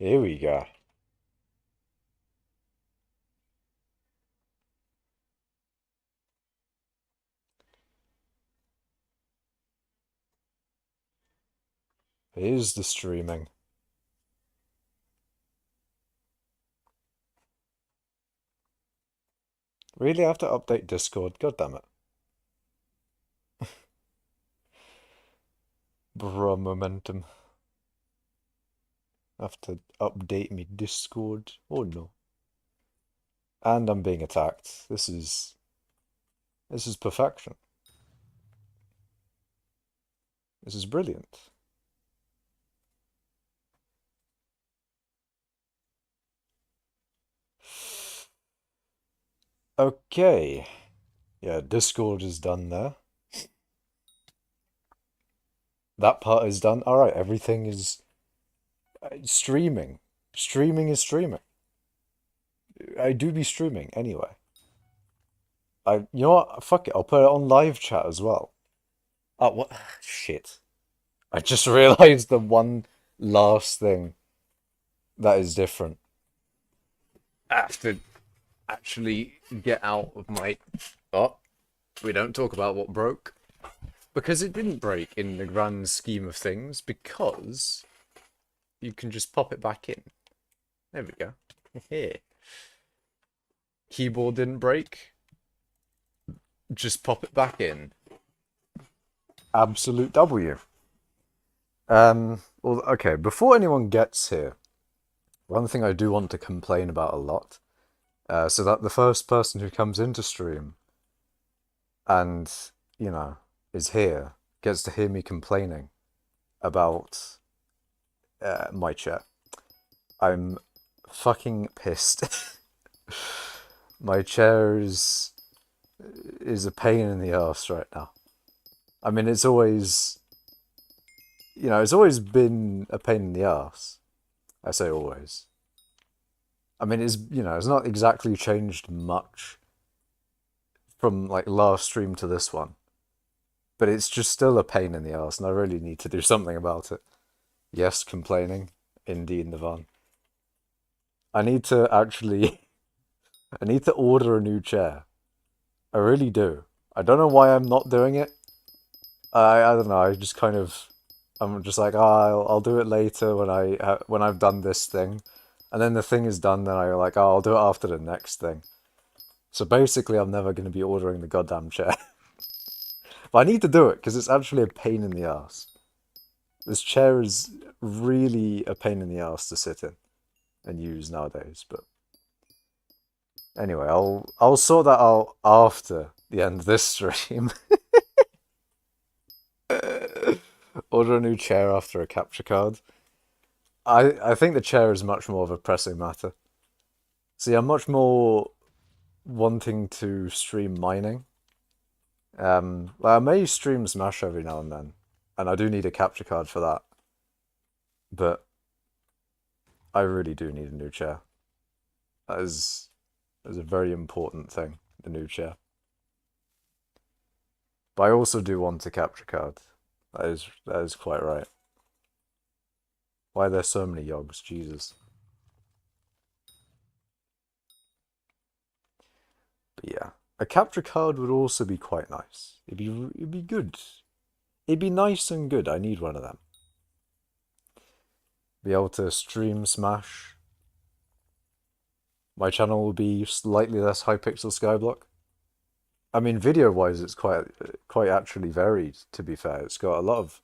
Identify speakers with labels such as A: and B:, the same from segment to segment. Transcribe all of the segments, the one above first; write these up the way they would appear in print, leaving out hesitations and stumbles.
A: Here we go. Here's the streaming. Really have to update Discord? God damn it. Bruh, momentum. Have to update me Discord. Oh no. And I'm being attacked. This is perfection. This is brilliant. Okay. Yeah, Discord is done there. That part is done. Alright, everything is streaming. Streaming is streaming. I do be streaming anyway. You know what? Fuck it. I'll put it on live chat as well. Oh, what? Shit. I just realized the one last thing that is different. I have to actually get out of my. Oh, we don't talk about what broke. Because it didn't break in the grand scheme of things, because you can just pop it back in. There we go. Here. Keyboard didn't break. Just pop it back in. Absolute W. Well, okay, before anyone gets here, one thing I do want to complain about a lot, so that the first person who comes into stream and, you know, is here gets to hear me complaining about my chair. I'm fucking pissed. My chair is a pain in the arse right now. I mean, it's always, it's always been a pain in the arse. I say always. I mean, it's not exactly changed much from like last stream to this one, but it's just still a pain in the arse, and I really need to do something about it. Yes, complaining, indeed, Navan. I need to actually, I need to order a new chair. I really do. I don't know why I'm not doing it. I don't know. I'm just like, I'll do it later when I've done this thing, and then the thing is done. Then I like, I'll do it after the next thing. So basically, I'm never going to be ordering the goddamn chair. But I need to do it because it's actually a pain in the ass. This chair is really a pain in the ass to sit in and use nowadays. But anyway, I'll sort that out after the end of this stream. Order a new chair after a capture card. I think the chair is much more of a pressing matter. See, I'm much more wanting to stream mining. Well, I may stream Smash every now and then, and I do need a capture card for that. But I really do need a new chair. That is a very important thing, the new chair. But I also do want a capture card. That is quite right. Why are there so many yogs? Jesus. But yeah, a capture card would also be quite nice. It'd be good. It'd be nice and good. I need one of them. Be able to stream Smash. My channel will be slightly less hypixel Skyblock. I mean, video-wise, it's quite actually varied. To be fair, it's got a lot of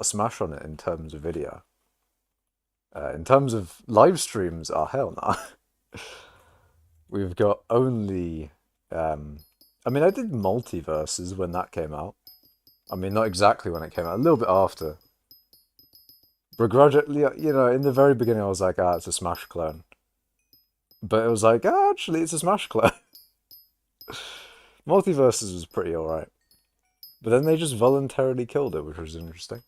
A: Smash on it in terms of video. In terms of live streams, hell no. We've got only. I mean, I did multiverses when that came out. I mean, not exactly when it came out, a little bit after. Begrudgingly, in the very beginning, I was like, it's a Smash clone. But it was like, actually, it's a Smash clone. Multiverses was pretty alright. But then they just voluntarily killed it, which was interesting.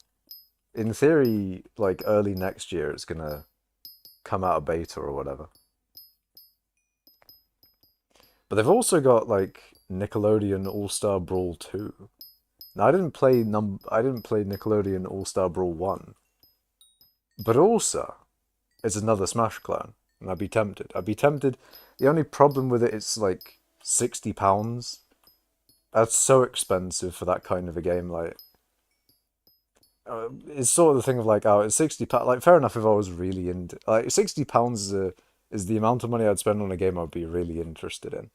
A: In theory, like early next year, it's gonna come out of beta or whatever. But they've also got like Nickelodeon All-Star Brawl 2. Now I didn't play Nickelodeon All-Star Brawl 1. But also, It's another Smash clone, and I'd be tempted. I'd be tempted. The only problem with it, it's like £60. That's so expensive for that kind of a game. Like, it's sort of the thing of like, oh, it's £60. Like, fair enough if I was really into like £60 is the amount of money I'd spend on a game I'd be really interested in.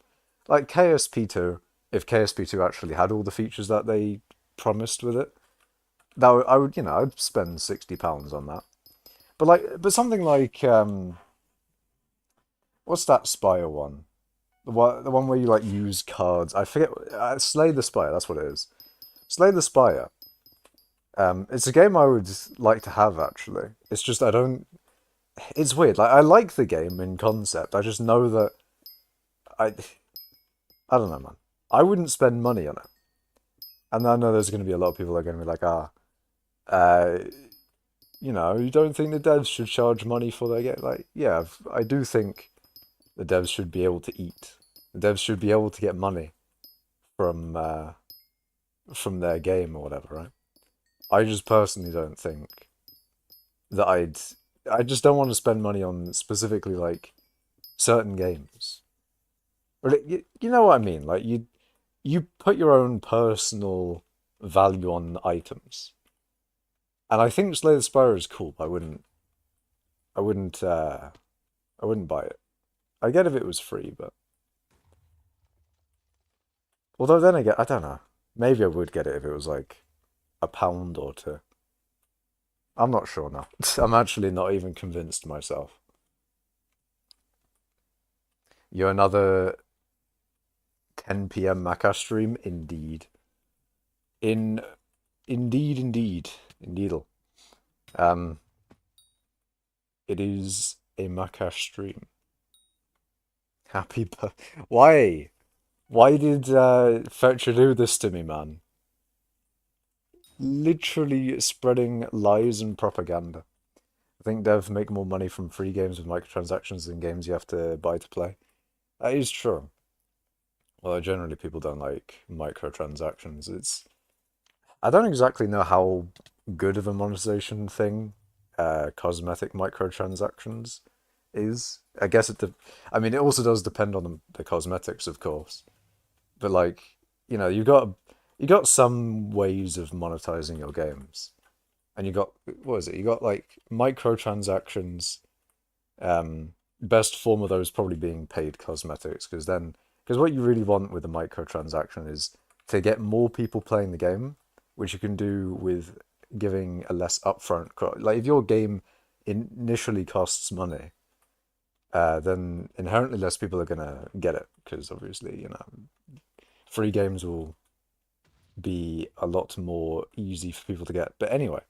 A: Like KSP2, if KSP2 actually had all the features that they promised with it, I would, I'd spend £60 on that. But something like what's that Spire one? The one where you like use cards. I forget. Slay the Spire. That's what it is. Slay the Spire. It's a game I would like to have actually. It's just I don't. It's weird. Like I like the game in concept. I just know that I. I don't know, man. I wouldn't spend money on it. And I know there's going to be a lot of people that are going to be like, uh, you don't think the devs should charge money for their game? Like, yeah, I do think the devs should be able to eat. The devs should be able to get money from uh, from their game or whatever, right? I just personally don't think that I just don't want to spend money on specifically like certain games. But you know what I mean? Like you put your own personal value on items. And I think Slay the Spire is cool, but I wouldn't I wouldn't buy it. I get if it was free, but although then again, I don't know. Maybe I would get it if it was like a pound or two. I'm not sure now. I'm actually not even convinced myself. You're another 10 p.m. Maca stream? Indeed. In indeedle. Um, it is a Maca stream. Happy bir- Why? Why did Fetcher do this to me, man? Literally spreading lies and propaganda. I think devs make more money from free games with microtransactions than games you have to buy to play. That is true. Well, generally people don't like microtransactions. I don't exactly know how good of a monetization thing cosmetic microtransactions is. I guess I mean, it also does depend on the cosmetics, of course. But like, you got some ways of monetizing your games, and you got what is it? You got like microtransactions. Best form of those probably being paid cosmetics, because what you really want with a microtransaction is to get more people playing the game, which you can do with giving a less upfront like if your game initially costs money, then inherently less people are gonna get it because obviously free games will be a lot more easy for people to get. But anyway,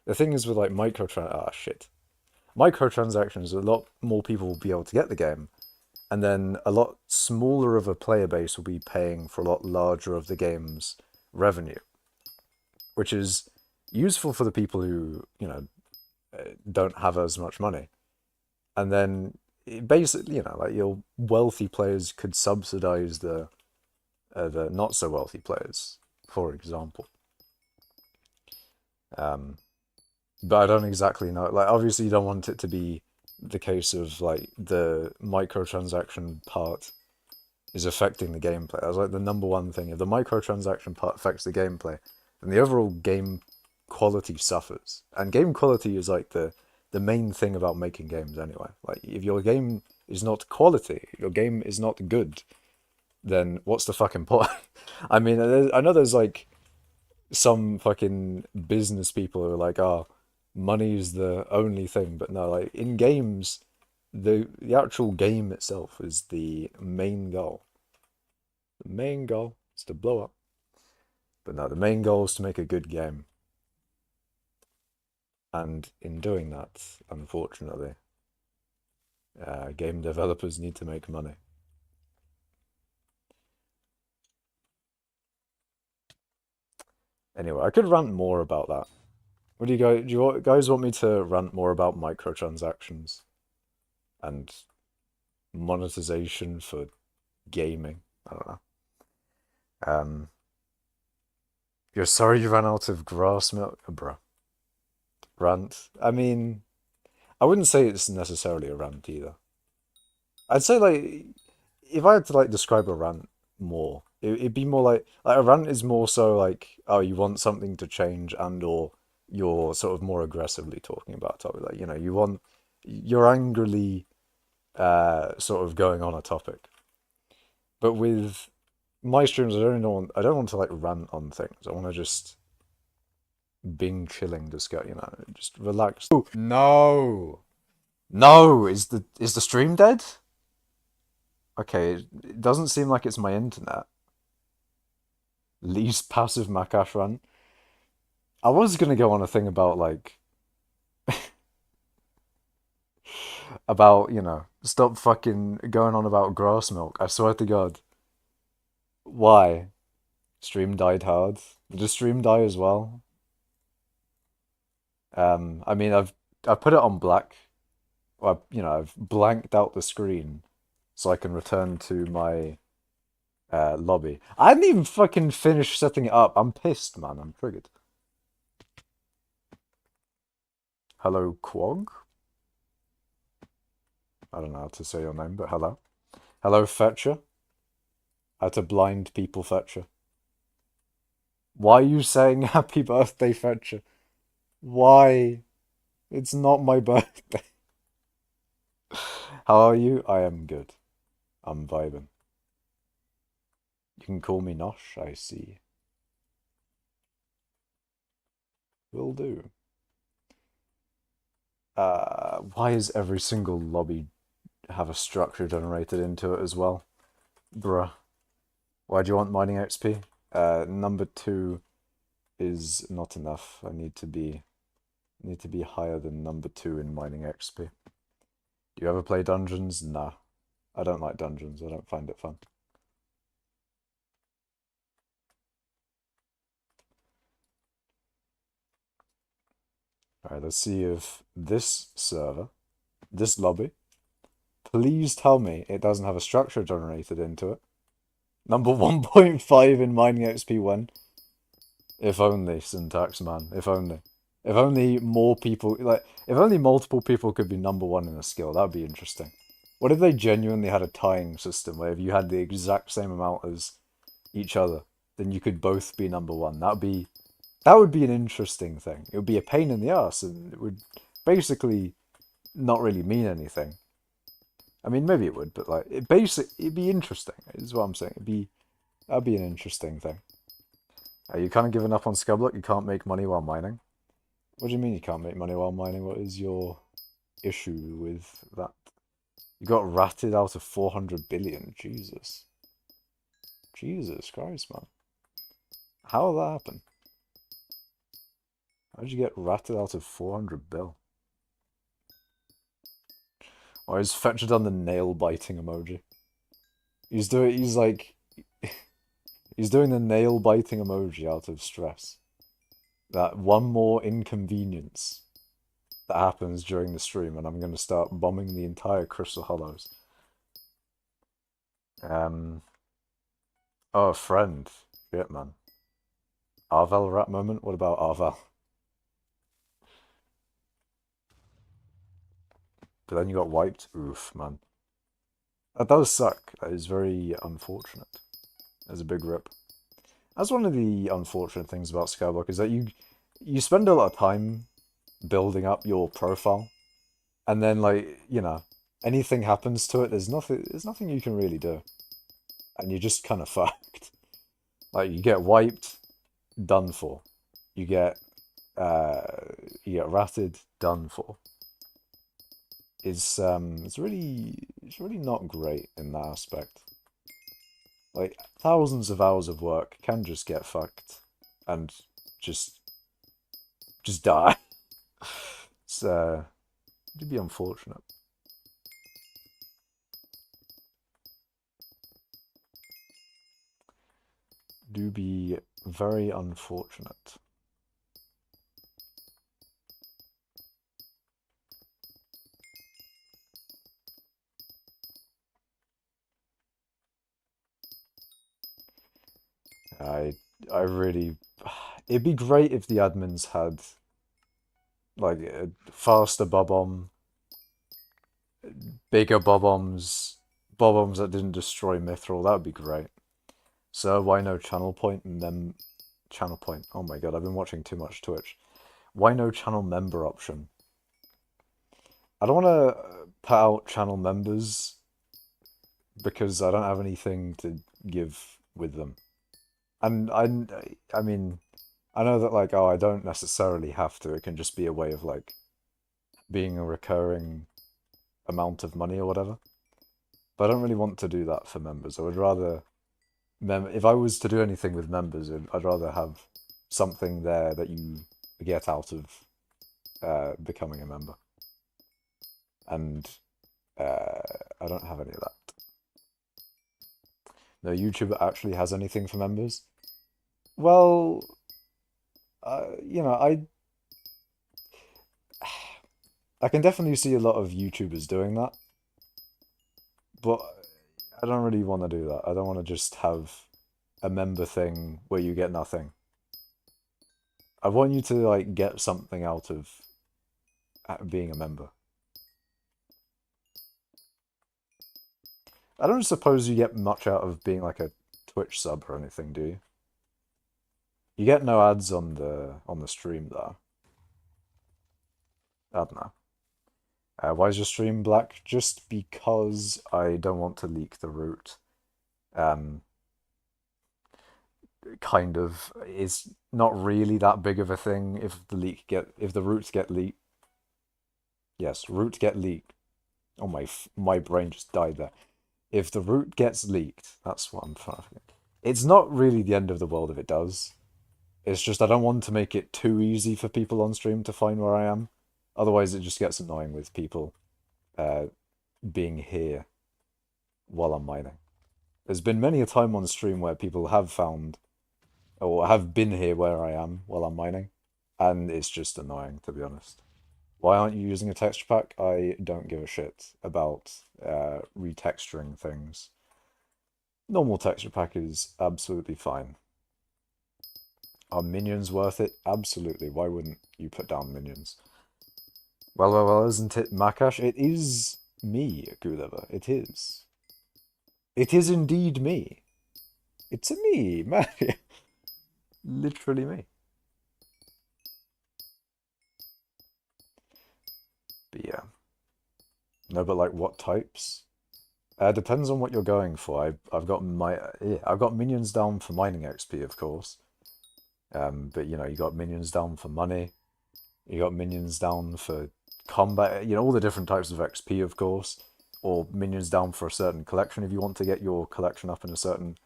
A: the thing is with like microtransactions, a lot more people will be able to get the game, and then a lot smaller of a player base will be paying for a lot larger of the game's revenue, which is useful for the people who don't have as much money. And then basically, like your wealthy players could subsidize the not so wealthy players, for example. Um, but I don't exactly know. Like, obviously, you don't want it to be the case of like the microtransaction part is affecting the gameplay. That's like the number one thing. If the microtransaction part affects the gameplay, then the overall game quality suffers. And game quality is like the main thing about making games anyway. Like if your game is not quality, your game is not good, then what's the fucking point? I mean, I know there's like some fucking business people who are like, oh, money is the only thing, but no, like in games, the actual game itself is the main goal. The main goal is to blow up. But no, the main goal is to make a good game. And in doing that, unfortunately, game developers need to make money. Anyway, I could rant more about that. What do you guys, guys want me to rant more about microtransactions and monetization for gaming? I don't know. Um, you're sorry you ran out of grass milk, bro. Rant. I mean, I wouldn't say it's necessarily a rant either. I'd say like if I had to like describe a rant more, it'd be more like a rant is more so like, oh, you want something to change, and or you're sort of more aggressively talking about a topic. Like, you're angrily sort of going on a topic. But with my streams, I don't want to like rant on things. I want to just being chilling, just go, just relax. No. No, is the stream dead? Okay, it doesn't seem like it's my internet. Least passive Makash run. I was gonna go on a thing about like about, stop fucking going on about grass milk. I swear to God. Why? Stream died hard. Did the stream die as well? I mean I've put it on black. Well, I've blanked out the screen so I can return to my lobby. I hadn't even fucking finished setting it up. I'm pissed, man. I'm triggered. Hello, Quog? I don't know how to say your name, but hello. Hello, Fetcher. How to blind people, Fetcher. Why are you saying happy birthday, Fetcher? Why? It's not my birthday. How are you? I am good. I'm vibing. You can call me Nosh, I see. Will do. Why is every single lobby have a structure generated into it as well? Bruh. Why do you want mining XP? Number 2 is not enough. I need to be higher than number 2 in mining XP. Do you ever play dungeons? Nah. I don't like dungeons. I don't find it fun. Alright, let's see if this server, this lobby, please tell me it doesn't have a structure generated into it. Number 1.5 in mining XP when? If only, Syntax man. If only. If only more people, if only multiple people could be number 1 in a skill, that'd be interesting. What if they genuinely had a tying system where if you had the exact same amount as each other, then you could both be number 1? That would be an interesting thing. It would be a pain in the ass, and it would basically not really mean anything. I mean, maybe it would, but like it'd be interesting. Is what I'm saying. That'd be an interesting thing. Are you kind of giving up on Skyblock? You can't make money while mining? What do you mean you can't make money while mining? What is your issue with that? You got ratted out of 400 billion. Jesus. Jesus Christ, man. How did that happen? How did you get ratted out of 400 bill? Or is Fetcher done the nail biting emoji? He's doing the nail biting emoji out of stress. That one more inconvenience that happens during the stream, and I'm gonna start bombing the entire Crystal Hollows. Oh, a friend. Shit, man. Arvel rap moment? What about Arvel? But then you got wiped? Oof, man. That does suck. That is very unfortunate. There's a big rip. That's one of the unfortunate things about Skyblock, is that you spend a lot of time building up your profile, and then anything happens to it, there's nothing you can really do. And you're just kind of fucked. Like you get wiped, done for. You get ratted, done for. It's really not great in that aspect. Like thousands of hours of work can just get fucked and just die. It's it'd be unfortunate. Do be very unfortunate. I really, it'd be great if the admins had like a faster bob-omb bigger bob-ombs that didn't destroy mithril. That would be great. So why no channel point channel point? Oh my god, I've been watching too much Twitch. Why no channel member option? I don't want to put out channel members because I don't have anything to give with them. And I mean, I know that like, oh, I don't necessarily have to. It can just be a way of like being a recurring amount of money or whatever. But I don't really want to do that for members. I would rather, if I was to do anything with members, I'd rather have something there that you get out of becoming a member. And I don't have any of that. No YouTuber actually has anything for members. Well, you know, I can definitely see a lot of YouTubers doing that, but I don't really want to do that. I don't want to just have a member thing where you get nothing. I want you to like get something out of being a member. I don't suppose you get much out of being like a Twitch sub or anything, do you? You get no ads on the stream though. I don't know. Why is your stream black? Just because I don't want to leak the root. Um, kind of. It's not really that big of a thing if the roots get leaked. Yes, roots get leaked. Oh my brain just died there. If the root gets leaked, that's what I'm trying to think. It's not really the end of the world if it does. It's just I don't want to make it too easy for people on stream to find where I am. Otherwise, it just gets annoying with people uh, being here while I'm mining. There's been many a time on stream where people have found or have been here where I am while I'm mining, and it's just annoying, to be honest. Why aren't you using a texture pack? I don't give a shit about retexturing things. Normal texture pack is absolutely fine. Are minions worth it? Absolutely. Why wouldn't you put down minions? Well, isn't it Makash? It is me, Gulliver. It is. It is indeed me. It's a me, man. Literally me. But yeah. No, but like what types? Depends on what you're going for. I've got I've got minions down for mining XP, of course. But you know, you got minions down for money. You got minions down for combat. You know, all the different types of XP, of course. Or minions down for a certain collection if you want to get your collection up in a certain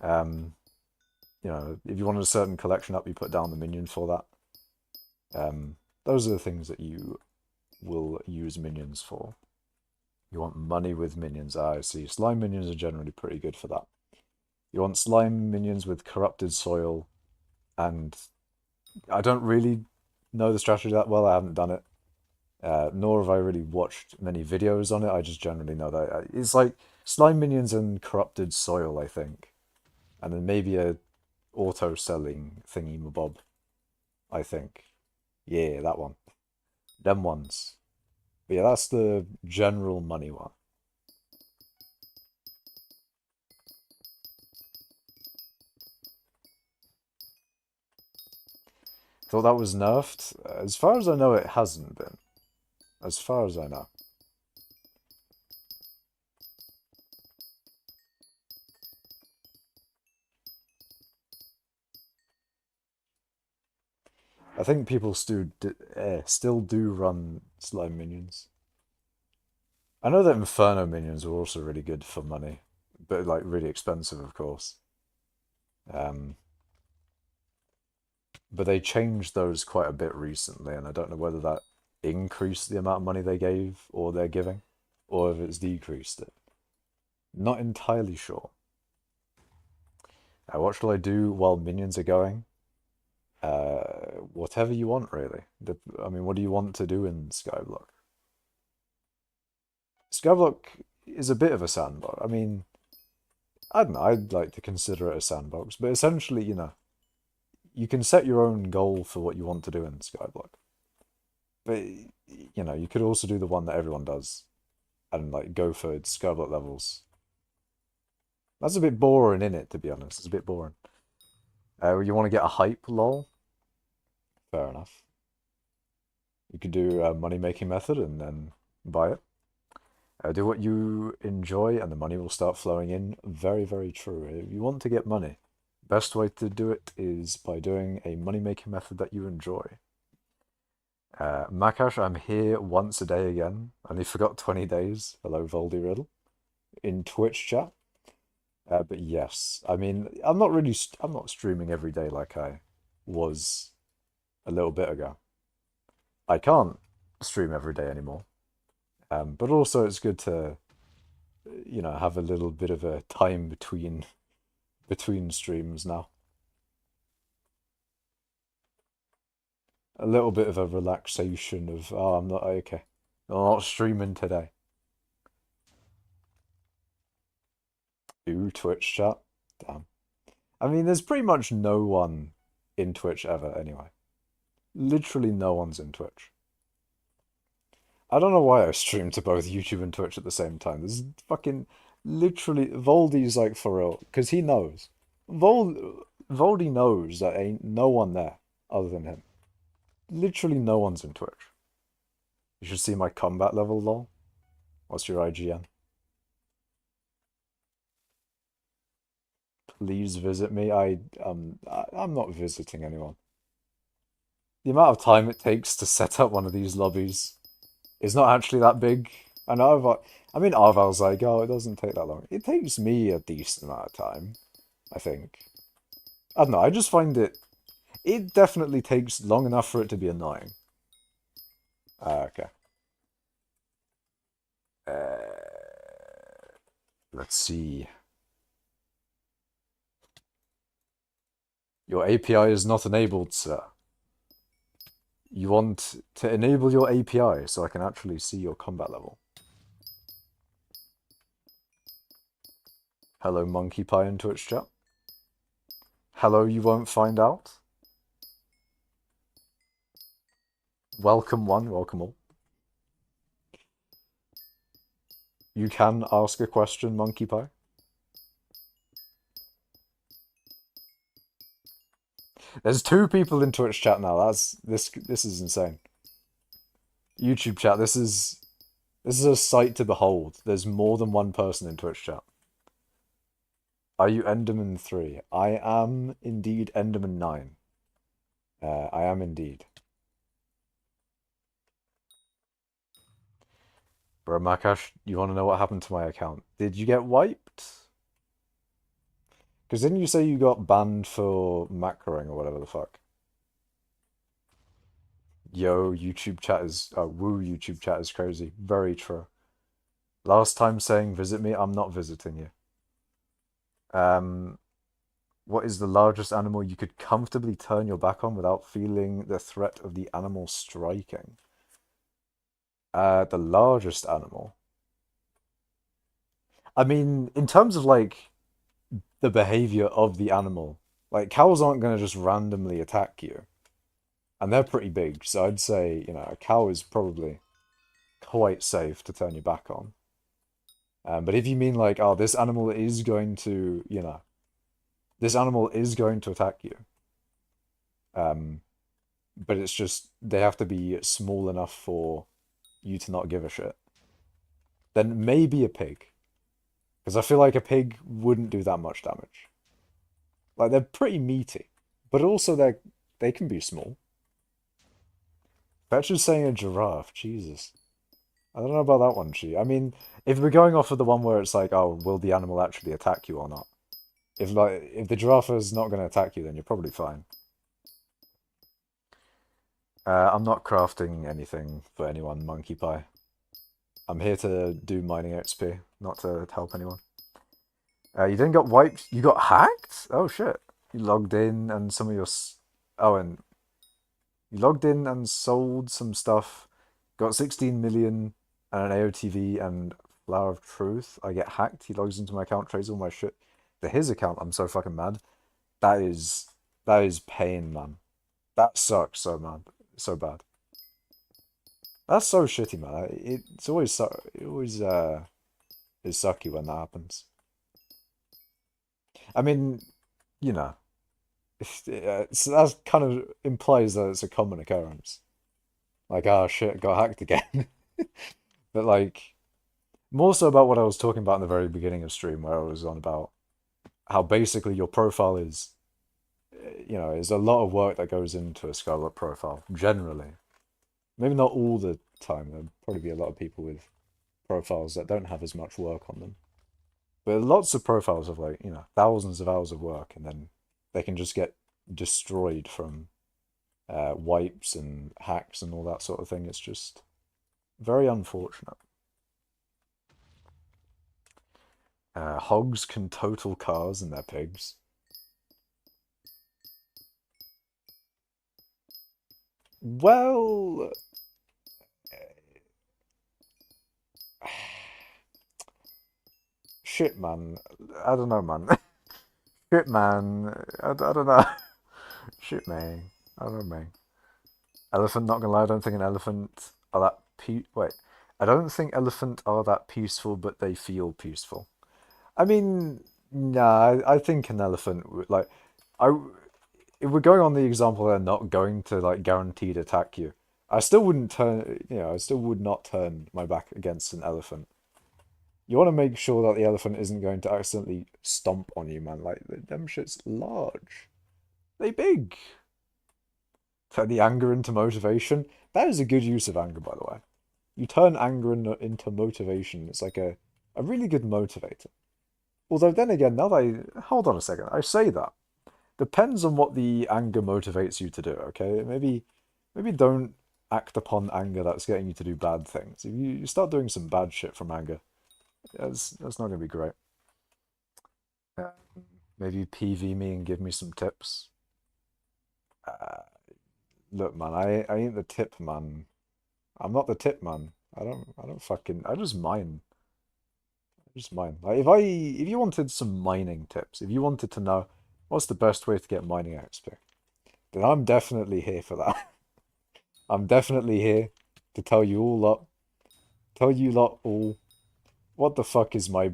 A: you know, if you wanted a certain collection up, you put down the minion for that. Those are the things that you will use minions for. You want money with minions. I see. Slime minions are generally pretty good for that. You want slime minions with corrupted soil, and I don't really know the strategy that well. I haven't done it, nor have I really watched many videos on it. I just generally know that it's like slime minions and corrupted soil, I think, and then maybe a auto-selling thingy mabob, I think. Yeah, that one. Them ones. But yeah, that's the general money one. Thought that was nerfed? As far as I know, it hasn't been. As far as I know. I think people still do run slime minions. I know that Inferno minions are also really good for money, but like really expensive, of course. Um, but they changed those quite a bit recently, and I don't know whether that increased the amount of money they gave or they're giving, or if it's decreased it. Not entirely sure. What shall I do while minions are going? Whatever you want, really. I mean, what do you want to do in Skyblock? Skyblock is a bit of a sandbox. I mean, I don't know, I'd like to consider it a sandbox, but essentially, you know, you can set your own goal for what you want to do in Skyblock. But, you know, you could also do the one that everyone does. and like go for Skyblock levels. That's a bit boring, in it, to be honest. It's a bit boring. You want to get a hype, lol? Fair enough. You could do a money-making method and then buy it. Do what you enjoy and the money will start flowing in. Very, very true. If you want to get money, best way to do it is by doing a money-making method that you enjoy. Makash, I'm here once a day again. Only forgot 20 days. Hello, Voldy Riddle. In Twitch chat. But yes, I mean, I'm not streaming every day like I was a little bit ago. I can't stream every day anymore. But also it's good to, have a little bit of a time between streams now. A little bit of a relaxation of, oh, I'm not okay. I'm not streaming today. Ooh, Twitch chat. Damn. I mean, there's pretty much no one in Twitch ever anyway. Literally no one's in Twitch. I don't know why I stream to both YouTube and Twitch at the same time. This is fucking literally Voldy's like for real, because he knows. Voldy knows that ain't no one there other than him. Literally no one's in Twitch. You should see my combat level, lol. What's your IGN? Please visit me. I'm not visiting anyone. The amount of time it takes to set up one of these lobbies is not actually that big. I know I mean Arval's like, oh, it doesn't take that long. It takes me a decent amount of time, I think. I don't know, I just find it definitely takes long enough for it to be annoying. Okay. Let's see. Your API is not enabled, sir. You want to enable your API so I can actually see your combat level. Hello, Monkey Pie in Twitch chat. Hello, you won't find out. Welcome one, welcome all. You can ask a question, Monkey Pie. There's 2 people in Twitch chat now. This is insane. YouTube chat, this is a sight to behold. There's more than one person in Twitch chat. Are you Enderman 3? I am indeed Enderman 9. I am indeed. Bro, Makash, you want to know what happened to my account? Did you get wiped? Because didn't you say you got banned for macroing or whatever the fuck? Yo, YouTube chat is... woo, YouTube chat is crazy. Very true. Last time saying visit me, I'm not visiting you. What is the largest animal you could comfortably turn your back on without feeling the threat of the animal striking? The largest animal. I mean, in terms of like the behavior of the animal, like cows aren't going to just randomly attack you. And they're pretty big, so I'd say, a cow is probably quite safe to turn your back on. But if you mean like, oh, this animal is going to, this animal is going to attack you. But it's just, they have to be small enough for you to not give a shit. Then maybe a pig. Because I feel like a pig wouldn't do that much damage. Like, they're pretty meaty. But also, they can be small. Fetch is saying a giraffe. Jesus. I don't know about that one, Chi. I mean, if we're going off of the one where it's like, oh, will the animal actually attack you or not? If the giraffe is not going to attack you, then you're probably fine. I'm not crafting anything for anyone, Monkey Pie. I'm here to do mining XP, not to help anyone. You didn't get wiped. You got hacked? Oh shit. You logged in and some of your... Oh, and you logged in and sold some stuff. Got 16 million and an AOTV and Flower of Truth. I get hacked. He logs into my account, trades all my shit to his account. I'm so fucking mad. That is pain, man. That sucks so, man. So bad. That's so shitty, man. It's always it always is sucky when that happens. I mean, you know, so that kind of implies that it's a common occurrence. Like, oh shit, got hacked again. But like, more so about what I was talking about in the very beginning of stream, where I was on about how basically your profile is, there's a lot of work that goes into a Skyblock profile, generally. Maybe not all the time. There'll probably be a lot of people with profiles that don't have as much work on them. But lots of profiles have like, thousands of hours of work, and then they can just get destroyed from wipes and hacks and all that sort of thing. It's just very unfortunate. Hogs can total cars and their pigs. Well, shit, man. I don't know, man. Shit, man. I don't know. Shit, man. I don't know, man. Elephant, not gonna lie, I don't think an elephant are that wait. I don't think elephant are that peaceful, but they feel peaceful. I mean, nah, I think an elephant would like I if we're going on the example they're not going to like guaranteed attack you, I still wouldn't turn, I still would not turn my back against an elephant. You want to make sure that the elephant isn't going to accidentally stomp on you, man. Like, them shit's large. They big. Turn the anger into motivation. That is a good use of anger, by the way. You turn anger into motivation. It's like a really good motivator. Although then again, now that hold on a second, I say that. Depends on what the anger motivates you to do, okay? Maybe don't act upon anger that's getting you to do bad things. If you start doing some bad shit from anger, that's not gonna be great. Uh, Maybe PV me and give me some tips. Uh, Look, man, I ain't the tip man. I'm not the tip man. I don't fucking I just mine. Just mine. Like if you wanted some mining tips, if you wanted to know what's the best way to get mining XP, then I'm definitely here for that. I'm definitely here to tell you lot all what the fuck is my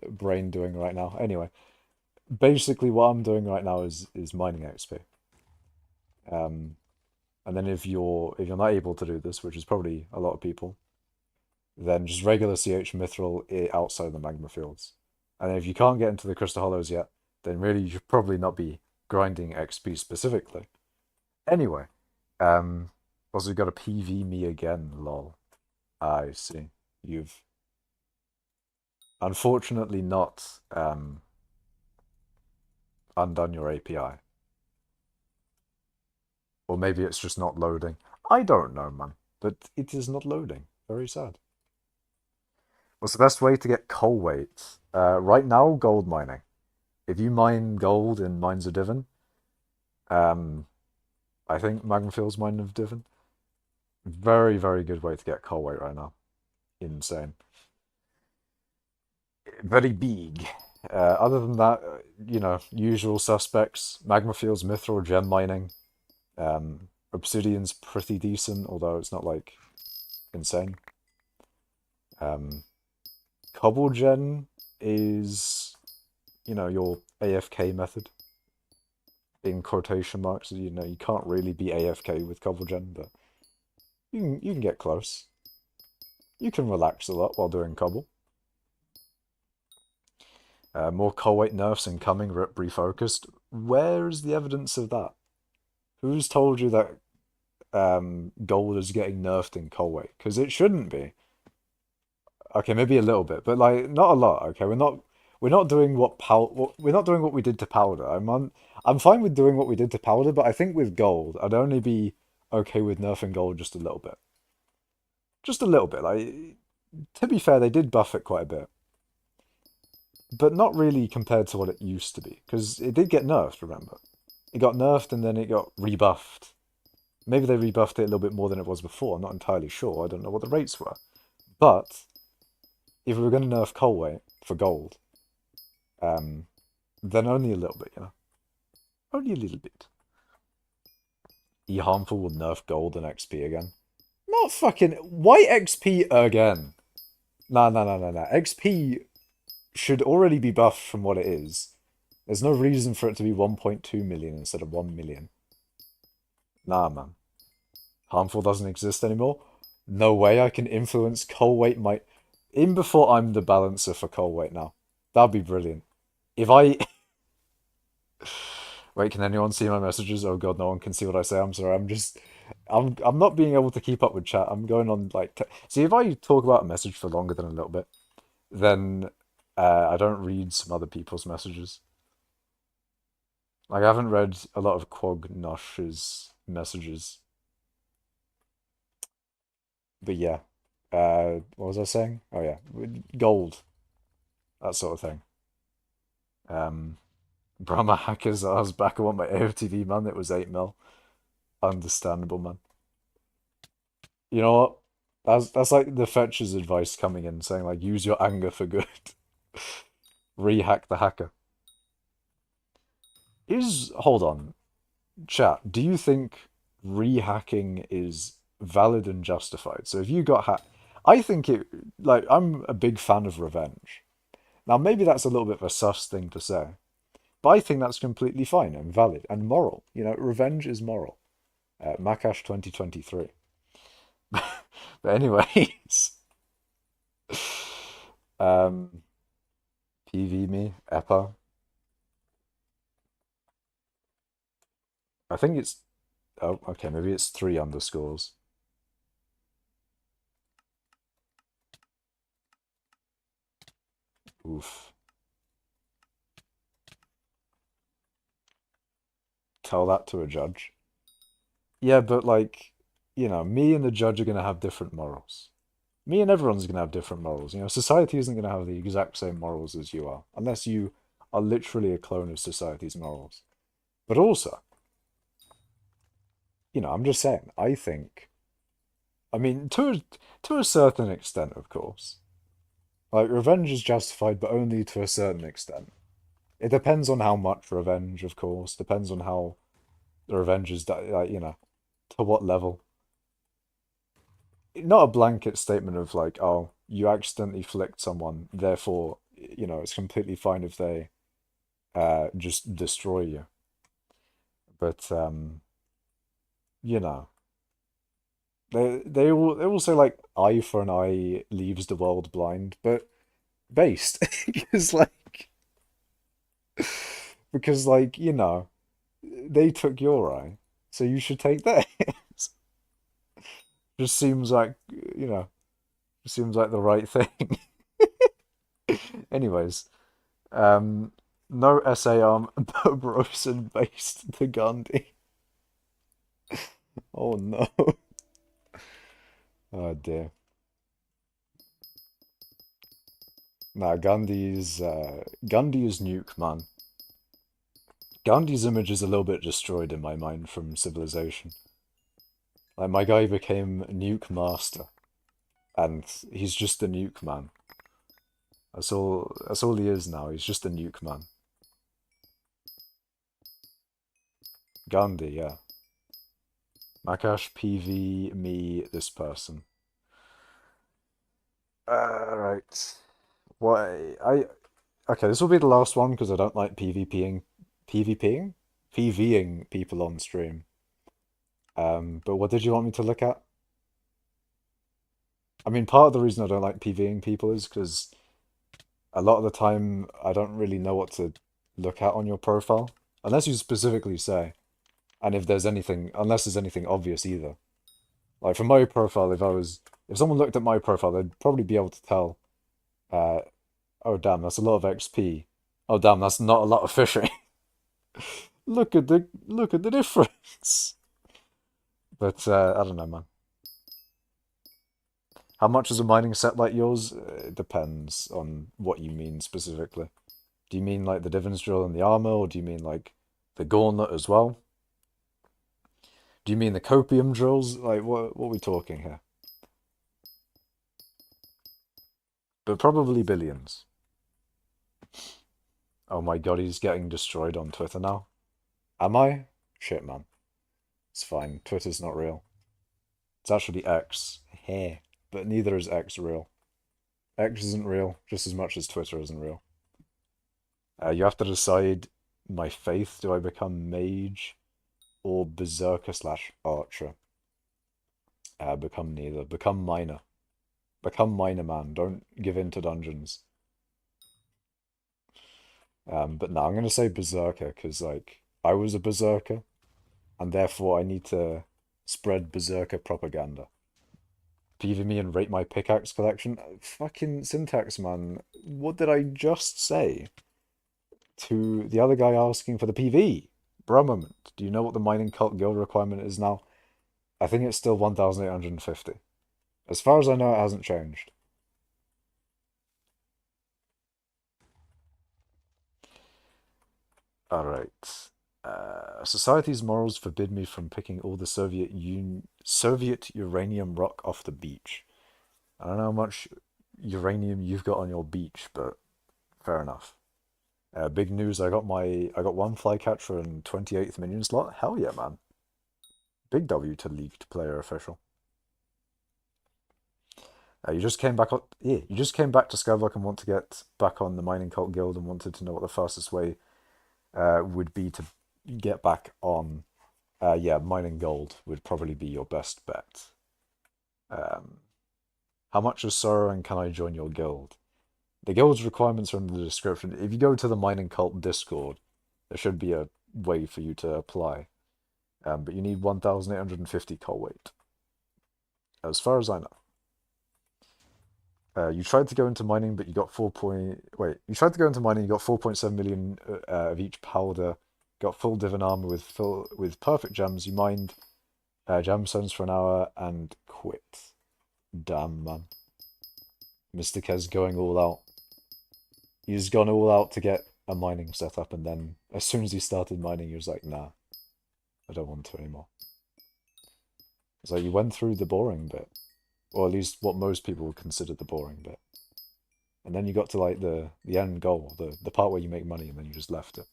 A: brain doing right now. Anyway, basically what I'm doing right now is mining XP. Um, and then if you're not able to do this, which is probably a lot of people, then just regular CH mithril outside the magma fields. And if you can't get into the crystal hollows yet, then really you should probably not be grinding XP specifically. Anyway, also you got a PV me again, lol. I see. You've unfortunately not undone your API. Or maybe it's just not loading. I don't know, man. But it is not loading. Very sad. What's the best way to get coal weight? Right now, gold mining. If you mine gold in Mines of Divin, um, I think Magmafield's Mine of Divin, very, very good way to get coal weight right now. Insane. Very big. Other than that, usual suspects. Magmafields, Mithril, gem mining. Obsidian's pretty decent, although it's not like insane. Cobble gen is, your AFK method in quotation marks. You can't really be AFK with cobble gen, but you can get close. You can relax a lot while doing cobble. More coal weight nerfs incoming, rip refocused. Where is the evidence of that? Who's told you that gold is getting nerfed in coal weight? Because it shouldn't be. Okay, maybe a little bit, but like not a lot. Okay, we're not doing we're not doing what we did to powder. I'm fine with doing what we did to powder, but I think with gold, I'd only be okay with nerfing gold just a little bit. Just a little bit. Like, to be fair, they did buff it quite a bit, but not really compared to what it used to be, because it did get nerfed, remember? It got nerfed and then it got rebuffed. Maybe they rebuffed it a little bit more than it was before. I'm not entirely sure. I don't know what the rates were. But if we were going to nerf coal weight for gold, then only a little bit. Only a little bit. E harmful will nerf gold and XP again. not fucking... Why XP again? Nah, nah, nah, nah, nah. XP should already be buffed from what it is. There's no reason for it to be 1.2 million instead of 1 million. Nah, man. Harmful doesn't exist anymore. No way I can influence coal weight my... In before I'm the balancer for coal weight now. That'd be brilliant. If I... Wait, can anyone see my messages? Oh god, no one can see what I say. I'm sorry. I'm not being able to keep up with chat. I'm going on like see if I talk about a message for longer than a little bit, then I don't read some other people's messages. Like I haven't read a lot of Quog Nosh's messages. But yeah. What was I saying? Oh yeah. Gold. That sort of thing. Um Brahma hackers, I was back. I want my AOTV, man. It was 8 mil. Understandable, man. You know what? That's like the Fetcher's advice coming in, saying like use your anger for good. Rehack the hacker. Hold on, chat. Do you think rehacking is valid and justified? So if you got hacked, I think it like I'm a big fan of revenge. Now maybe that's a little bit of a sus thing to say, but I think that's completely fine and valid and moral. You know, revenge is moral. Makash 2023. But anyways, um, PV me, EPA. I think it's, oh, okay, maybe it's 3 underscores. Oof. Tell that to a judge. Yeah, but like, me and the judge are going to have different morals. Me and everyone's going to have different morals. You know, society isn't going to have the exact same morals as you are, unless you are literally a clone of society's morals. But also, I'm just saying, I think, I mean, to a certain extent, of course. Like, revenge is justified, but only to a certain extent. It depends on how much revenge, of course. Depends on how the revenge is, like, to what level. Not a blanket statement of like, oh, you accidentally flicked someone, therefore, it's completely fine if they just destroy you. But you know, they all say like eye for an eye leaves the world blind, but based because like they took your eye, so you should take theirs. Just seems like seems like the right thing. Anyways, um, no SA arm Brosen based to Gandhi. Oh no. Oh dear. Nah, Gandhi's nuke, man. Gandhi's image is a little bit destroyed in my mind from Civilization. Like my guy became nuke master, and he's just a nuke man. That's all he is now. He's just a nuke man. Gandhi, yeah. Makash PV me this person. Right. Why I okay, this will be the last one because I don't like PvPing people on stream. But what did you want me to look at? I mean, part of the reason I don't like PvPing people is because a lot of the time I don't really know what to look at on your profile, unless you specifically say, and unless there's anything obvious either. Like for my profile, if someone looked at my profile, they'd probably be able to tell, uh, oh damn, that's a lot of XP. Oh damn, that's not a lot of fishing. Look at the difference. But I don't know, man. How much is a mining set like yours? It depends on what you mean specifically. Do you mean like the divans drill and the armor, or do you mean like the gauntlet as well? Do you mean the copium drills? Like what are we talking here? But probably billions. Oh my god, he's getting destroyed on Twitter now. Am I? Shit, man. It's fine. Twitter's not real. It's actually X. Heh. But neither is X real. X isn't real, just as much as Twitter isn't real. You have to decide my faith. Do I become mage or berserker slash archer? Become neither. Become miner. Become miner, man. Don't give in to dungeons. But no, I'm gonna say berserker because like I was a berserker, and therefore I need to spread berserker propaganda. PV me and rate my pickaxe collection. Fucking syntax, man. What did I just say to the other guy asking for the PV? Bro, moment. Do you know what the mining cult guild requirement is now? I think it's still 1,850. As far as I know, it hasn't changed. Alright. Society's morals forbid me from picking all the Soviet uranium rock off the beach. I don't know how much uranium you've got on your beach, but fair enough. Big news, I got one flycatcher and 28th minion slot. Hell yeah, man. Big W to leaked player official. You just came back on, yeah, you just came back to Skyblock and want to get back on the mining cult guild and wanted to know what the fastest way would be to get back on. Yeah, mining gold would probably be your best bet. Um, how much is sorrow and can I join your guild? The guild's requirements are in the description. If you go to the mining cult Discord, there should be a way for you to apply. But you need 1,850 coal weight, as far as I know. You tried to go into mining, but you got 4 point. Wait, you tried to go into mining, you got 4.7 million of each powder, got full divan armor with perfect gems. You mined gemstones for an hour and quit. Damn, man. Mr. Kez going all out. He's gone all out to get a mining setup, and then as soon as he started mining, he was like, nah, I don't want to anymore. It's like you went through the boring bit, or at least what most people would consider the boring bit. And then you got to like the end goal, the part where you make money, and then you just left it.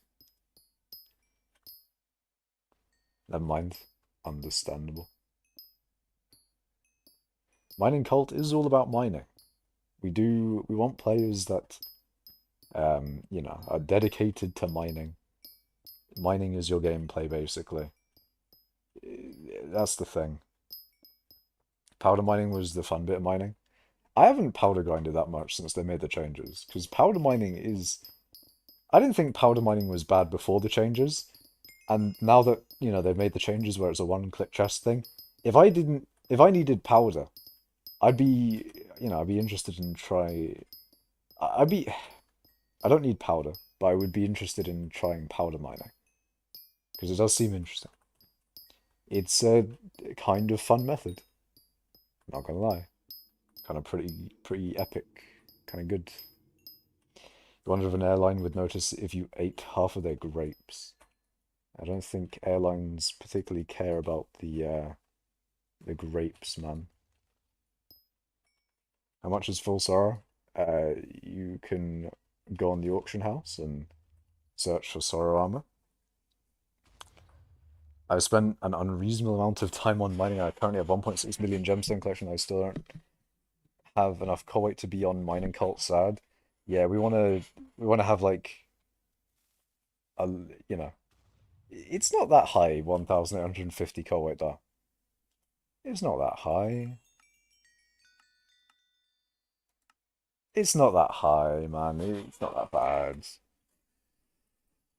A: Never mind. Understandable. Mining cult is all about mining. We want players that you know, are dedicated to mining. Mining is your gameplay basically. That's the thing. Powder mining was the fun bit of mining. I haven't powder grinded that much since they made the changes, because powder mining is... I didn't think powder mining was bad before the changes, and now that, you know, they've made the changes where it's a one-click chest thing, if I needed powder, I'd be, you know, I'd be interested in try... I'd be... I don't need powder, but I would be interested in trying powder mining, because it does seem interesting. It's a kind of fun method, not gonna lie. Kind of pretty epic, kind of good. You wonder if an airline would notice if you ate half of their grapes. I don't think airlines particularly care about the grapes, man. How much is full sorrow? You can go on the auction house and search for sorrow armor. I've spent an unreasonable amount of time on mining. I currently have 1.6 million gemstone collection. I still don't have enough coal weight to be on mining cult sad. Yeah, we wanna have like a, you know, it's not that high, 1,850 coal weight though. It's not that high. It's not that high, man. It's not that bad.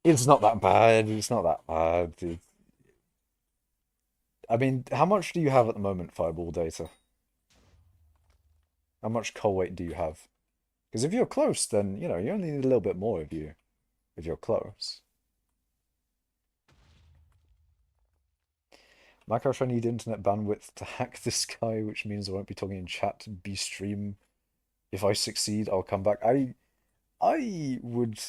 A: It's not that bad. It's not that bad. I mean, how much do you have at the moment, Fireball data? How much coal weight do you have? Because if you're close, then, you know, you only need a little bit more if you're close. Macrosh, I need internet bandwidth to hack this guy, which means I won't be talking in chat, be stream. If I succeed, I'll come back. I would.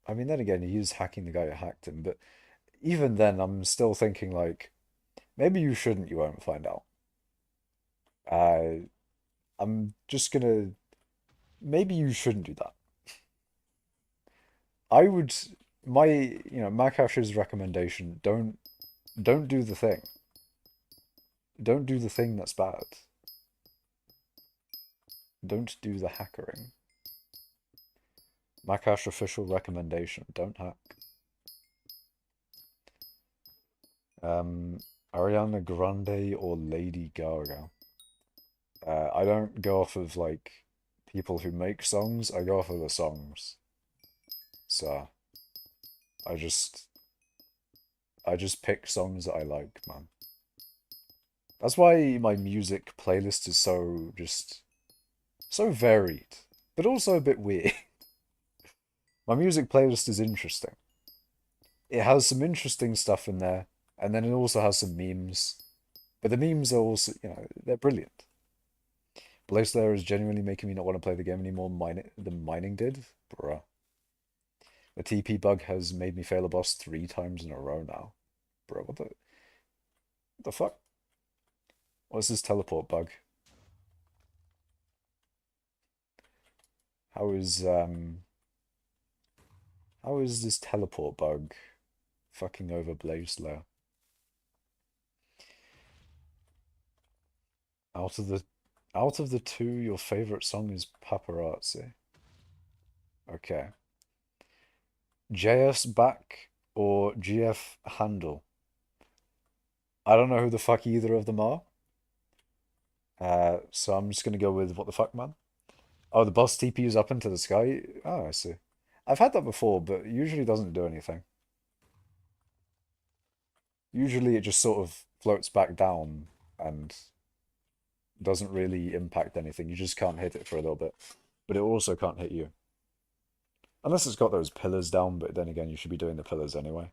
A: I mean, then again, he is hacking the guy who hacked him, but even then, I'm still thinking like, maybe you shouldn't. You won't find out. Uh, I'm just gonna. Maybe you shouldn't do that. I would. My, you know, Macash's recommendation: don't do the thing. Don't do the thing that's bad. Don't do the hackering. Makash official recommendation. Don't hack. Um, Ariana Grande or Lady Gaga? I don't go off of like people who make songs. I go off of the songs. So I just I just pick songs that I like, man. That's why my music playlist is so varied, but also a bit weird. My music playlist is interesting. It has some interesting stuff in there, and then it also has some memes. But the memes are also, they're brilliant. Blaze Slayer is genuinely making me not want to play the game anymore than mining did. Bruh. The TP bug has made me fail a boss 3 times in a row now. Bro, what the fuck? What's this teleport bug? How is how is this teleport bug fucking over Blaze Slayer? Out of the out of the two, your favorite song is Paparazzi. Okay. JS back or GF handle? I don't know who the fuck either of them are. So I'm just gonna go with what the fuck, man. Oh, the boss TP is up into the sky. Oh, I see. I've had that before, but usually doesn't do anything. Usually it just sort of floats back down and doesn't really impact anything. You just can't hit it for a little bit. But it also can't hit you. Unless it's got those pillars down, but then again, you should be doing the pillars anyway.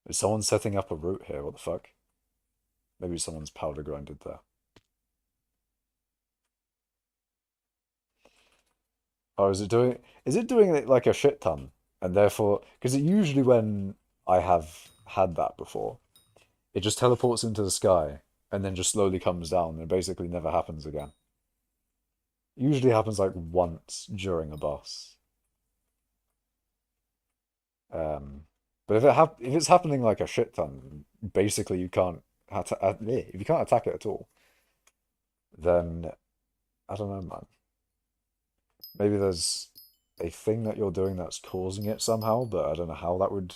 A: Is someone setting up a route here? What the fuck? Maybe someone's powder grinded there. Oh, is it doing it like a shit ton? And therefore, because usually when I have had that before, it just teleports into the sky and then just slowly comes down and basically never happens again. Usually happens like once during a boss. But if it's happening like a shit ton, basically you can't if you can't attack it at all, then I don't know, man. Maybe there's a thing that you're doing that's causing it somehow, but I don't know how that would.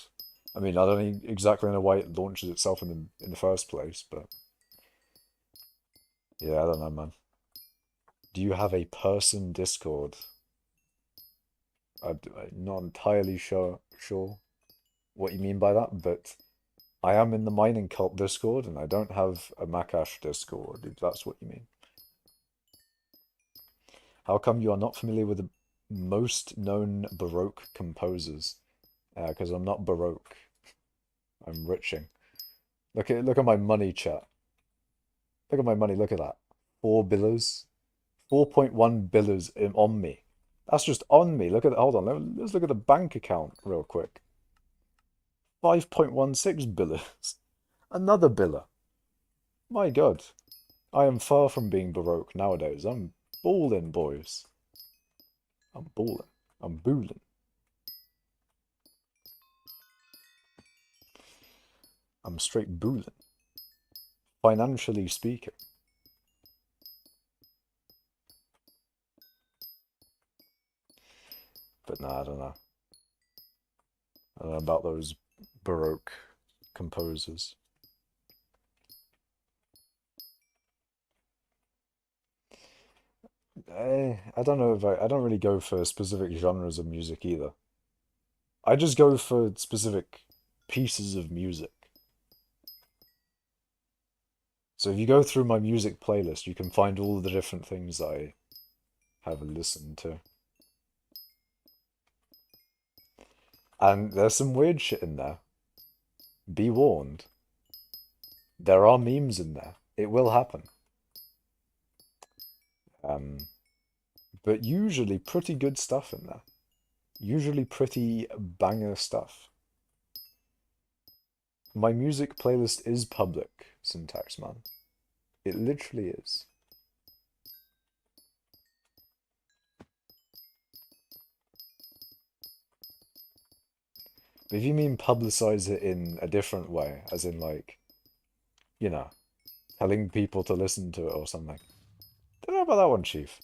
A: I mean, I don't exactly know why it launches itself in the first place, but yeah, I don't know, man. Do you have a person Discord? I'm not entirely sure what you mean by that, but I am in the mining cult Discord, and I don't have a Makash Discord, if that's what you mean. How come you are not familiar with the most known Baroque composers? Because I'm not Baroque. I'm riching. Look at my money chat. Look at my money. Look at that. 4 billions. 4.1 billions on me. That's just on me. Look at hold on. Let's look at the bank account real quick. 5.16 billions. Another biller. My God. I am far from being Baroque nowadays. I'm balling, boys. I'm balling. I'm booling. I'm straight booling. Financially speaking. But nah, I don't know. I don't know about those Baroque composers. I don't know if I don't really go for specific genres of music either. I just go for specific pieces of music. So if you go through my music playlist, you can find all the different things I have listened to. And there's some weird shit in there. Be warned. There are memes in there. It will happen. Um, but usually pretty good stuff in there. Usually pretty banger stuff. My music playlist is public, Syntax Man. It literally is. But if you mean publicize it in a different way, as in like, you know, telling people to listen to it or something. Don't know about that one, Chief.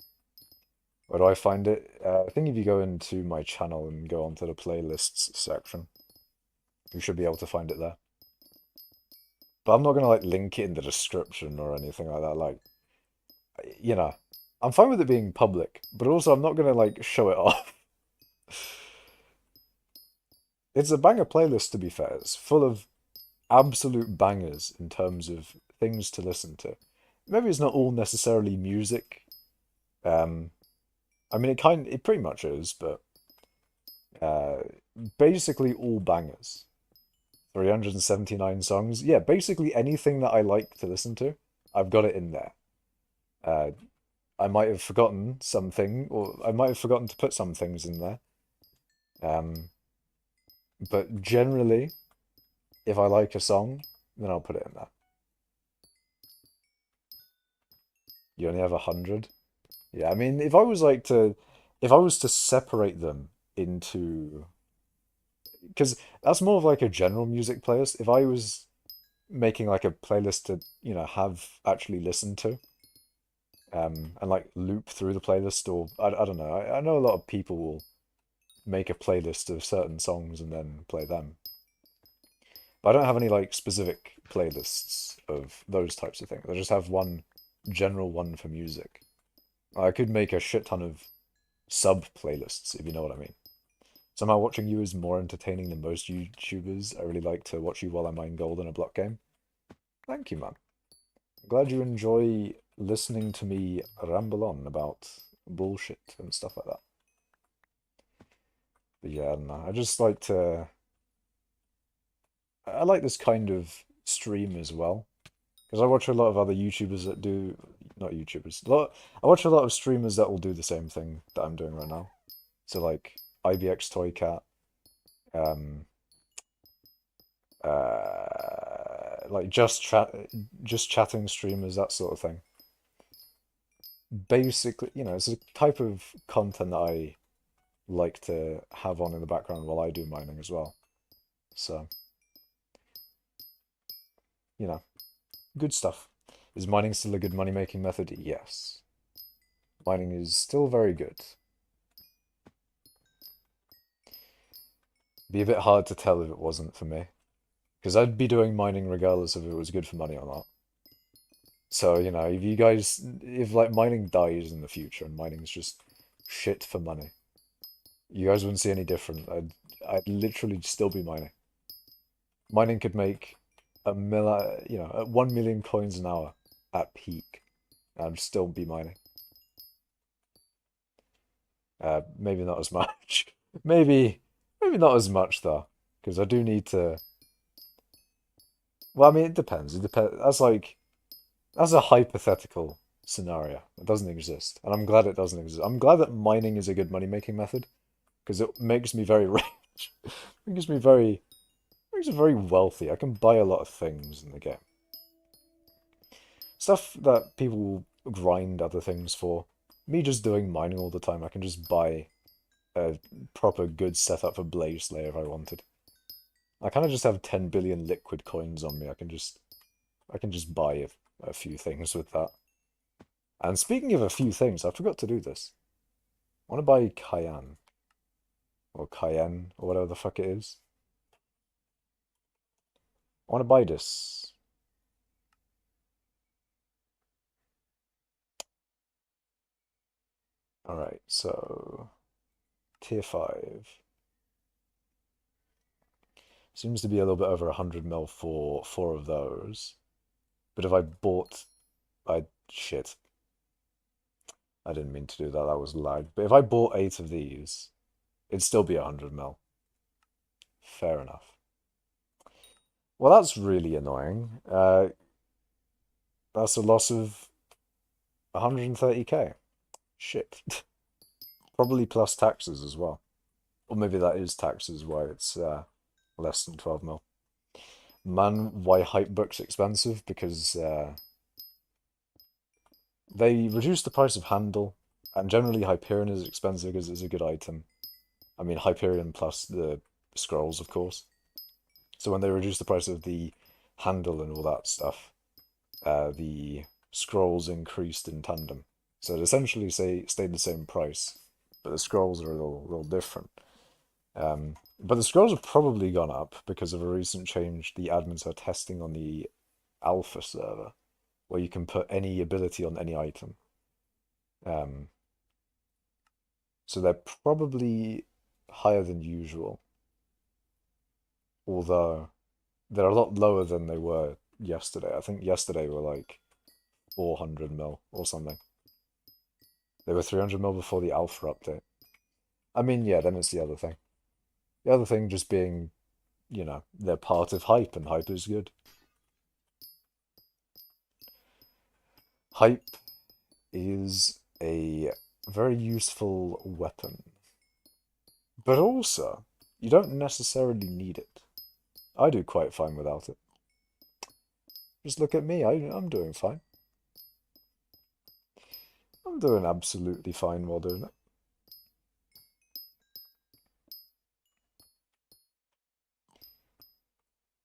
A: Where do I find it? I think if you go into my channel and go onto the playlists section, you should be able to find it there. But I'm not gonna like link it in the description or anything like that. Like, you know, I'm fine with it being public, but also I'm not gonna like show it off. It's a banger playlist, to be fair. It's full of absolute bangers in terms of things to listen to. Maybe it's not all necessarily music. Um, I mean, it pretty much is, but uh, basically all bangers. 379 songs. Yeah, basically anything that I like to listen to, I've got it in there. Uh, I might have forgotten something, or I might have forgotten to put some things in there. Um, but generally, if I like a song, then I'll put it in there. You only have 100? Yeah, I mean, if I was to separate them into, because that's more of like a general music playlist. If I was making like a playlist to, have actually listened to, and like loop through the playlist, or I don't know. I know a lot of people will make a playlist of certain songs and then play them. But I don't have any like specific playlists of those types of things. I just have one general one for music. I could make a shit ton of sub playlists, if you know what I mean. Somehow watching you is more entertaining than most YouTubers. I really like to watch you while I mine gold in a block game. Thank you, man. I'm glad you enjoy listening to me ramble on about bullshit and stuff like that. But yeah, I don't know. I just like to. I like this kind of stream as well. Because I watch a lot of other YouTubers that do. Not YouTubers. I watch a lot of streamers that will do the same thing that I'm doing right now. So, like, IBX Toy Cat, um, like just chatting streamers, that sort of thing. Basically, it's a type of content that I like to have on in the background while I do mining as well. So, you know, good stuff. Is mining still a good money-making method? Yes. Mining is still very good. Be a bit hard to tell if it wasn't for me. Because I'd be doing mining regardless if it was good for money or not. So, if like mining dies in the future and mining's just shit for money, you guys wouldn't see any different. I'd literally still be mining. Mining could make at 1 million coins an hour at peak. I'd still be mining. Maybe not as much. Maybe not as much though, because I do need to. Well, I mean, it depends. It depends. That's a hypothetical scenario. It doesn't exist, and I'm glad it doesn't exist. I'm glad that mining is a good money-making method because it makes me very rich. It makes me very wealthy. I can buy a lot of things in the game. Stuff that people grind other things for. Me just doing mining all the time, I can just buy a proper good setup for Blaze Slayer if I wanted. I kind of just have 10 billion liquid coins on me. I can just buy a few things with that. And speaking of a few things, I forgot to do this. I want to buy Cayenne. Or Cayenne, or whatever the fuck it is. I want to buy this. Alright, so tier 5. Seems to be a little bit over 100 mil for 4 of those. But if I bought... Shit. I didn't mean to do that, that was lag. But if I bought 8 of these, it'd still be 100 mil. Fair enough. Well, that's really annoying. That's a loss of 130k. Shit. Probably plus taxes as well. Or maybe that is taxes why it's less than 12 mil. Man, why Hypebook's expensive? Because they reduced the price of handle, and generally Hyperion is expensive because it's a good item. I mean, Hyperion plus the scrolls, of course. So when they reduce the price of the handle and all that stuff, the scrolls increased in tandem. So it essentially stayed the same price, but the scrolls are a little different. But the scrolls have probably gone up because of a recent change the admins are testing on the alpha server, where you can put any ability on any item. Um, so they're probably higher than usual, although they're a lot lower than they were yesterday. I think yesterday were like 400 mil or something. They were 300 mil before the alpha update. I mean, yeah, then it's the other thing. The other thing just being, they're part of hype, and hype is good. Hype is a very useful weapon, but also, you don't necessarily need it. I do quite fine without it. Just look at me, I'm doing fine. I'm doing absolutely fine while doing it.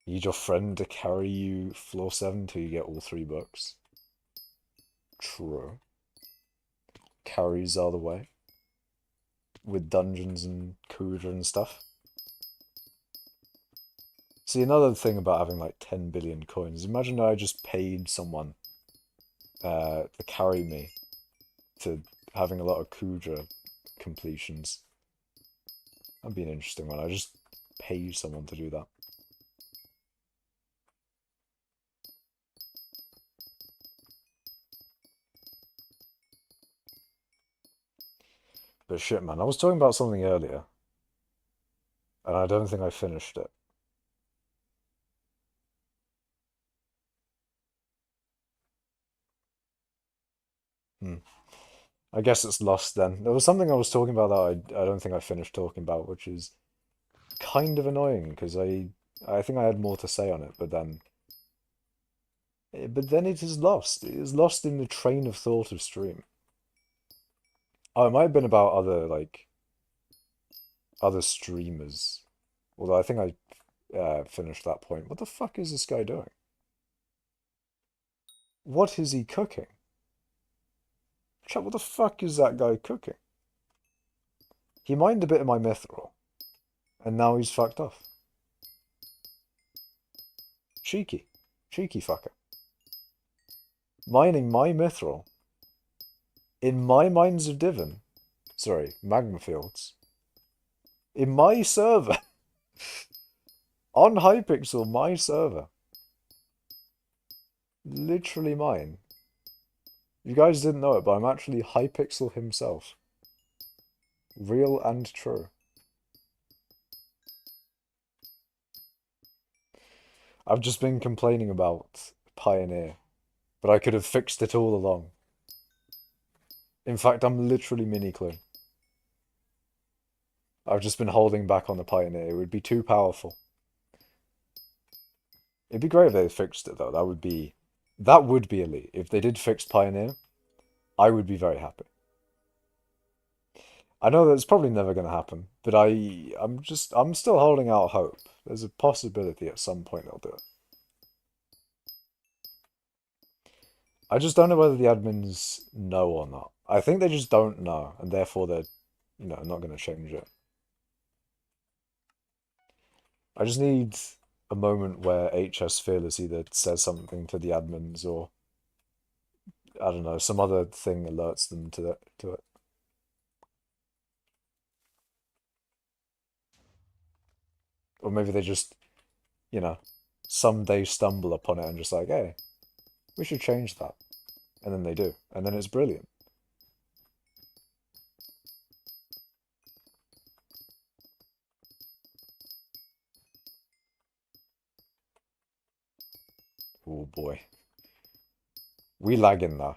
A: Need your friend to carry you floor 7 till you get all 3 books. True. Carries are the way. With dungeons and Kuja and stuff. See, another thing about having like 10 billion coins. Imagine I just paid someone to carry me to having a lot of Kuja completions. That'd be an interesting one. I just pay someone to do that. But shit, man, I was talking about something earlier, and I don't think I finished it. Hmm. I guess it's lost then. There was something I was talking about that I don't think I finished talking about, which is kind of annoying because I think I had more to say on it, but then it is lost. It is lost in the train of thought of stream. Oh, it might have been about other streamers. Although I think I finished that point. What the fuck is this guy doing? What is he cooking? Chat, what the fuck is that guy cooking? He mined a bit of my mithril, and now he's fucked off. Cheeky. Cheeky fucker. Mining my mithril in my mines of Divin. Sorry, magma fields. In my server. On Hypixel, my server. Literally mine. You guys didn't know it, but I'm actually Hypixel himself. Real and true. I've just been complaining about Pioneer, but I could have fixed it all along. In fact, I'm literally mini-clue. I've just been holding back on the Pioneer. It would be too powerful. It'd be great if they fixed it though. That would be elite. If they did fix Pioneer, I would be very happy. I know that's probably never going to happen, but I'm still holding out hope. There's a possibility at some point they'll do it. I just don't know whether the admins know or not. I think they just don't know, and therefore they're, not going to change it. I just need a moment where HS Fearless either says something to the admins or, I don't know, some other thing alerts them to it. Or maybe they just, you know, someday stumble upon it and just like, hey, we should change that. And then they do. And then it's brilliant. Oh boy. We lagging though.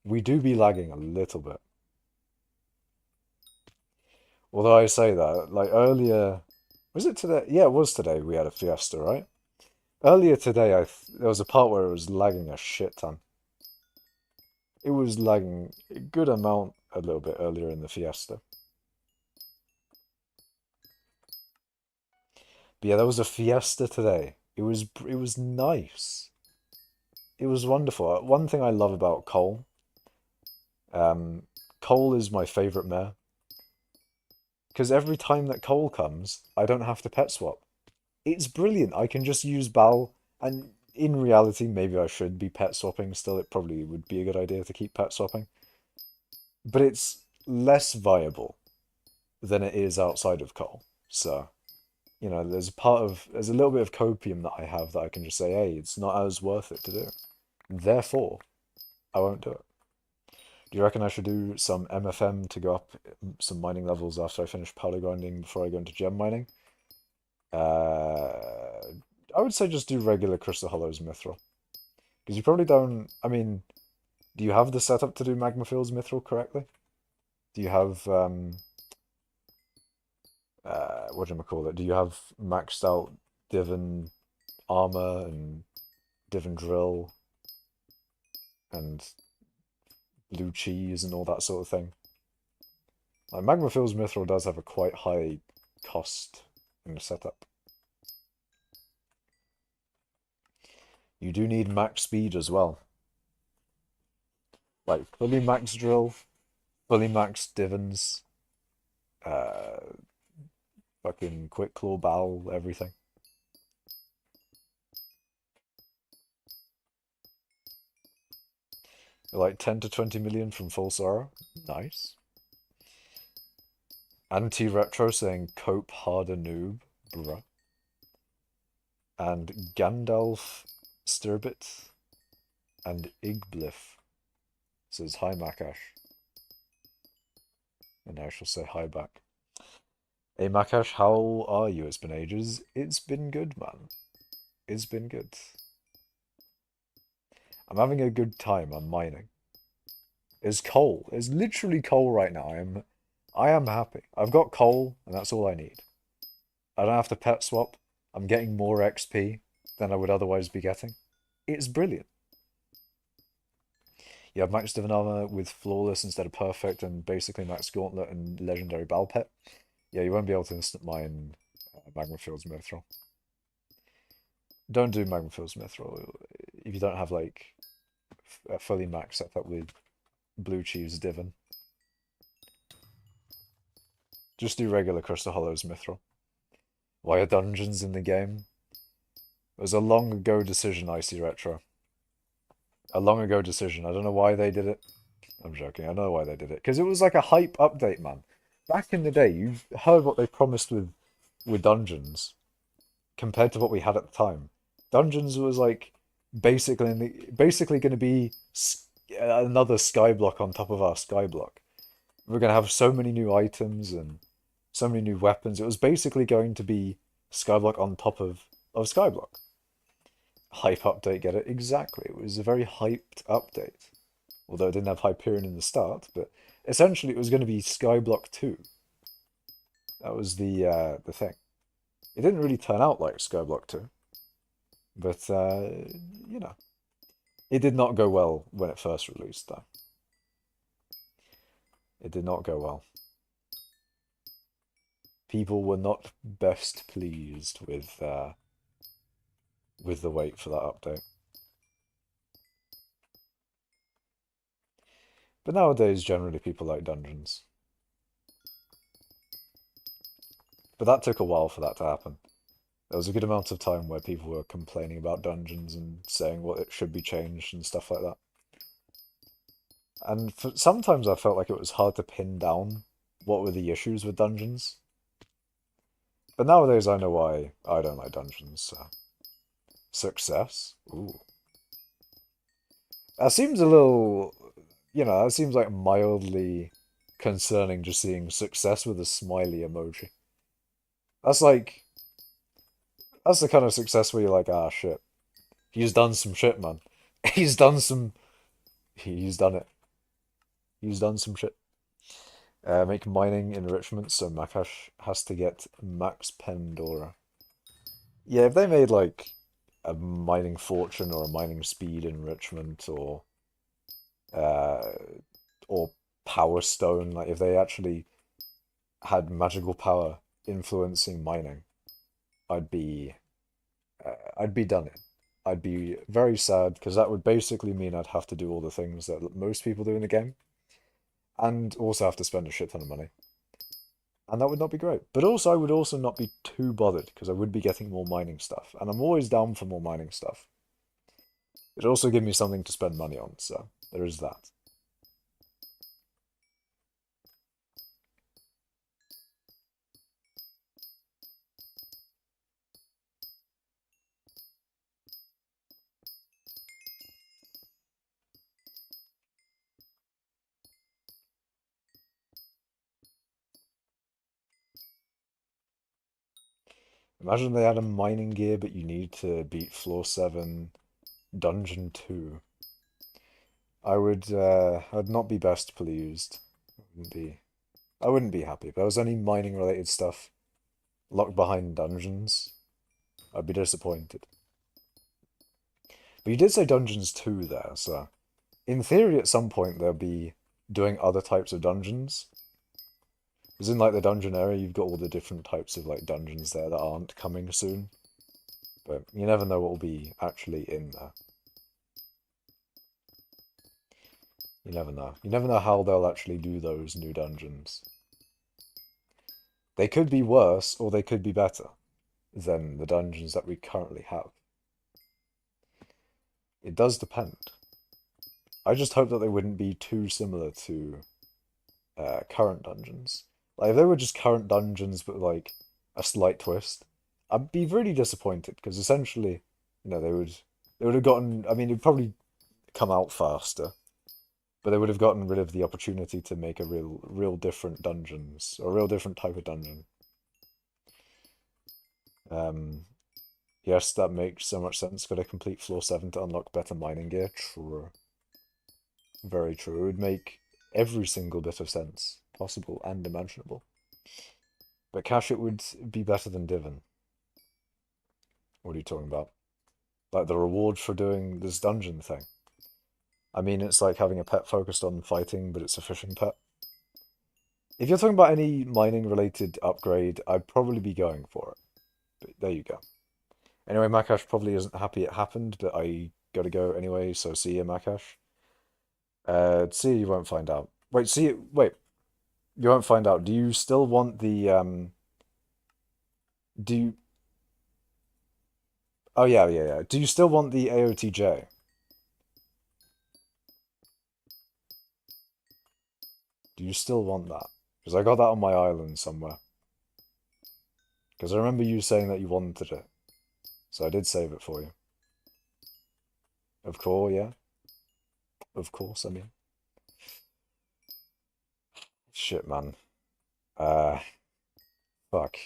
A: We do be lagging a little bit. Although I say that, like earlier, was it today? Yeah, it was today we had a fiesta, right? Earlier today, there was a part where it was lagging a shit ton. It was lagging a good amount a little bit earlier in the fiesta. But yeah, there was a fiesta today. It was nice. it was wonderful. One thing I love about coal, um, coal is my favorite mare because every time that coal comes, I don't have to pet swap. It's brilliant. I can just use Bal, and in reality, maybe I should be pet swapping still. It probably would be a good idea to keep pet swapping, but it's less viable than it is outside of coal. So, there's a little bit of copium that I have that I can just say, hey, it's not as worth it to do. Therefore, I won't do it. Do you reckon I should do some MFM to go up some mining levels after I finish powder grinding before I go into gem mining? Uh, I would say just do regular Crystal Hollows Mithril. Because you probably don't... I mean, do you have the setup to do Magma Fields Mithril correctly? Do you have, whatchamacallit? Do you have maxed out Divan armor and Divan drill and blue cheese and all that sort of thing? Like, Magma Fields Mithril does have a quite high cost in the setup. You do need max speed as well. Like, fully max drill, fully max divans, uh, fucking quick claw bow, everything. Like 10 to 20 million from Full Sorrow. Nice. Anti-retro saying cope harder noob, bruh. And Gandalf Sturbit and Igblif says hi Makash. And I shall say hi back. Hey Makash, how are you? It's been ages. It's been good, man. It's been good. I'm having a good time. I'm mining. It's coal. It's literally coal right now. I am happy. I've got coal, and that's all I need. I don't have to pet swap. I'm getting more XP than I would otherwise be getting. It's brilliant. You have max Divine Armor with Flawless instead of Perfect, and basically max Gauntlet and Legendary Bal Pet. Yeah, you won't be able to instant mine Magma Fields Mithril. Don't do Magma Fields Mithril if you don't have like a fully max set up with Blue Cheese Divin. Just do regular Crystal Hollows Mithril. Why are dungeons in the game? It was a long ago decision, Icy Retro. A long ago decision. I don't know why they did it. I'm joking. I know why they did it. Because it was like a hype update, man. Back in the day, you heard what they promised with dungeons compared to what we had at the time. Dungeons was like basically going to be another Skyblock on top of our Skyblock. We're going to have so many new items and so many new weapons. It was basically going to be Skyblock on top of Skyblock. Hype update, get it? Exactly. It was a very hyped update. Although it didn't have Hyperion in the start, but essentially it was going to be Skyblock 2. That was the thing. It didn't really turn out like Skyblock 2. But, you know. It did not go well when it first released, though. It did not go well. People were not best pleased with the wait for that update. But nowadays, generally, people like dungeons. But that took a while for that to happen. There was a good amount of time where people were complaining about dungeons and saying what it should be changed and stuff like that. And sometimes I felt like it was hard to pin down what were the issues with dungeons. But nowadays I know why I don't like dungeons, so. Success? Ooh. That seems a little, that seems like mildly concerning, just seeing success with a smiley emoji. That's like, that's the kind of success where you're like, ah, shit. He's done some shit, man. He's done it. He's done some shit. Make mining enrichment so Makash has to get Max Pandora. Yeah, if they made like a mining fortune or a mining speed enrichment uh, or power stone, like if they actually had magical power influencing mining, I'd be done in. I'd be very sad because that would basically mean I'd have to do all the things that most people do in the game and also have to spend a shit ton of money. And that would not be great. But also, I would also not be too bothered because I would be getting more mining stuff. And I'm always down for more mining stuff. It'd also give me something to spend money on, so there is that. Imagine they had a mining gear, but you need to beat floor 7, dungeon 2. I'd not be best pleased. Wouldn't be, I wouldn't be happy. If there was any mining related stuff locked behind dungeons, I'd be disappointed. But you did say dungeons 2 there, so in theory at some point they'll be doing other types of dungeons. Because in like the dungeon area, you've got all the different types of like dungeons there that aren't coming soon. But you never know what will be actually in there. You never know. You never know how they'll actually do those new dungeons. They could be worse, or they could be better than the dungeons that we currently have. It does depend. I just hope that they wouldn't be too similar to current dungeons. Like, if they were just current dungeons but like a slight twist, I'd be really disappointed because essentially, they would have gotten. I mean, it'd probably come out faster, but they would have gotten rid of the opportunity to make a real different dungeons or a real different type of dungeon. Um, yes, that makes so much sense. Got to complete floor 7 to unlock better mining gear. True. Very true. It would make every single bit of sense possible and imaginable. But Cash, it would be better than Divin. What are you talking about? Like the reward for doing this dungeon thing. I mean, it's like having a pet focused on fighting, but it's a fishing pet. If you're talking about any mining related upgrade, I'd probably be going for it. But there you go. Anyway, Makash probably isn't happy it happened, but I gotta go anyway, so see you, Makash. See you, you won't find out. Wait, see you, wait, you won't find out. Do you still want the, do you, oh yeah, yeah, yeah. Do you still want the AOTJ? Do you still want that? Because I got that on my island somewhere. Because I remember you saying that you wanted it. So I did save it for you. Of course, yeah. Of course, I mean. Shit, man. Uh, fuck.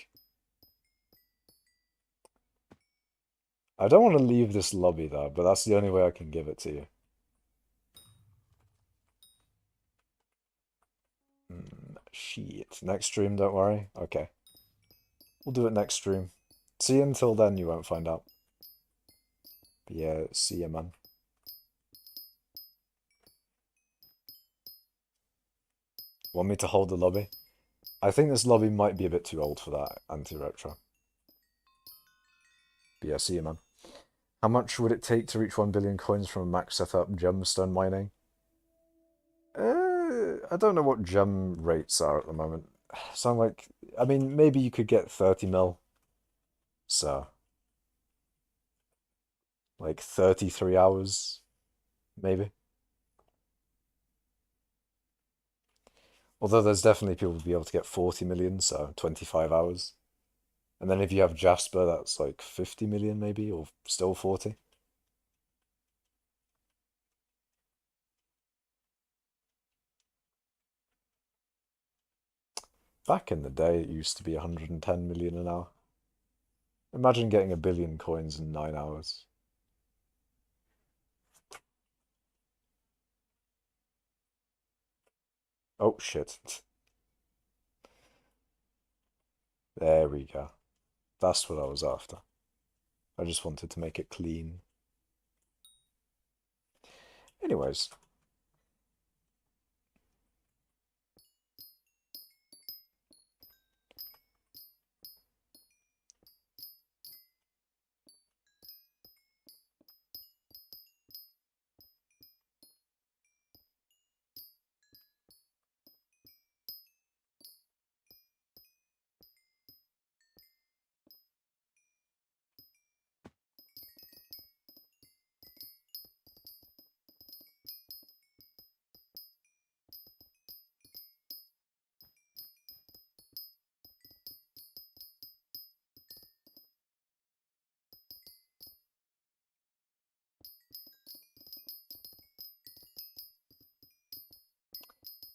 A: I don't want to leave this lobby though, but that's the only way I can give it to you. Shit. Next stream, don't worry. Okay. We'll do it next stream. See you until then, you won't find out. But yeah, see ya, man. Want me to hold the lobby? I think this lobby might be a bit too old for that anti-retro. But yeah, see you, man. How much would it take to reach 1 billion coins from a max setup gemstone mining? I don't know what gem rates are at the moment. Sound like, I mean, maybe you could get 30 mil. So, like 33 hours, maybe. Although there's definitely people who'll be able to get 40 million, so 25 hours. And then if you have Jasper, that's like 50 million maybe, or still 40. Back in the day, it used to be 110 million an hour. Imagine getting a billion coins in 9 hours. Oh, shit. There we go. That's what I was after. I just wanted to make it clean. Anyways,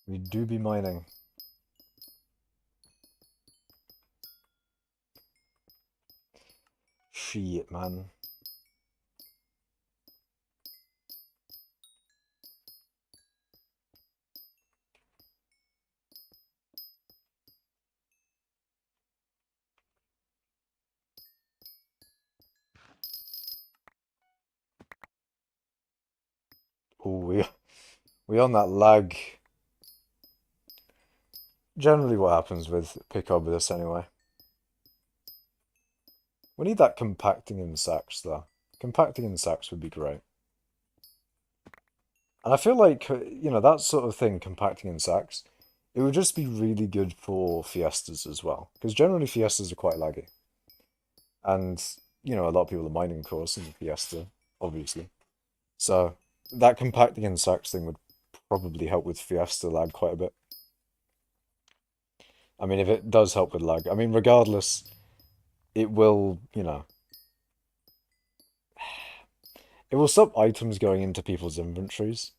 A: We do be mining. Shit, man. Oh, we on that lag. Generally what happens with Picobolus anyway. We need that compacting in sacks though. Compacting in sacks would be great. And I feel like, that sort of thing, compacting in sacks, it would just be really good for Fiestas as well. Because generally Fiestas are quite laggy. And, a lot of people are mining, of course, in Fiesta, obviously. So that compacting in sacks thing would probably help with Fiesta lag quite a bit. I mean, if it does help with lag, I mean, regardless, it will, it will stop items going into people's inventories,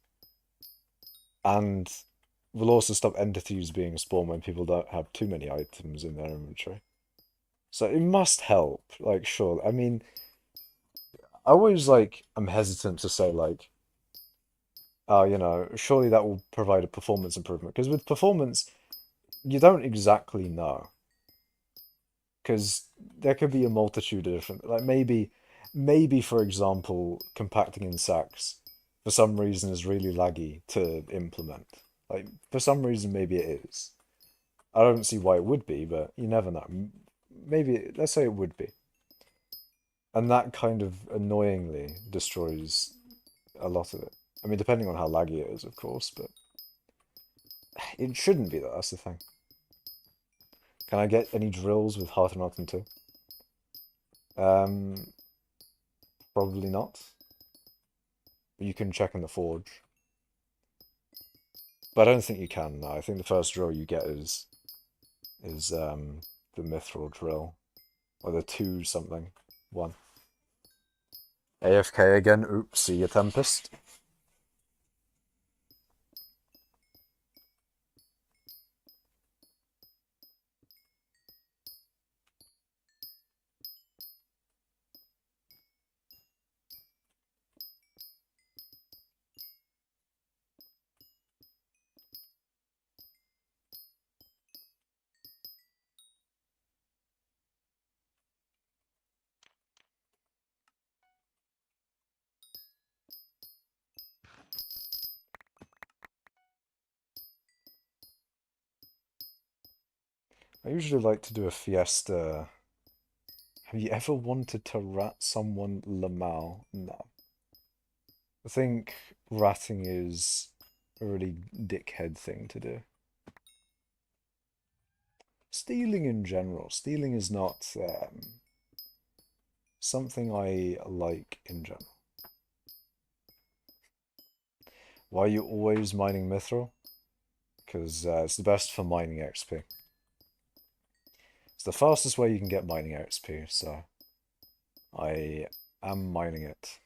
A: and will also stop entities being spawned when people don't have too many items in their inventory. So it must help, like, sure. I mean, I always, like, I'm hesitant to say, like, oh, surely that will provide a performance improvement. Because with performance, you don't exactly know. Because there could be a multitude of different, like maybe for example, compacting in sacks for some reason is really laggy to implement. Like for some reason, maybe it is. I don't see why it would be, but you never know. Maybe let's say it would be, and that kind of annoyingly destroys a lot of it. I mean, depending on how laggy it is, of course, but it shouldn't be that. That's the thing. Can I get any drills with Hearth and Rotten too? Um, Probably not. But you can check in the forge. But I don't think you can. No. I think the first drill you get is the mithril drill, or the two something one. AFK again. Oops, see you, Tempest. I usually like to do a fiesta. Have you ever wanted to rat someone Lamal? No. I think ratting is a really dickhead thing to do. Stealing in general. Stealing is not something I like in general. Why are you always mining mithril? Because it's the best for mining XP. It's the fastest way you can get mining XP, so I am mining it.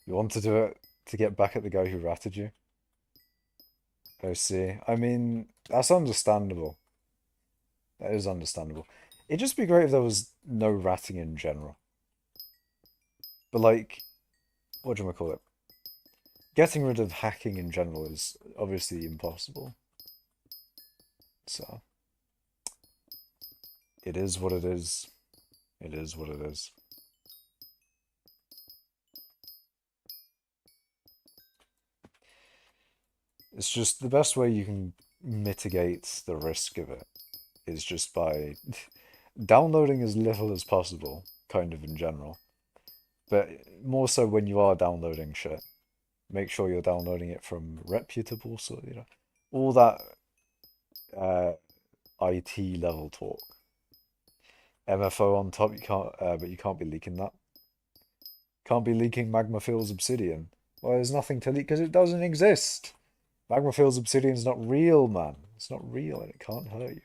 A: You want to do it to get back at the guy who ratted you? I see. I mean, that's understandable. That is understandable. It'd just be great if there was no ratting in general. But like, what do you call it? Getting rid of hacking in general is obviously impossible. So, it is what it is. It is what it is. It's just the best way you can mitigate the risk of it is just by downloading as little as possible, kind of in general. But more so when you are downloading shit, make sure you're downloading it from reputable, so all that uh, IT level talk. MFO on top, you can't, but you can't be leaking that. Can't be leaking Magma Fields Obsidian. Well, there's nothing to leak because it doesn't exist. Magma Fields Obsidian's not real, man. It's not real and it can't hurt you.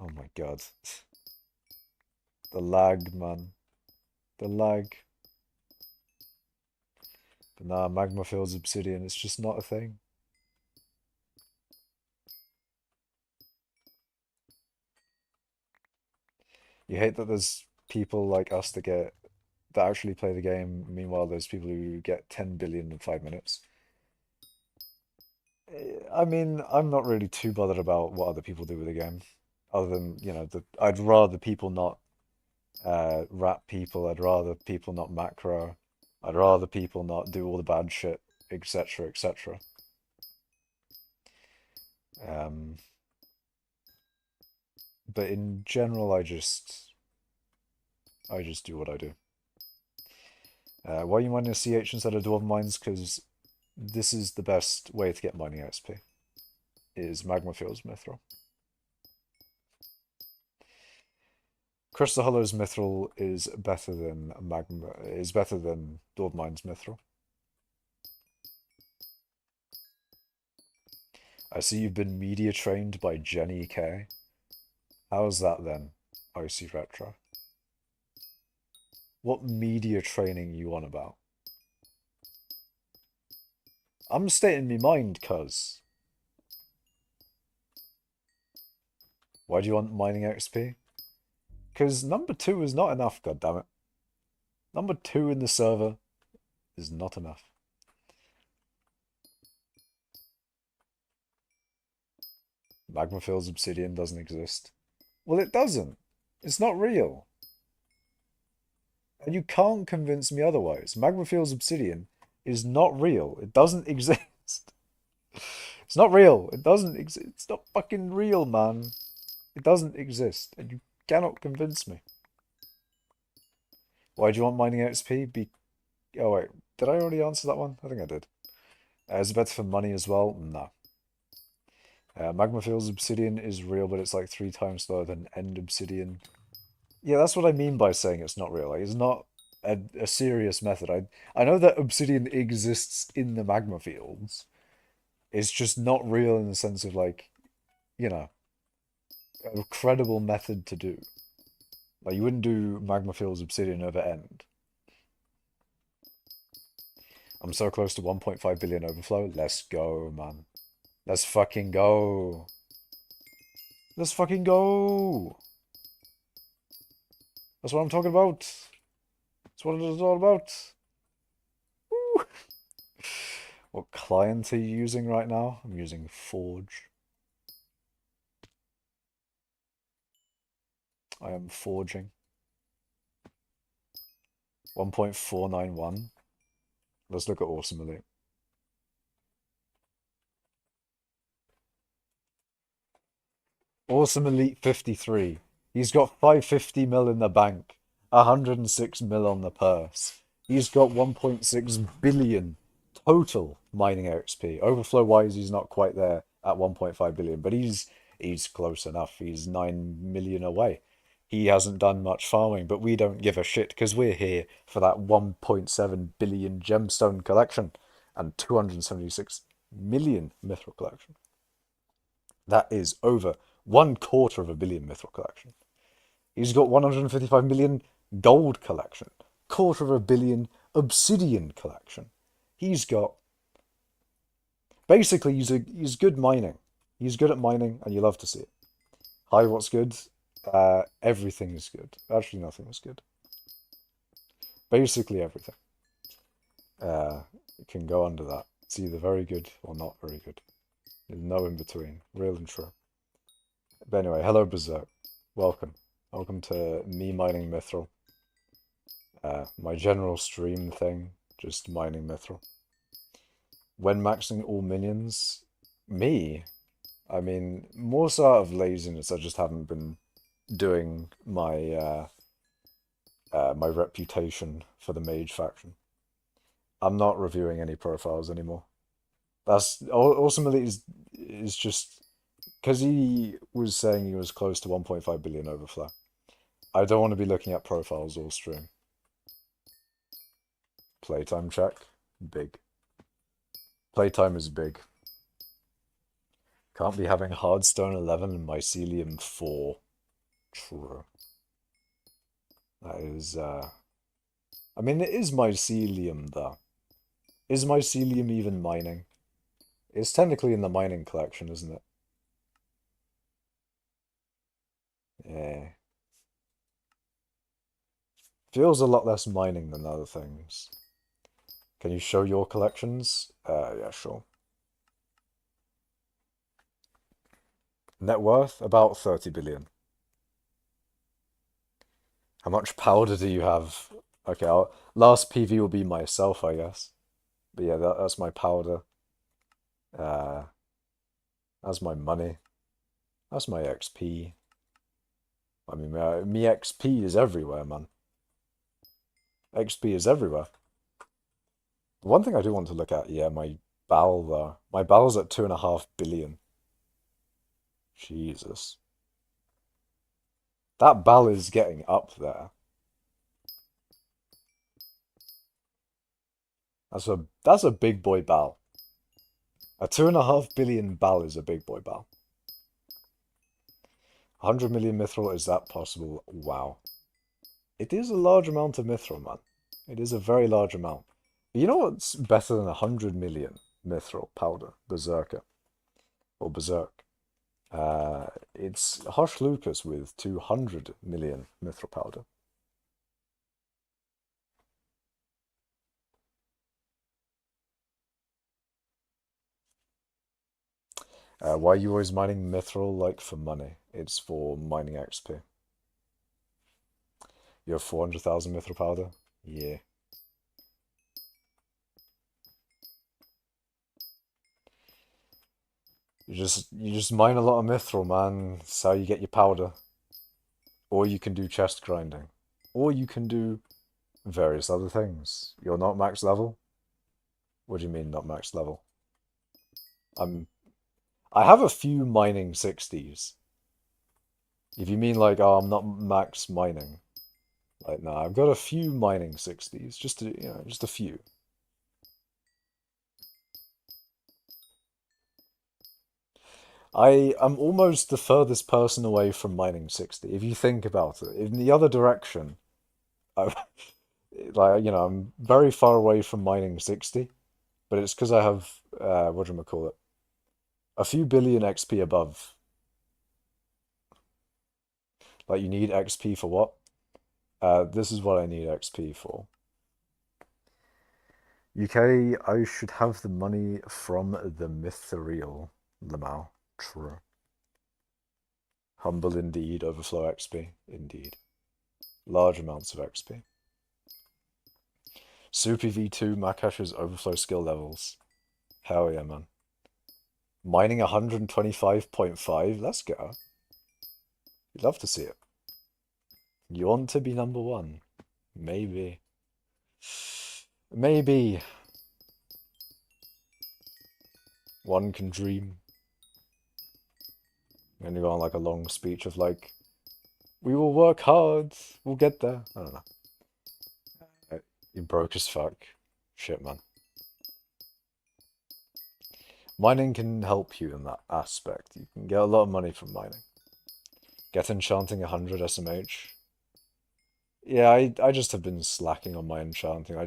A: Oh my god. The lag, man. The lag. But nah, magma fills obsidian. It's just not a thing. You hate that there's people like us that actually play the game. Meanwhile, there's people who get 10 billion in 5 minutes. I mean, I'm not really too bothered about what other people do with the game, other than, I'd rather people not rat people. I'd rather people not macro. I'd rather people not do all the bad shit, etc., etc. Um, but in general, I just do what I do. Why are you mining a CH instead of dwarven mines? Because this is the best way to get mining XP. Is magma fuels mithril. Crystal Hollow's mithril is better than dwarven mines mithril. I see you've been media trained by Jenny K. How's that then, Icy Retro? What media training you on about? I'm stating me mind, cuz. Why do you want mining XP? Because number 2 is not enough, goddammit. Number 2 in the server is not enough. Magma Fills Obsidian doesn't exist. Well, it doesn't. It's not real. And you can't convince me otherwise. Magma Fills Obsidian is not real. It doesn't exist. It's not real. It doesn't exist. It's not fucking real, man. It doesn't exist. And you cannot convince me. Why do you want mining XP? Oh, wait. Did I already answer that one? I think I did. Is it better for money as well? No. Magma Fields Obsidian is real, but it's like 3 times slower than End Obsidian. Yeah, that's what I mean by saying it's not real. Like, it's not a serious method. I know that Obsidian exists in the magma fields. It's just not real in the sense of, like, you know, a credible method to do. Like, you wouldn't do magma fields Obsidian over End. I'm so close to 1.5 billion overflow. Let's go, man. Let's fucking go. Let's fucking go. That's what I'm talking about. That's what it is all about. Woo. What client are you using right now? I'm using Forge. I am forging. 1.491. Let's look at Awesome Elite. Awesome Elite 53. He's got 550 mil in the bank, 106 mil on the purse. He's got 1.6 billion total mining XP. Overflow wise, he's not quite there at 1.5 billion, but he's close enough. He's 9 million away. He hasn't done much farming, but we don't give a shit because we're here for that 1.7 billion gemstone collection and 276 million mithril collection. That is over 1/4 billion mithril collection. He's got 155 million gold collection, 1/4 billion obsidian collection. He's got basically he's good mining. He's good at mining, and you love to see it. Hi, what's good? Everything is good. Actually, nothing is good. Basically everything. It can go under that. It's either very good or not very good. There's no in between. Real and true. But anyway, hello Berserk. Welcome. Welcome to me mining mithril. My general stream thing, just mining mithril. When maxing all minions, me? I mean, more so out of laziness, I just haven't been doing my my reputation for the mage faction. I'm not reviewing any profiles anymore. That's ultimately is just because he was saying he was close to 1.5 billion overflow. I don't want to be looking at profiles all stream. Playtime check, big. Playtime is big. Can't be having Hardstone 11 and Mycelium 4. True. That is, I mean, it is mycelium, though. Is mycelium even mining? It's technically in the mining collection, isn't it? Yeah. Feels a lot less mining than other things. Can you show your collections? Yeah, sure. Net worth? About 30 billion. How much powder do you have? Okay, last PV will be myself, I guess. But yeah, that's my powder. Uh, that's my money. That's my XP. I mean, me XP is everywhere, man. XP is everywhere. One thing I do want to look at, yeah, my BAL though. My BAL's at 2.5 billion. Jesus. That BAL is getting up there. That's a big boy BAL. A 2.5 billion BAL is a big boy BAL. 100 million mithril, is that possible? Wow. It is a large amount of mithril, man. It is a very large amount. But you know what's better than 100 million mithril powder? Berserker. Or Berserk. It's Hush Lucas with 200 million mithril powder. Why are you always mining mithril like for money? It's for mining XP. You have 400,000 mithril powder? Yeah. You just mine a lot of mithril, man. That's how you get your powder. Or you can do chest grinding. Or you can do various other things. You're not max level? What do you mean not max level? I'm I have a few mining 60s. If you mean like, oh, I'm not max mining. Like, no, I've got a few mining 60s. Just a few. I'm almost the furthest person away from mining 60. If you think about it, in the other direction, I, I'm very far away from mining 60, but it's because I have, what do you call it? A few billion XP above. Like, you need XP for what? This is what I need XP for. UK, I should have the money from the mithril. Lamau. True. Humble indeed, overflow XP. Indeed. Large amounts of XP. Super V2 Makash's overflow skill levels. Hell yeah, man. Mining 125.5. Let's go. You'd love to see it. You want to be number one? Maybe. Maybe. One can dream. And you go on like a long speech of like, we will work hard. We'll get there. I don't know. You broke as fuck. Shit, man. Mining can help you in that aspect. You can get a lot of money from mining. Get enchanting 100 SMH. Yeah, I just have been slacking on my enchanting.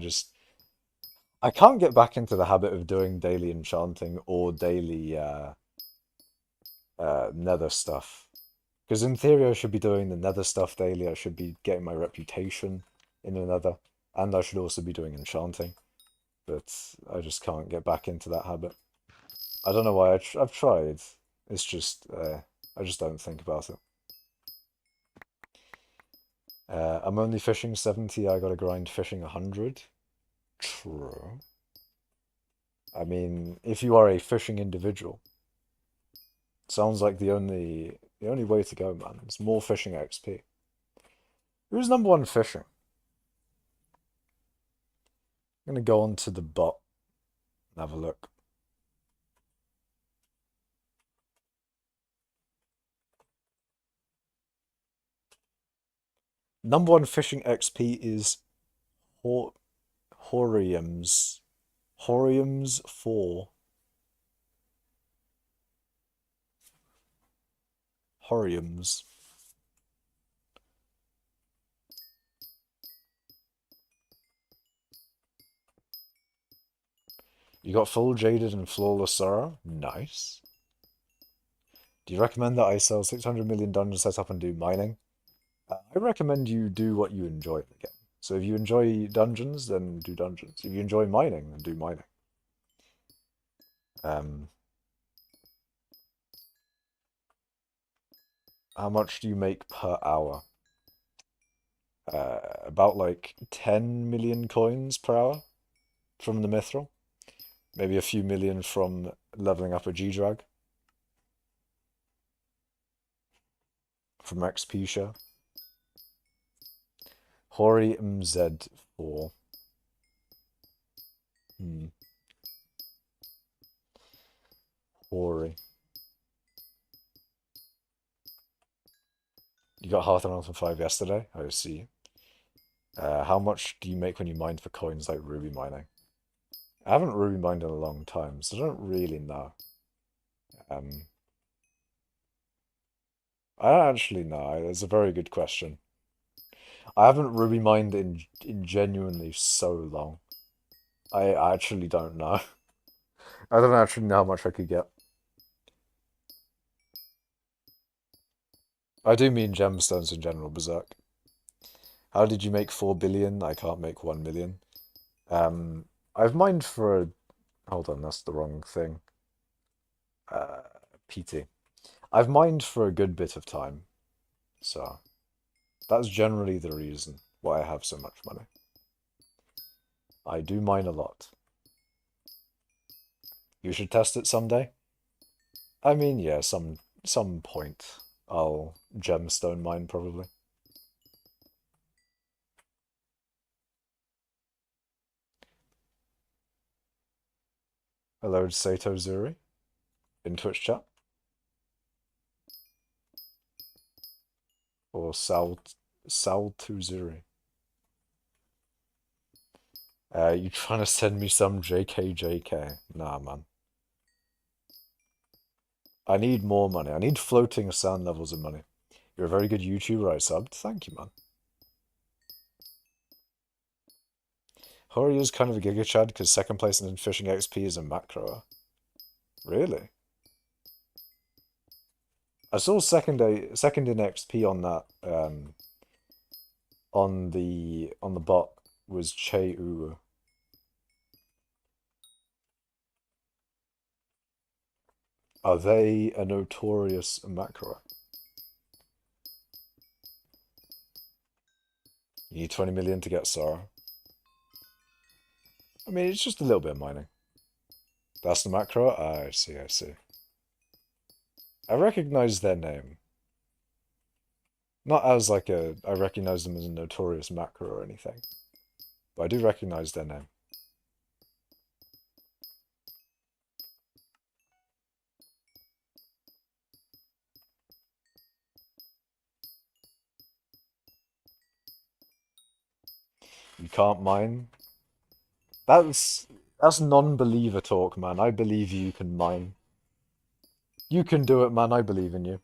A: I can't get back into the habit of doing daily enchanting or daily nether stuff. Because in theory I should be doing the nether stuff daily. I should be getting my reputation in the nether. And I should also be doing enchanting. But I just can't get back into that habit. I don't know why. I've tried. It's just, I just don't think about it. I'm only fishing 70. I gotta grind fishing 100. True. I mean, if you are a fishing individual, sounds like the only way to go, man. It's more fishing XP. Who's number one fishing? I'm gonna go on to the bot and have a look. Number one fishing XP is Hor Horiums. Horiums 4. Horiums. You got full jaded and flawless sorrow? Nice. Do you recommend that I sell 600 million dungeon setup and do mining? I recommend you do what you enjoy in the game. So if you enjoy dungeons, then do dungeons. If you enjoy mining, then do mining. Um, how much do you make per hour? About like 10 million coins per hour from the mithril. Maybe a few million from leveling up a G-Drag. From XP share. Hori MZ4. Hori. You got Hearthstone from 5 yesterday? I see. How much do you make when you mine for coins like ruby mining? I haven't ruby mined in a long time, so I don't really know. Um, I don't actually know. It's a very good question. I haven't ruby mined in genuinely so long. I actually don't know. I don't actually know how much I could get. I do mean gemstones in general, Berserk. How did you make 4 billion? I can't make 1 million. I've mined for a... Hold on, that's the wrong thing. Uh, PT. I've mined for a good bit of time, so that's generally the reason why I have so much money. I do mine a lot. You should test it someday. I mean, yeah, some point I'll gemstone mine probably. Hello, Sato Zuri in Twitch chat. Or Sal Tuzuri. You trying to send me some JK? Nah, man. I need more money. I need floating sound levels of money. You're a very good YouTuber, I subbed. Thank you, man. Hori is kind of a Giga Chad because second place in fishing XP is a macro. Really? I saw second in XP on that on the bot was Che Uru. Are they a notorious macro? You need 20 million to get Sora. I mean, it's just a little bit of mining. That's the macro? I see, I see. I recognize their name. Not as like I recognize them as a notorious macro or anything. But I do recognize their name. You can't mine? That's non-believer talk, man. I believe you can mine. You can do it, man. I believe in you.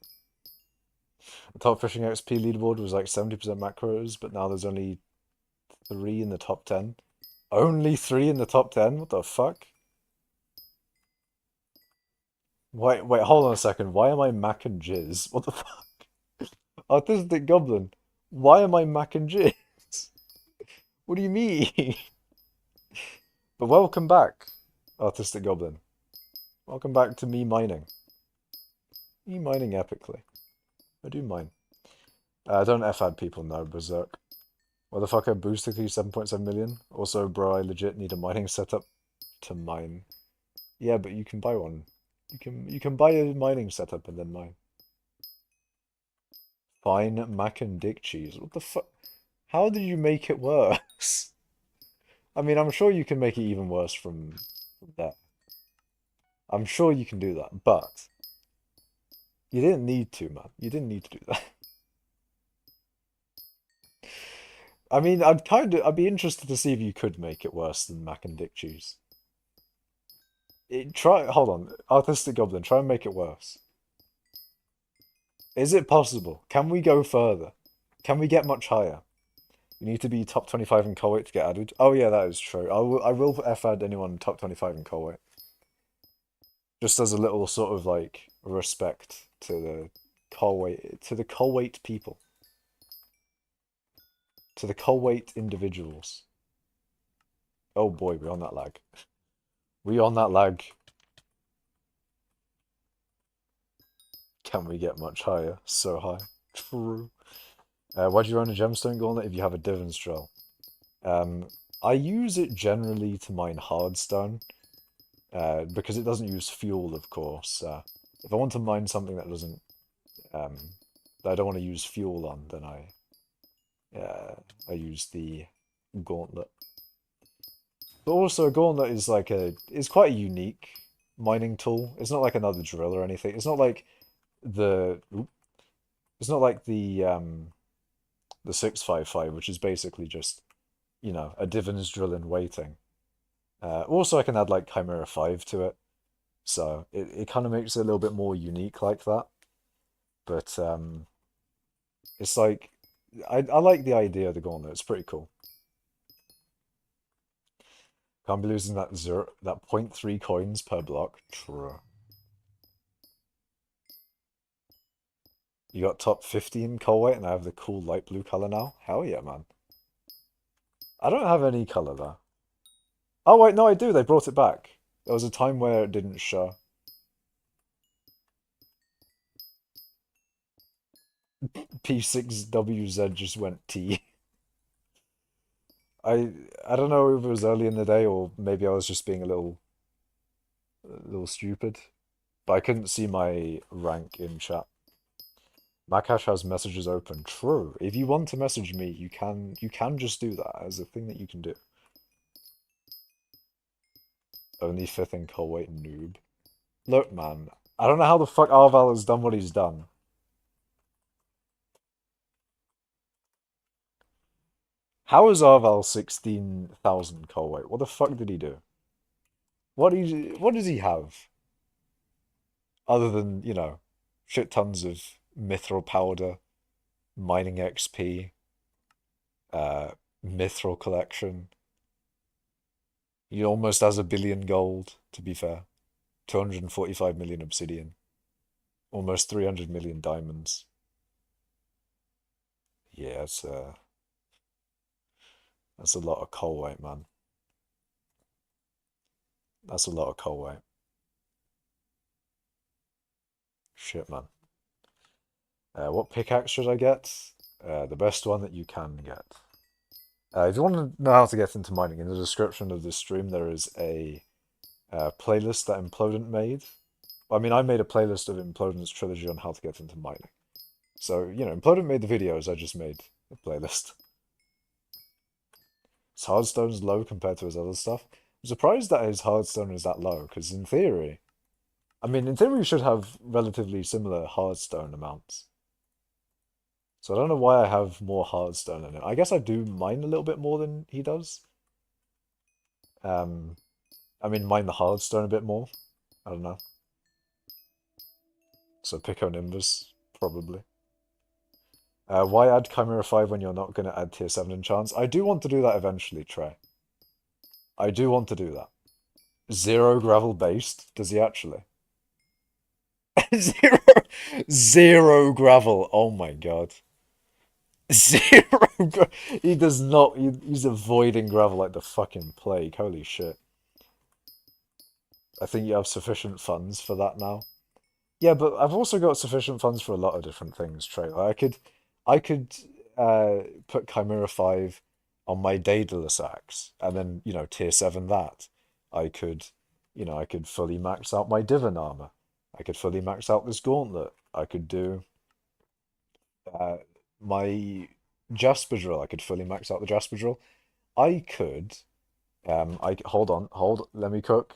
A: The top fishing XP leaderboard was like 70% macros, but now there's only 3 in the top 10. Only 3 in the top 10? What the fuck? Wait, hold on a second. Why am I Mac and Jizz? What the fuck? Artistic Goblin. Why am I Mac and Jizz? What do you mean? But welcome back, Artistic Goblin. Welcome back to me mining. Me mining epically. I do mine. Don't F-add people, no, Berserk. Motherfucker, boosted to 7.7 million. Also, bro, I legit need a mining setup to mine. Yeah, but you can buy one. You can buy a mining setup and then mine. Fine mac and dick cheese. What the fuck? How did you make it worse? I mean, I'm sure you can make it even worse from that. I'm sure you can do that, but you didn't need to, man. You didn't need to do that. I mean, I'd be interested to see if you could make it worse than mac and dick cheese. Hold on, Artistic Goblin, try and make it worse. Is it possible? Can we go further? Can we get much higher? You need to be top 25 in Kuwait to get added. Oh yeah, that is true. I will add anyone top 25 in Kuwait. Just as a little sort of like respect to the Kuwait people, to the Kuwait individuals. Oh boy, we on that lag. We on that lag. Can we get much higher? So high. True. Why do you own a gemstone gauntlet if you have a divans drill? Um, I use it generally to mine hardstone, because it doesn't use fuel, of course. If I want to mine something that doesn't, um, that I don't want to use fuel on, then I use the gauntlet. But also, a gauntlet is quite a unique mining tool. It's not like another drill or anything. The, oop, it's not like the 655, which is basically just, a divans drill in waiting. Also, I can add like Chimera 5 to it, so it kind of makes it a little bit more unique like that. But it's like I like the idea of the gauntlet. It's pretty cool. Can't be losing that 0.3 coins per block. True. You got top 15 Colway and I have the cool light blue color now. Hell yeah, man. I don't have any color there. Oh wait, no, I do. They brought it back. There was a time where it didn't show. P6WZ just went T. I don't know if it was early in the day or maybe I was just being a little stupid. But I couldn't see my rank in chat. Makash has messages open. True. If you want to message me, you can just do that as a thing that you can do. Only fifth in Kuwait noob. Look, man, I don't know how the fuck Arval has done what he's done. How is Arval 16,000 Kuwait? What the fuck did he do? What does he have? Other than, shit tons of mithril powder, mining XP, uh, mithril collection. He almost has a billion gold, to be fair. 245 million obsidian. Almost 300 million diamonds. Yeah, that's a lot of coal weight, man. That's a lot of coal weight. Shit, man. What pickaxe should I get? The best one that you can get. If you want to know how to get into mining, in the description of this stream there is a playlist that Implodent made. I mean, I made a playlist of Implodent's trilogy on how to get into mining. So, Implodent made the videos, I just made a playlist. His hardstone's low compared to his other stuff. I'm surprised that his hardstone is that low, because in theory you should have relatively similar hardstone amounts. So I don't know why I have more hardstone than him. I guess I do mine a little bit more than he does. Um, mine the hardstone a bit more. I don't know. So Pico Nimbus, probably. Why add Chimera 5 when you're not going to add tier 7 enchants? I do want to do that eventually, Trey. I do want to do that. Zero gravel based? Does he actually? Zero, zero gravel. Oh my god. Zero. He does not. He's avoiding gravel like the fucking plague. Holy shit. I think you have sufficient funds for that now. Yeah, but I've also got sufficient funds for a lot of different things, Trey. I could put Chimera 5 on my Daedalus axe, and then, tier 7 that. I could, I could fully max out my Divan armor. I could fully max out this gauntlet. I could do uh, my Jasper drill. I could fully max out the Jasper drill. I could, hold on, let me cook.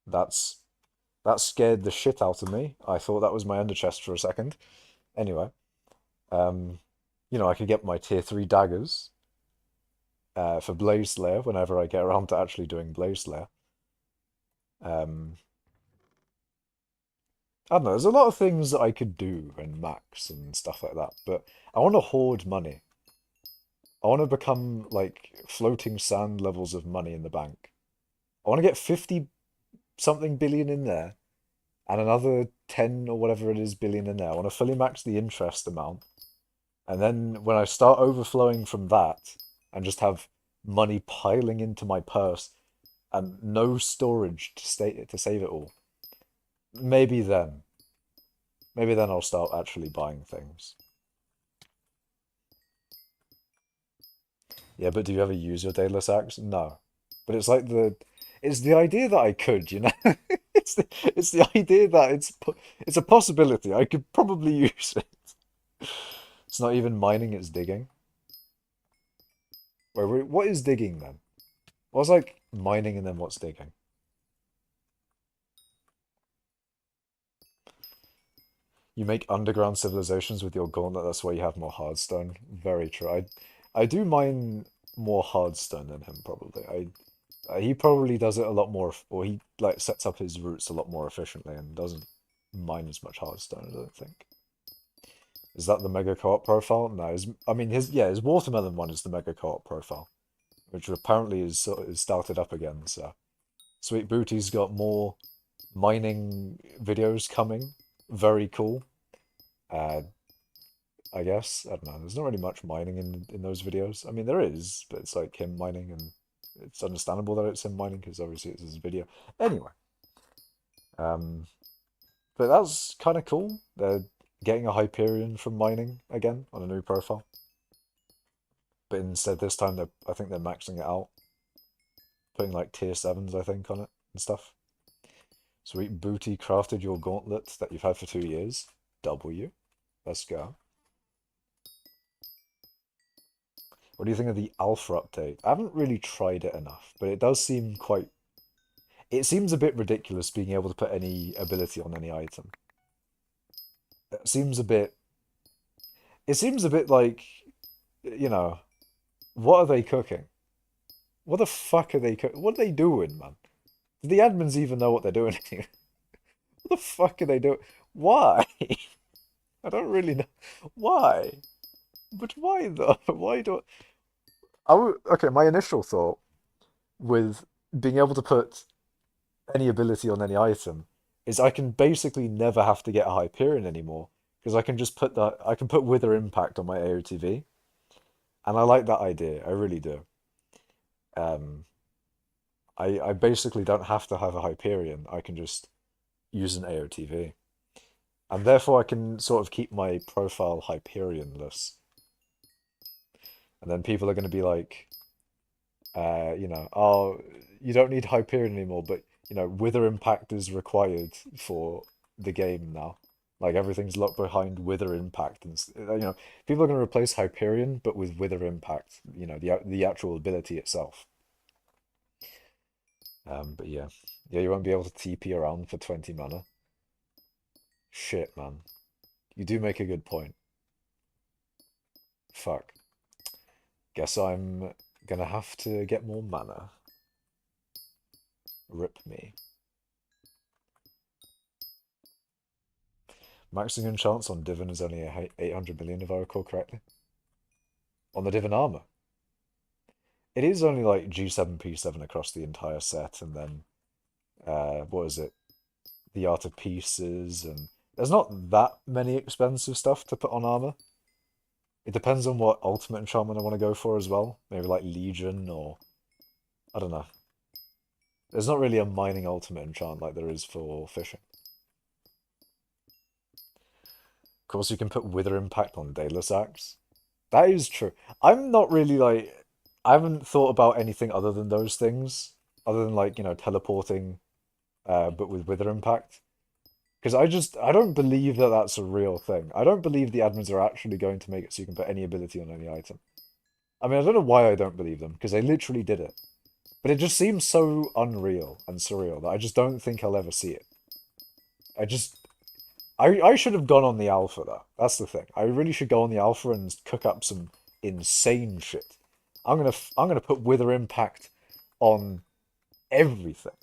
A: That's That scared the shit out of me. I thought that was my ender chest for a second. Anyway, um, I could get my tier 3 daggers for Blaze Slayer whenever I get around to actually doing Blaze Slayer. Um, I don't know, there's a lot of things that I could do in Max and stuff like that, but I want to hoard money. I want to become like floating sand levels of money in the bank. I want to get 50 something billion in there and another 10 or whatever it is billion in there. I want to fully max the interest amount. And then when I start overflowing from that and just have money piling into my purse and no storage to save it all, maybe then, maybe then I'll start actually buying things. Yeah, but do you ever use your daedalus axe? No. But it's the idea that I could, you know? It's the idea that it's a possibility. I could probably use it. It's not even mining, it's digging. Wait, what is digging then? What's like mining and then what's digging? You make underground civilizations with your gauntlet, that's why you have more hardstone. Very true. I do mine more hardstone than him probably. He probably does it a lot more, or he like sets up his routes a lot more efficiently and doesn't mine as much hardstone, I don't think. Is that the mega co-op profile? No, I mean his watermelon one is the mega co-op profile, which apparently is started up again. So Sweet Booty's got more mining videos coming. Very cool. Uh, I guess I don't know. There's not really much mining in those videos. I mean there is, but it's like him mining, and it's understandable that it's him mining because obviously it's his video. Anyway, um, but that's kind of cool. They're getting a Hyperion from mining again on a new profile. But instead this time I think they're maxing it out, putting like tier 7s I think on it and stuff. Sweet Booty crafted your gauntlet that you've had for 2 years. W. Let's go. What do you think of the alpha update? I haven't really tried it enough, but it does seem quite... It seems a bit ridiculous being able to put any ability on any item. It seems a bit... It seems a bit like, you know, what are they cooking? What the fuck are they cooking? What are they doing, man? Do the admins even know what they're doing here? What the fuck are they doing? Why? I don't really know. Why? But why though? Why do okay, my initial thought with being able to put any ability on any item is I can basically never have to get a Hyperion anymore because I can just put that I can put Wither Impact on my AOTV, and I like that idea. I really do. Um, I basically don't have to have a Hyperion. I can just use an AOTV, and therefore I can sort of keep my profile Hyperionless. And then people are going to be like, oh, you don't need Hyperion anymore, but Wither Impact is required for the game now. Like everything's locked behind Wither Impact, and people are going to replace Hyperion, but with Wither Impact. The actual ability itself. But yeah, you won't be able to TP around for 20 mana. Shit, man. You do make a good point. Fuck. Guess I'm gonna have to get more mana. Rip me. Maxing enchants on Divin is only 800 million if I recall correctly. On the Divin armor. It is only like G7, P7 across the entire set, and then, what is it? The Art of Pieces, and there's not that many expensive stuff to put on armor. It depends on what ultimate enchantment I want to go for as well. Maybe like Legion, or I don't know. There's not really a mining ultimate enchant like there is for fishing. Of course, you can put Wither Impact on Daedalus Axe. That is true. I'm not really like... I haven't thought about anything other than those things. Other than like, teleporting, but with Wither Impact. Because I don't believe that that's a real thing. I don't believe the admins are actually going to make it so you can put any ability on any item. I mean, I don't know why I don't believe them, because they literally did it. But it just seems so unreal and surreal that I just don't think I'll ever see it. I should have gone on the alpha though. That's the thing. I really should go on the alpha and cook up some insane shit. I'm gonna put Wither Impact on everything.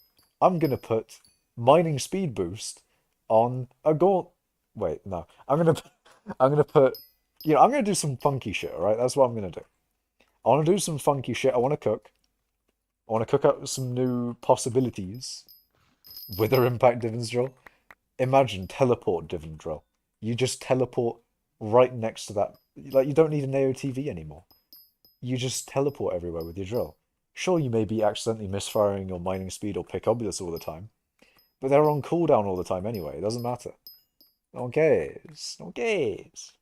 A: I'm gonna put mining speed boost on a gaunt. Wait, no. I'm gonna put. I'm gonna do some funky shit. All right, that's what I'm gonna do. I want to do some funky shit. I want to cook. I want to cook up some new possibilities. Wither impact divans drill. Imagine teleport divan drill. You just teleport right next to that. Like you don't need an AOTV anymore. You just teleport everywhere with your drill. Sure, you may be accidentally misfiring your mining speed or pick obulus all the time, but they're on cooldown all the time anyway. It doesn't matter. No one cares. No one cares.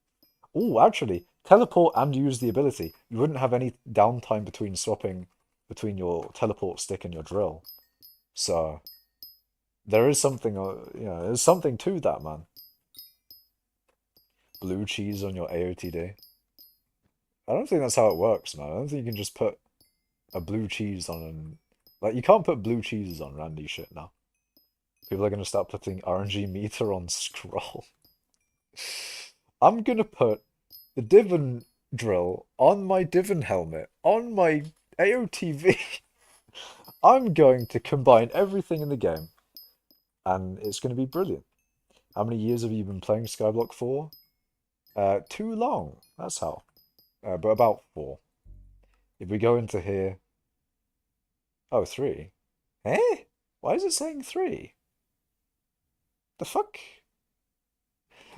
A: Oh, actually, teleport and use the ability. You wouldn't have any downtime between swapping between your teleport stick and your drill. So there is something, there's something to that, man. Blue cheese on your AOTD. I don't think that's how it works, man. I don't think you can just put a blue cheese on an... Like, you can't put blue cheeses on randy shit now. People are going to start putting RNG meter on scroll. I'm going to put the Divan drill on my Divan helmet, on my AOTV. I'm going to combine everything in the game, and it's going to be brilliant. How many years have you been playing Skyblock for? Too long. That's how. But about 4. If we go into here... Oh, 3. Eh? Why is it saying 3? The fuck?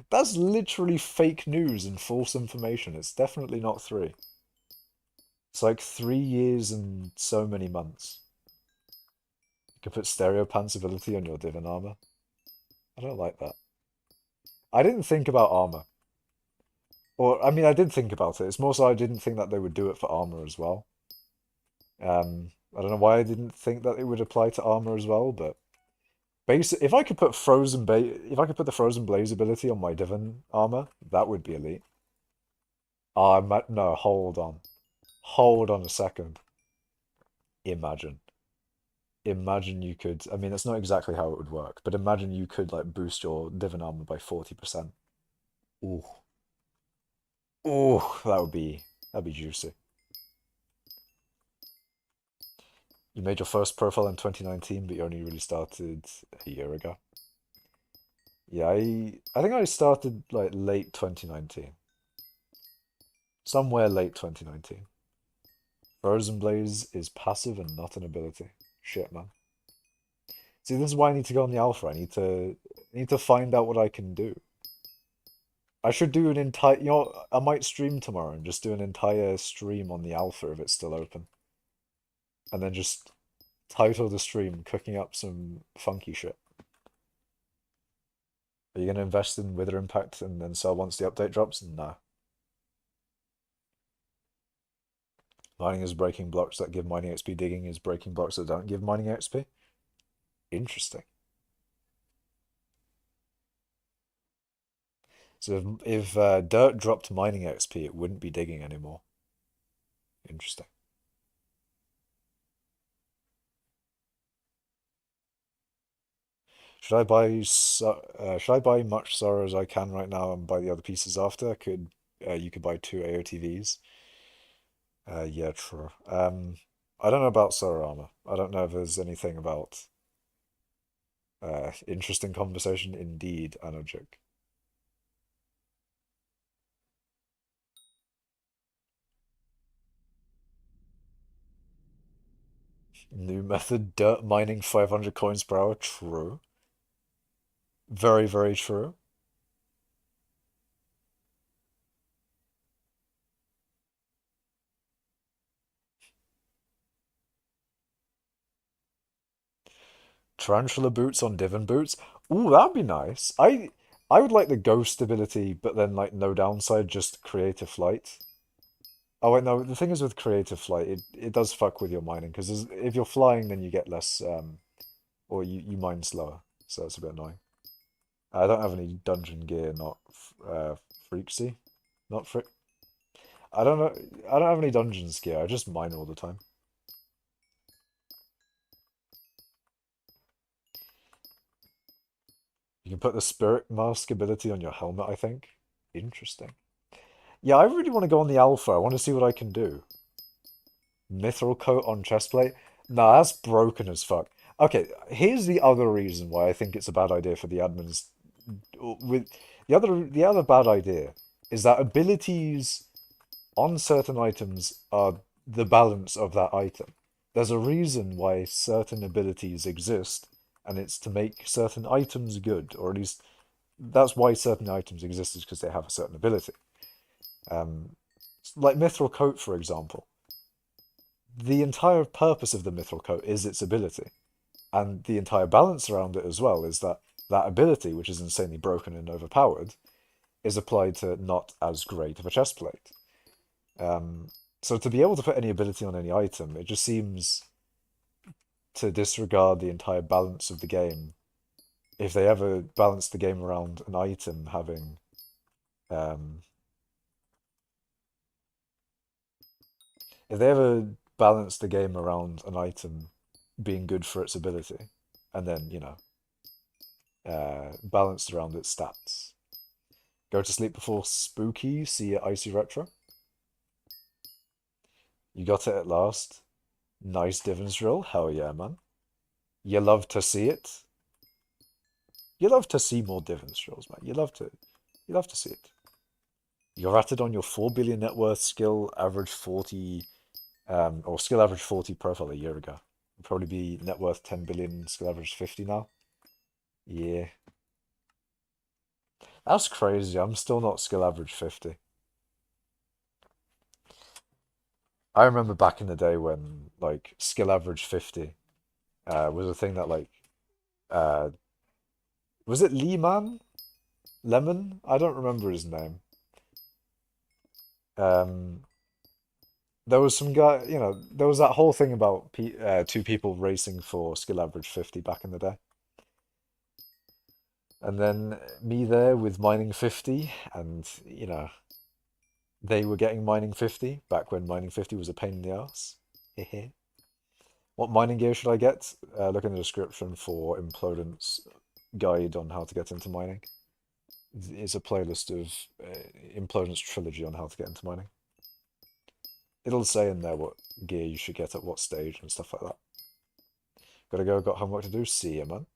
A: That's literally fake news and false information. It's definitely not 3. It's like 3 years and so many months. You can put stereo pants ability on your Divin armor. I don't like that. I didn't think about armor. Or, I mean, I did think about it. It's more so I didn't think that they would do it for armor as well. I don't know why I didn't think that it would apply to armor as well, but if I could put if I could put the frozen blaze ability on my Divin armor, that would be elite. No, hold on a second. Imagine, imagine you could. I mean, that's not exactly how it would work, but imagine you could like boost your Divin armor by 40%. Ooh, ooh, that'd be juicy. You made your first profile in 2019, but you only really started a year ago. Yeah, I think I started like late 2019. Somewhere late 2019. Frozen Blaze is passive and not an ability. Shit, man. See, this is why I need to go on the alpha. I need to find out what I can do. I should do an entire, I might stream tomorrow and just do an entire stream on the alpha if it's still open. And then just title the stream cooking up some funky shit. Are you going to invest in Wither Impact and then sell once the update drops? No. Mining is breaking blocks that give mining XP. Digging is breaking blocks that don't give mining XP. Interesting. So if dirt dropped mining XP, it wouldn't be digging anymore. Interesting. Should I buy much sorrow as I can right now and buy the other pieces after? You could buy 2 AOTVs. Yeah, true. I don't know about sorrow armor. I don't know if there's anything about interesting conversation indeed, Anojic. New method, dirt mining 500 coins per hour. True. Very, very true. Tarantula boots on Divin boots. Ooh, that'd be nice. I would like the ghost ability, but then like no downside, just creative flight. Oh wait, no. The thing is with creative flight, it does fuck with your mining because if you're flying, then you get less, or you mine slower, so it's a bit annoying. I don't have any dungeon gear, not freaksy, not frick. I don't know. I don't have any dungeons gear. I just mine all the time. You can put the spirit mask ability on your helmet, I think. Interesting. Yeah, I really want to go on the alpha. I want to see what I can do. Mithril coat on chestplate? Nah, that's broken as fuck. Okay, here's the other reason why I think it's a bad idea for the admins with the other bad idea is that abilities on certain items are the balance of that item. There's a reason why certain abilities exist, and it's to make certain items good, or at least that's why certain items exist, is because they have a certain ability. Um, like Mithril Coat, for example. The entire purpose of the Mithril Coat is its ability, and the entire balance around it as well is that that ability, which is insanely broken and overpowered, is applied to not as great of a chestplate. Um, so to be able to put any ability on any item, it just seems to disregard the entire balance of the game. If they ever balance the game around an item having, um, if they ever balance the game around an item being good for its ability, and then, balanced around its stats. Go to sleep before spooky, see your icy retro. You got it at last. Nice divans drill, hell yeah, man. You love to see it. You love to see more divans drills, man. You love to see it. You're at it on your 4 billion net worth skill average 40, or skill average 40 profile a year ago. It'd probably be net worth 10 billion, skill average 50 now. Yeah. That's crazy. I'm still not skill average 50. I remember back in the day when like skill average 50 was a thing that like uh was it Lehman? Lemon? I don't remember his name. Um there was some guy, there was that whole thing about two people racing for skill average 50 back in the day. And then me there with mining 50 and they were getting mining 50 back when mining 50 was a pain in the ass. Hehe. What mining gear should I get? Look in the description for Implodance guide on how to get into mining. It's a playlist of Implodance trilogy on how to get into mining. It'll say in there what gear you should get at what stage and stuff like that. Gotta go, got homework to do. See ya, man.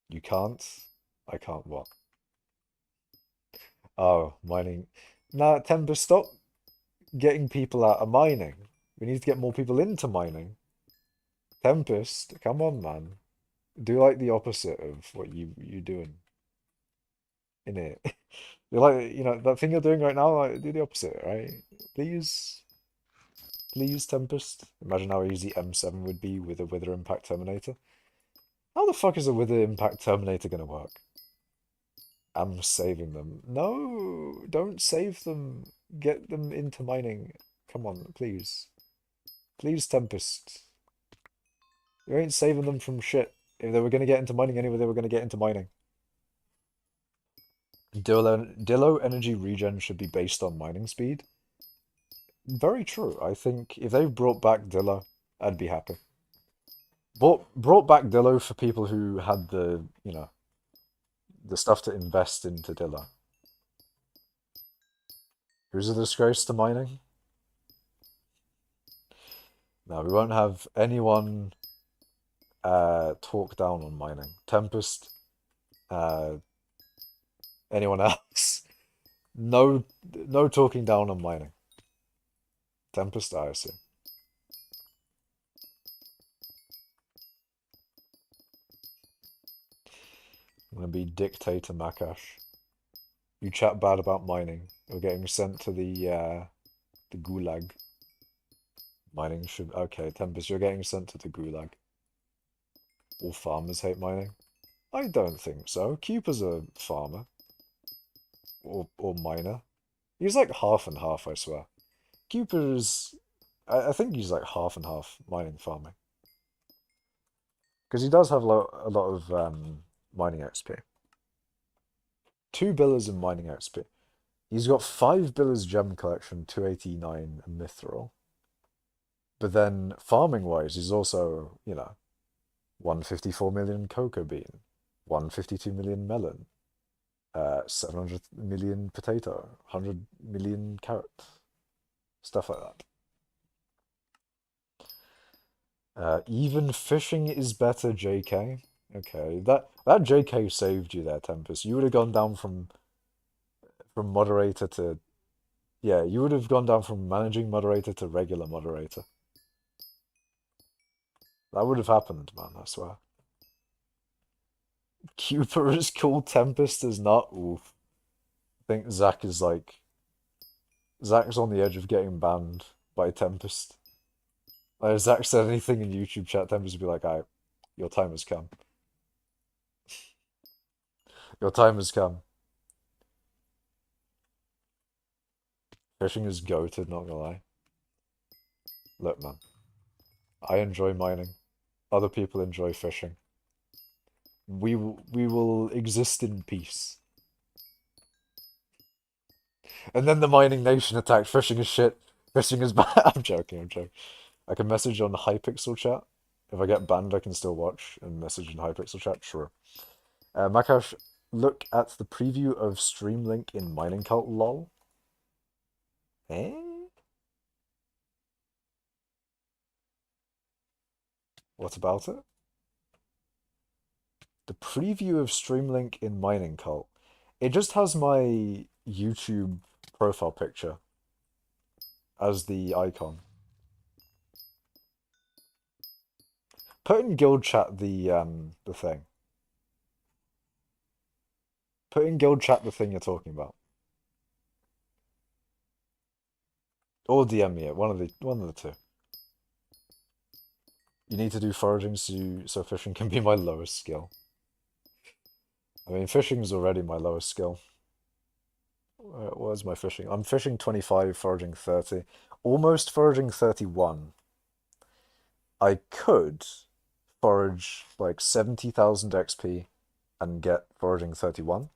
A: You can't? I can't what? Oh, mining. Nah, Timber, stop getting people out of mining. We need to get more people into mining. Tempest, come on, man. Do like the opposite of what you doing in it. You're like, that thing you're doing right now, like, do the opposite, right? Please, please, Tempest. Imagine how easy M7 would be with a Wither Impact Terminator. How the fuck is a Wither Impact Terminator gonna work? I'm saving them. No, don't save them. Get them into mining. Come on, please. Please, Tempest. You ain't saving them from shit. If they were gonna get into mining anyway, they were gonna get into mining. Dillo energy regen should be based on mining speed. Very true. I think if they brought back Dillo, I'd be happy. Brought back Dillo for people who had the stuff to invest into Dillo. Who's a disgrace to mining? No, we won't have anyone talk down on mining. Tempest, uh, anyone else? No, no talking down on mining. Tempest, I see. I'm gonna be dictator Makash. You chat bad about mining. You're getting sent to the gulag. Mining should okay, Tempest, you're getting sent to the gulag. All farmers hate mining. I don't think so. Cooper's a farmer. Or miner. He's like half and half, I swear. Cooper's I think he's like half and half mining farming. Because he does have a lot of mining XP. 2 billers in mining XP. He's got 5 billers gem collection, 289 mithril. But then farming wise, he's also, 154 million cocoa bean, 152 million melon, 700 million potato, 100 million carrot, stuff like that. Even fishing is better, JK. Okay, that JK saved you there, Tempest. You would have gone down from moderator to yeah, you would have gone down from managing moderator to regular moderator. That would have happened, man, I swear. Cooper is cool, Tempest is not. Oof. I think Zach's on the edge of getting banned by Tempest. Like, if Zach said anything in YouTube chat, Tempest would be like, "Alright, your time has come. Your time has come." Fishing is goated, not gonna lie. Look, man, I enjoy mining. Other people enjoy fishing. We will exist in peace. And then the mining nation attacked. Fishing is shit. Fishing is bad. I'm joking. I'm joking. I can message on hypixel chat. If I get banned, I can still watch and message in hypixel chat. Sure. Makash, look at the preview of Streamlink in Mining Cult. Lol. Eh? What about it? The preview of Streamlink in Mining Cult. It just has my YouTube profile picture as the icon. Put in guild chat the thing. Put in guild chat the thing you're talking about. Or DM me it. One of the two. You need to do foraging so fishing can be my lowest skill. I mean, fishing is already my lowest skill. Where's my fishing? I'm fishing 25, foraging 30. Almost foraging 31. I could forage like 70,000 XP and get foraging 31.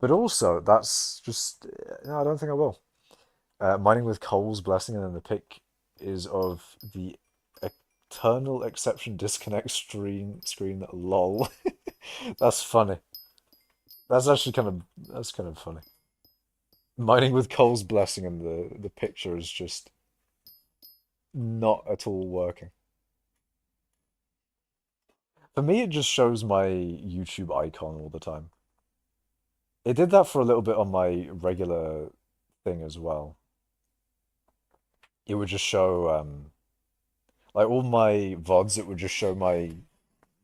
A: But also, that's just... No, I don't think I will. Mining with Cole's blessing and then the pick is of the eternal exception disconnect screen lol. That's funny. That's kind of funny. Mining with Cole's blessing and the picture is just not at all working. For me, it just shows my YouTube icon all the time. It did that for a little bit on my regular thing as well. It would just show like all my VODs, it would just show my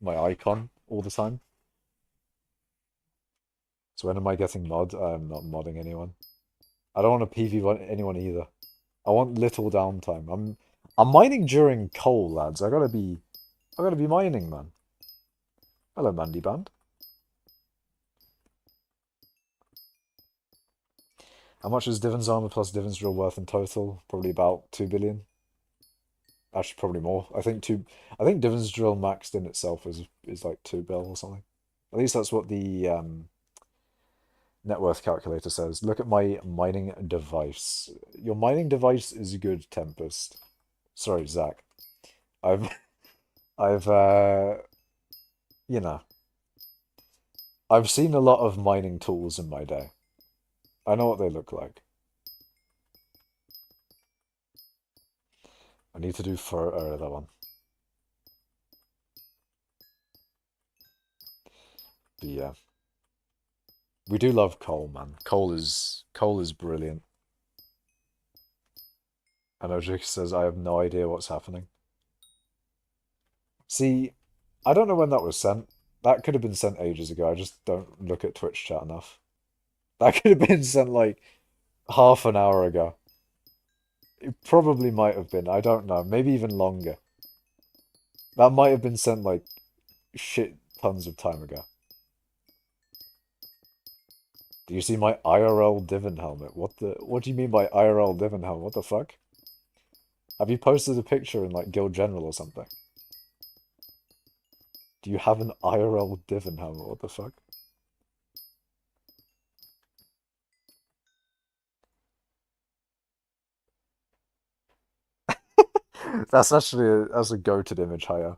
A: icon all the time. So when am I getting mod? I'm not modding anyone. I don't want to anyone either. I want little downtime. I'm mining during coal, lads. I gotta be mining, man. Hello, Mandy Band. How much is Divans armor plus Divans drill worth in total? Probably about 2 billion. Actually, probably more. I think Divans drill maxed in itself is like 2 bill or something. At least that's what the net worth calculator says. Look at my mining device. Your mining device is good, Tempest. Sorry, Zach. I've I've you know, I've seen a lot of mining tools in my day. I know what they look like. I need to do for that one. But yeah. We do love coal, man. Coal is brilliant. And Ojik says I have no idea what's happening. See, I don't know when that was sent. That could have been sent ages ago. I just don't look at Twitch chat enough. That could have been sent like half an hour ago. It probably might have been. I don't know. Maybe even longer. That might have been sent like shit tons of time ago. Do you see my IRL Divin helmet? What do you mean by IRL Divin helmet? What the fuck? Have you posted a picture in like Guild General or something? Do you have an IRL Divin helmet? What the fuck? That's a goated image hire.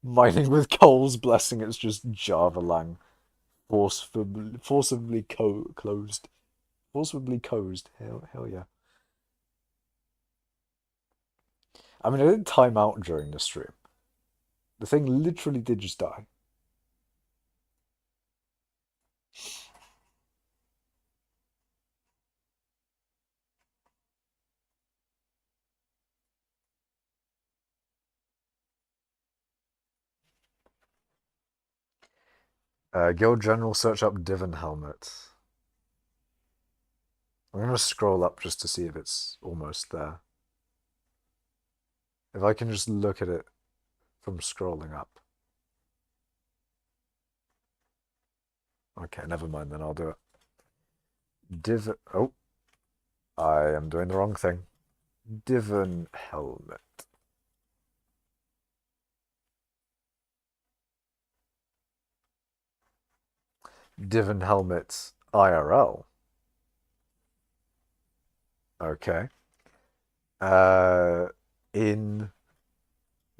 A: Mining with Cole's blessing, it's just Java lang. Forcibly closed. Forcibly closed. Hell yeah. I mean, I didn't time out during the stream. The thing literally did just die. Guild General, search up Divan Helmet. I'm gonna scroll up just to see if it's almost there. If I can just look at it from scrolling up. Okay, never mind then, I'll do it. Oh, I am doing the wrong thing. Divan Helmet. Divan Helmet IRL. Okay. In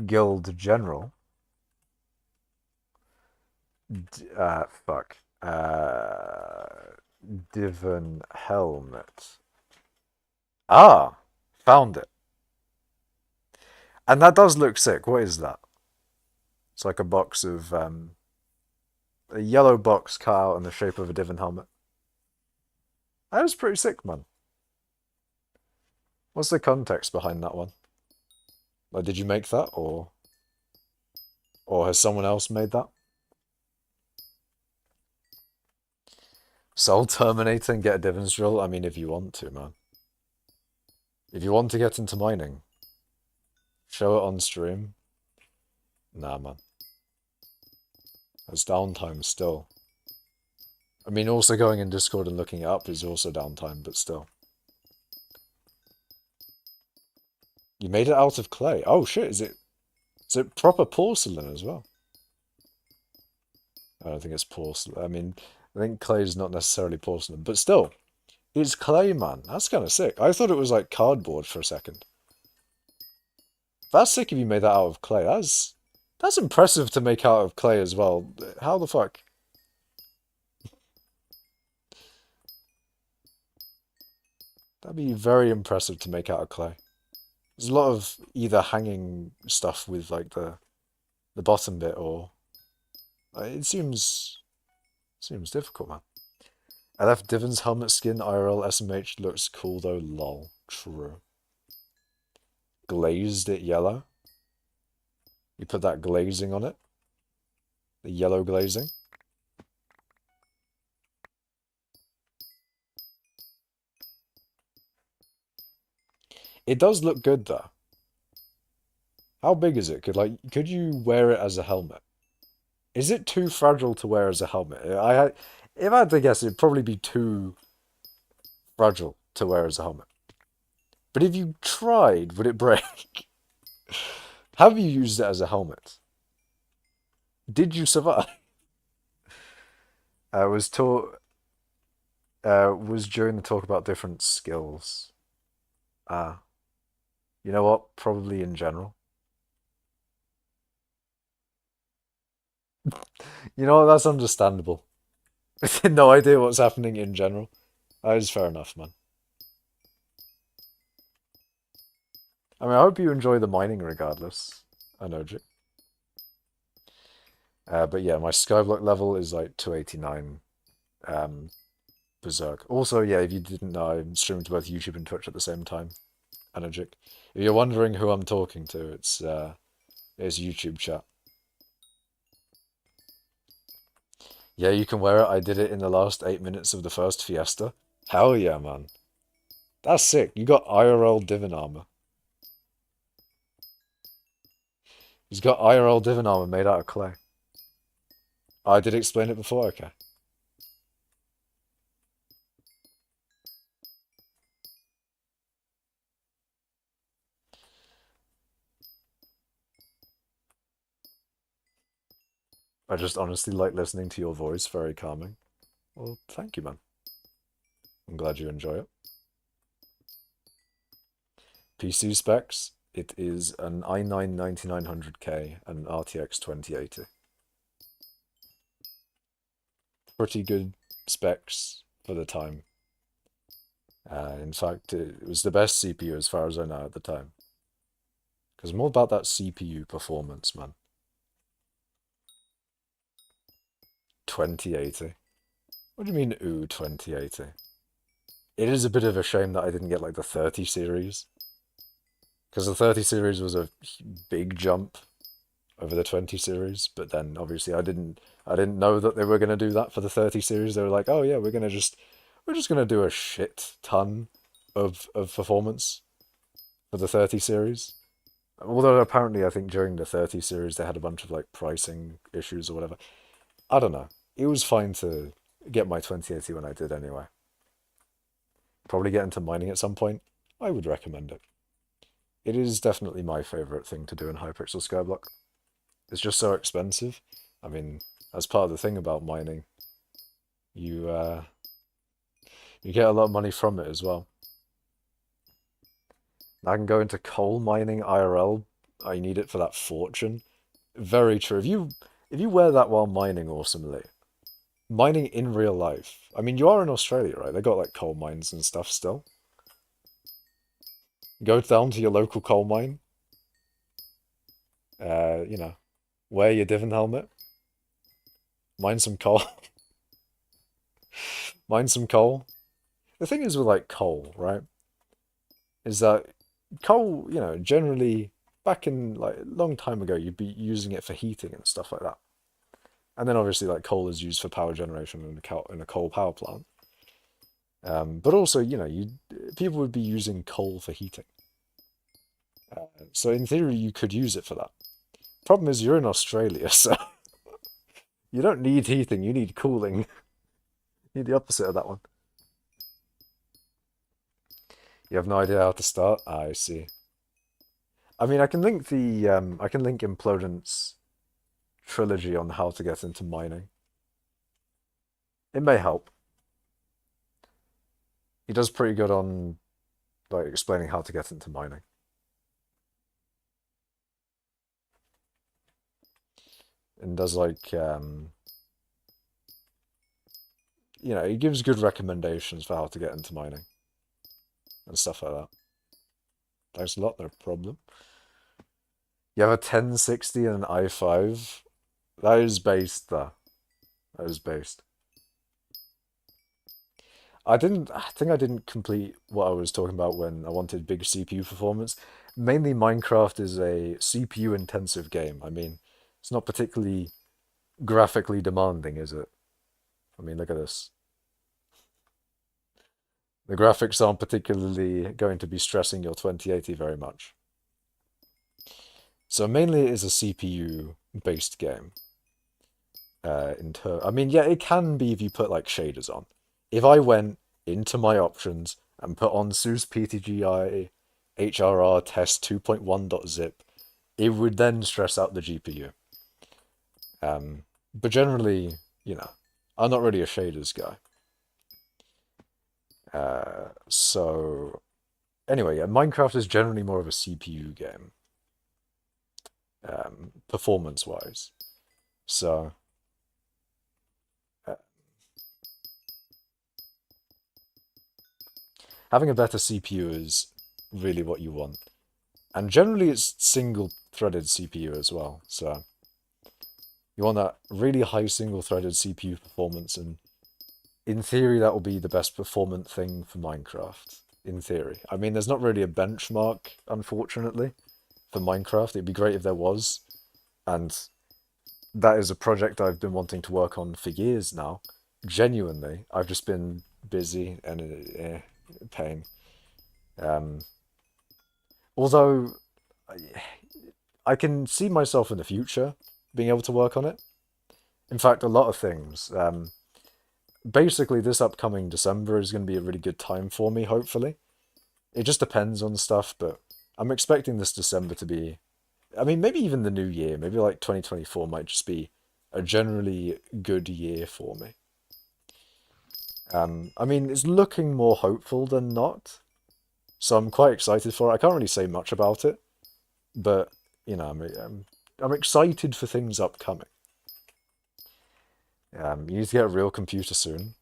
A: Guild General. Fuck. Divan Helmet. Ah, found it. And that does look sick. What is that? It's like a box of a yellow box cut out in the shape of a Divan helmet. That is pretty sick, man. What's the context behind that one? Like, did you make that, or has someone else made that? Soul Terminator and get a Divans drill? I mean, if you want to, man. If you want to get into mining, show it on stream. Nah, man. That's downtime still. I mean, also going in Discord and looking it up is also downtime, but still. You made it out of clay. Oh shit, is it proper porcelain as well? I don't think it's porcelain. I mean, I think clay is not necessarily porcelain, but still, it's clay, man. That's kind of sick. I thought it was like cardboard for a second. That's sick if you made that out of clay. That's impressive to make out of clay as well. How the fuck? That'd be very impressive to make out of clay. There's a lot of either hanging stuff with like the bottom bit, or it seems difficult, man. I left Divan's helmet skin IRL SMH looks cool though, lol. True. Glazed it yellow. You put that glazing on it. The yellow glazing. It does look good though. How big is it? Could you wear it as a helmet? Is it too fragile to wear as a helmet? If I had to guess, it'd probably be too fragile to wear as a helmet. But if you tried, would it break? Have you used it as a helmet? Did you survive? Was taught was during the talk about different skills. You know what? Probably in general. You know what? That's understandable. No idea what's happening in general. That is fair enough, man. I mean, I hope you enjoy the mining regardless. I know, Jake. But yeah, my Skyblock level is like 289. Berserk. Also, yeah, if you didn't know, I'm streaming to both YouTube and Twitch at the same time. Energic. If you're wondering who I'm talking to, it's YouTube chat. Yeah, you can wear it. I did it in the last 8 minutes of the first Fiesta. Hell yeah, man. That's sick. You got IRL Divin armor. He's got IRL Divin armor made out of clay. I did explain it before? Okay. I just honestly like listening to your voice. Very calming. Well, thank you, man. I'm glad you enjoy it. PC specs. It is an i9 9900K and an RTX 2080. Pretty good specs for the time. In fact, it was the best CPU as far as I know at the time. Because more about that CPU performance, man. 2080. What do you mean, ooh, 2080? It is a bit of a shame that I didn't get like the 30 series. Because the 30 series was a big jump over the 20 series, but then obviously I didn't know that they were going to do that for the 30 series. They were like, "Oh yeah, we're just going to do a shit ton of performance for the 30 series." Although apparently I think during the 30 series they had a bunch of like pricing issues or whatever. I don't know. It was fine to get my 2080 when I did anyway. Probably get into mining at some point. I would recommend it. It is definitely my favorite thing to do in hypixel Skyblock. It's just so expensive. I mean, that's part of the thing about mining. You you get a lot of money from it as well. I can go into coal mining IRL. I need it for that fortune. Very true. If you wear that while mining awesomely, mining in real life. I mean, you are in Australia, right? They got like coal mines and stuff still. Go down to your local coal mine. You know, wear your divan helmet. Mine some coal. Mine some coal. The thing is with like coal, right? Is that coal, generally back in like a long time ago, you'd be using it for heating and stuff like that. And then obviously like coal is used for power generation in a coal power plant. But also, people would be using coal for heating. So in theory, you could use it for that. Problem is, you're in Australia, so you don't need heating. You need cooling. You need the opposite of that one. You have no idea how to start. I see. I mean, I can link Implodent's trilogy on how to get into mining. It may help. He does pretty good on like explaining how to get into mining. And does like he gives good recommendations for how to get into mining and stuff like that. Thanks a lot, no problem. You have a 1060 and an i5. That is based there. That is based. I think I didn't complete what I was talking about when I wanted big CPU performance. Mainly Minecraft is a CPU intensive game. I mean, it's not particularly graphically demanding, is it? I mean, look at this. The graphics aren't particularly going to be stressing your 2080 very much. So mainly it is a CPU based game. I mean, yeah, it can be if you put like shaders on. If I went into my options and put on SUSE PTGI HRR test 2.1.zip, it would then stress out the GPU. But generally, I'm not really a shaders guy. So anyway, yeah, Minecraft is generally more of a CPU game, performance-wise. So uh, having a better CPU is really what you want. And generally it's single-threaded CPU as well. So you want that really high single-threaded CPU performance, and in theory that will be the best performant thing for Minecraft. In theory. I mean, there's not really a benchmark, unfortunately, for Minecraft. It'd be great if there was. And that is a project I've been wanting to work on for years now. Genuinely. I've just been busy and pain. Um, although I can see myself in the future being able to work on it. In fact, a lot of things. Basically, this upcoming December is going to be a really good time for me, hopefully. It just depends on stuff, but I'm expecting this December to be, I mean, maybe even the new year, maybe like 2024 might just be a generally good year for me. I mean, it's looking more hopeful than not, so I'm quite excited for it. I can't really say much about it, but I'm excited for things upcoming. You need to get a real computer soon.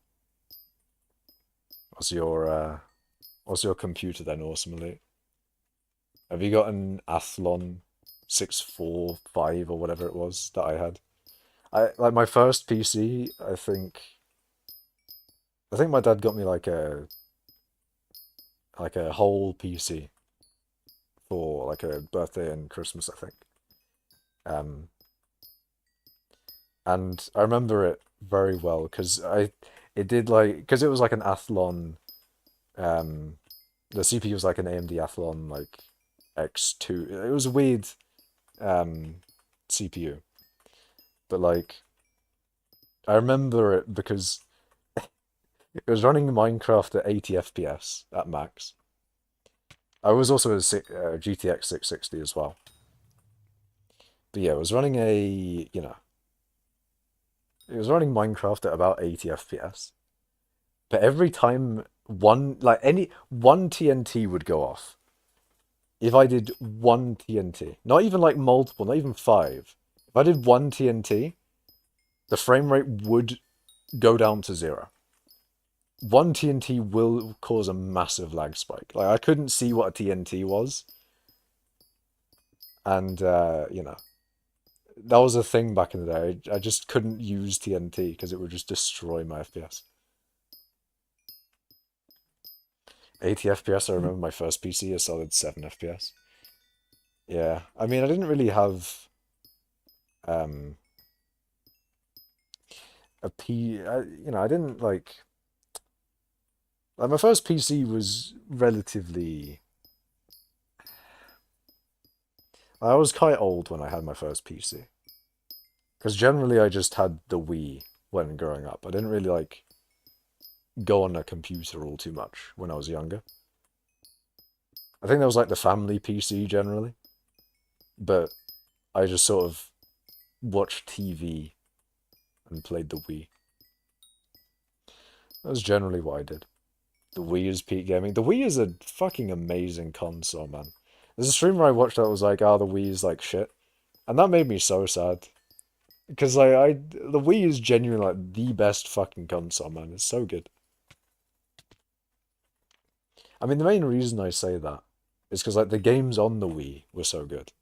A: What's your computer then, awesome elite? Have you got an Athlon 645 or whatever it was that I had? I like my first PC, I think my dad got me like a whole PC for like a birthday and Christmas, I think. Um, and I remember it very well because it did like because it was like an Athlon. Um, the CPU was like an AMD Athlon like X2. It was a weird um CPU, but like I remember it because it was running Minecraft at 80 FPS at max. I was also a GTX 660 as well. But yeah, it was running it was running Minecraft at about 80 FPS. But every time one TNT would go off, if I did one TNT, not even like multiple, not even five, if I did one TNT, the frame rate would go down to zero. One TNT will cause a massive lag spike. Like I couldn't see what a TNT was, and that was a thing back in the day. I just couldn't use TNT because it would just destroy my FPS. 80 FPS. I remember my first PC, a solid 7 FPS. Yeah, I mean, I didn't really have um I didn't like my first PC was relatively. I was quite old when I had my first PC because generally I just had the Wii when growing up. I didn't really like go on a computer all too much when I was younger. I think that was like the family PC generally, but I just sort of watched TV and played the Wii. That was generally what I did. The Wii is peak gaming. The Wii is a fucking amazing console, man. There's a streamer I watched that was like, "Ah, the Wii is like shit," and that made me so sad because the Wii is genuinely like the best fucking console, man. It's so good. I mean, the main reason I say that is because like the games on the Wii were so good.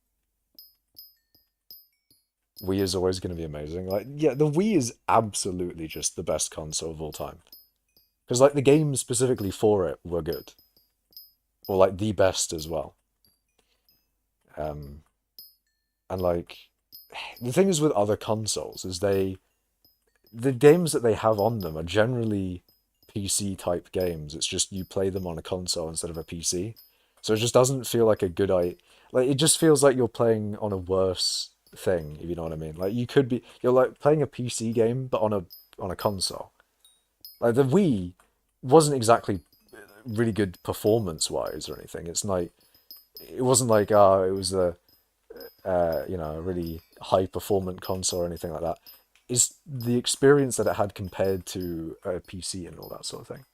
A: Wii is always going to be amazing. Like, yeah, the Wii is absolutely just the best console of all time. Because like the games specifically for it were good, or like the best as well. Um, and like the thing is with other consoles is the games that they have on them are generally PC type games. It's just you play them on a console instead of a PC. So it just doesn't feel like a good idea. Like it just feels like you're playing on a worse thing, if you know what I mean. Like you're like playing a PC game but on a console. Like the Wii wasn't exactly really good performance wise or anything. It wasn't like it was a really high performant console or anything like that. It's the experience that it had compared to a PC and all that sort of thing.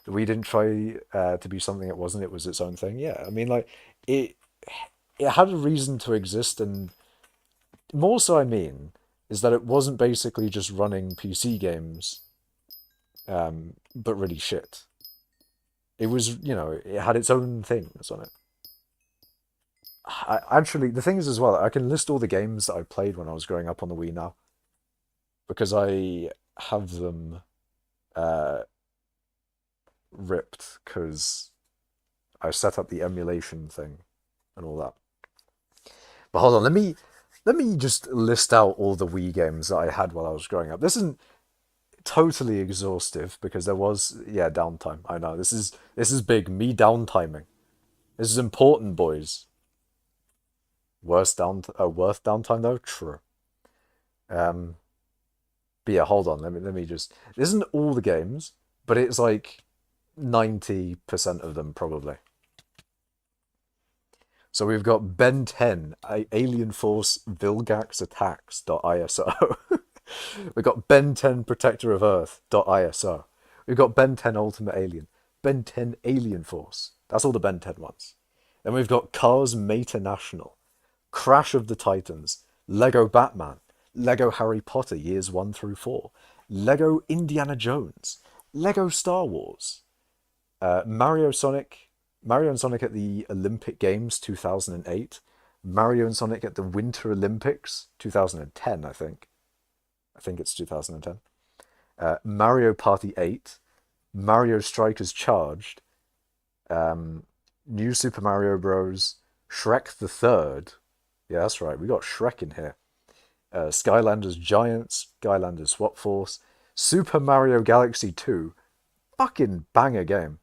A: We didn't try to be something it wasn't. It was its own thing. Yeah, I mean, like it it had a reason to exist, and more so, I mean, is that it wasn't basically just running PC games, but really shit. It was, it had its own things on it. Actually, the thing is as well, I can list all the games that I played when I was growing up on the Wii now because I have them uh, ripped because I set up the emulation thing and all that. But hold on, let me just list out all the Wii games that I had while I was growing up. This isn't totally exhaustive because there was downtime. I know this is big. Me downtiming. This is important, boys. Worth downtime though. True. Um, but yeah, hold on. Let me just. This isn't all the games, but it's like 90% of them probably. So we've got Ben 10, Alien Force Vilgax Attacks.iso. We've got Ben 10 Protector of Earth.iso. We've got Ben 10 Ultimate Alien, Ben 10 Alien Force. That's all the Ben 10 ones. Then we've got Cars Meta National, Crash of the Titans, Lego Batman, Lego Harry Potter Years 1 through 4, Lego Indiana Jones, Lego Star Wars, Mario Sonic, Mario and Sonic at the Olympic Games 2008, Mario and Sonic at the Winter Olympics 2010, I think. I think it's 2010. Mario Party 8, Mario Strikers Charged, um, New Super Mario Bros., Shrek the Third. Yeah, that's right. We got Shrek in here. Skylanders Giants, Skylanders Swap Force, Super Mario Galaxy 2, fucking banger game,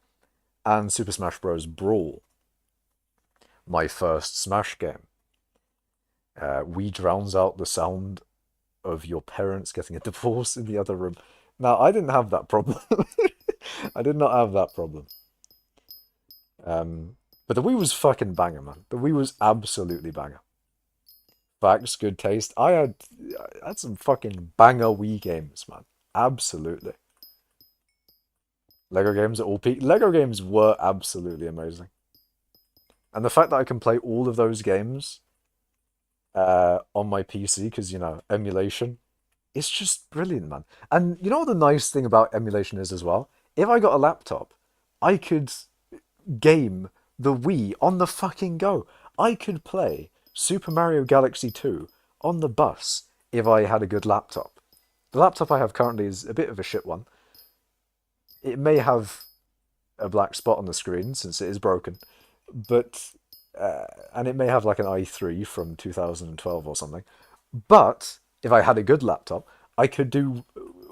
A: and Super Smash Bros. Brawl, my first Smash game. We drowns out the sound of your parents getting a divorce in the other room. Now, I didn't have that problem. I did not have that problem. But the Wii was fucking banger, man. The Wii was absolutely banger. Facts, good taste. I had some fucking banger Wii games, man. Absolutely. Lego games at all peak. Lego games were absolutely amazing. And the fact that I can play all of those games on my PC, because, emulation, it's just brilliant, man. And you know what the nice thing about emulation is as well? If I got a laptop, I could game the Wii on the fucking go. I could play Super Mario Galaxy 2 on the bus if I had a good laptop. The laptop I have currently is a bit of a shit one. It may have a black spot on the screen since it is broken, but and it may have like an i3 from 2012 or something. But if I had a good laptop, I could do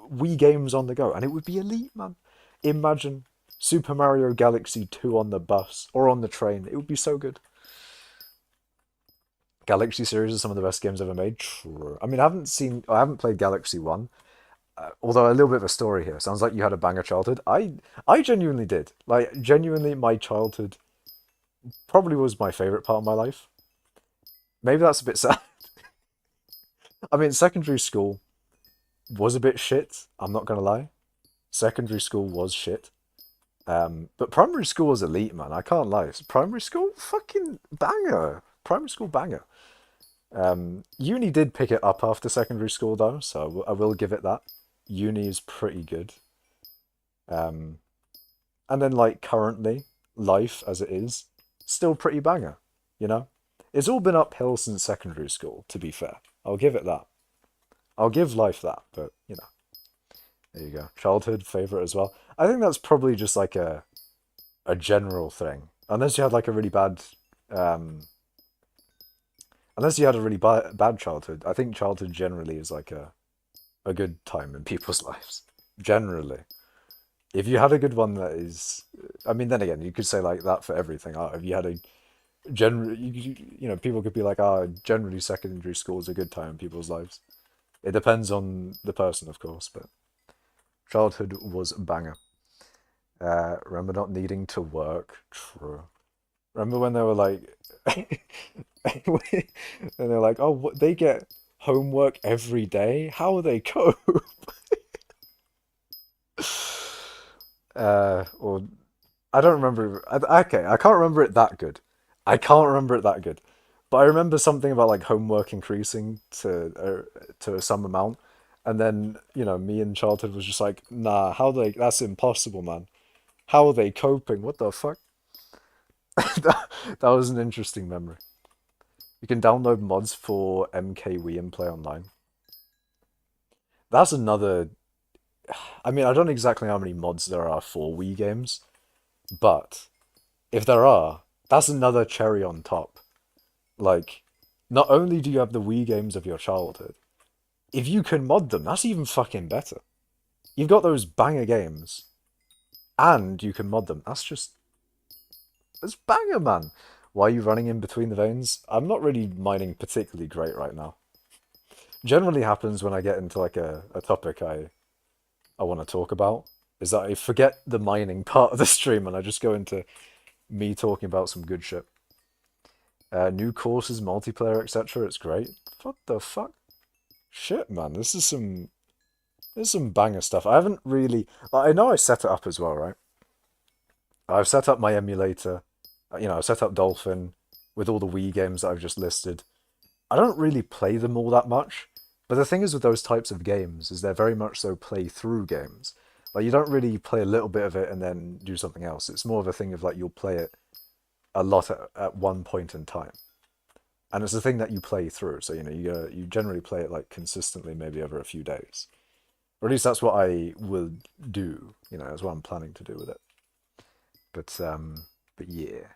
A: Wii games on the go, and it would be elite, man. Imagine Super Mario Galaxy 2 on the bus or on the train. It would be so good. Galaxy series is some of the best games ever made. True. I mean, I haven't played Galaxy 1, although a little bit of a story here. Sounds like you had a banger childhood. I genuinely did. Like, genuinely, my childhood probably was my favorite part of my life. Maybe that's a bit sad. I mean, secondary school was a bit shit. I'm not gonna lie. Secondary school was shit. But primary school was elite, man. I can't lie. Primary school, fucking banger. Primary school banger. Uni did pick it up after secondary school, though, so I will give it that. Uni is pretty good. Um, and then, like, currently, life as it is, still pretty banger, you know? It's all been uphill since secondary school, to be fair. I'll give it that. I'll give life that, but, there you go. Childhood favorite as well. I think that's probably just like a general thing. Um, Unless you had a really bad childhood. I think childhood generally is like a good time in people's lives. Generally. If you had a good one that is, I mean, then again, you could say like that for everything. If you had a general, people could be like, generally secondary school is a good time in people's lives. It depends on the person, of course, but childhood was a banger. Remember not needing to work? True. Remember when they were like, and they're like, oh, they get homework every day? How will they cope? Or I don't remember. Okay, I can't remember it that good. I can't remember it that good. But I remember something about like homework increasing to some amount, and then me in childhood was just like, nah, that's impossible, man. How are they coping? What the fuck? That was an interesting memory. You can download mods for MKWe and play online. That's another. I mean, I don't know exactly how many mods there are for Wii games, but if there are, that's another cherry on top. Like, not only do you have the Wii games of your childhood, if you can mod them, that's even fucking better. You've got those banger games, and you can mod them. That's banger, man. Why are you running in between the veins? I'm not really mining particularly great right now. Generally happens when I get into like a topic I want to talk about, is that I forget the mining part of the stream and I just go into me talking about some good shit. New courses, multiplayer, etc. It's great. What the fuck? Shit, man. This is some banger stuff. I haven't really. I know I set it up as well, right? I've set up my emulator. I've set up Dolphin with all the Wii games that I've just listed. I don't really play them all that much, but the thing is with those types of games is they're very much so play-through games. Like, you don't really play a little bit of it and then do something else. It's more of a thing of like you'll play it a lot at one point in time. And it's a thing that you play through. So, you generally play it like consistently, maybe over a few days. Or at least that's what I will do. That's what I'm planning to do with it. But yeah,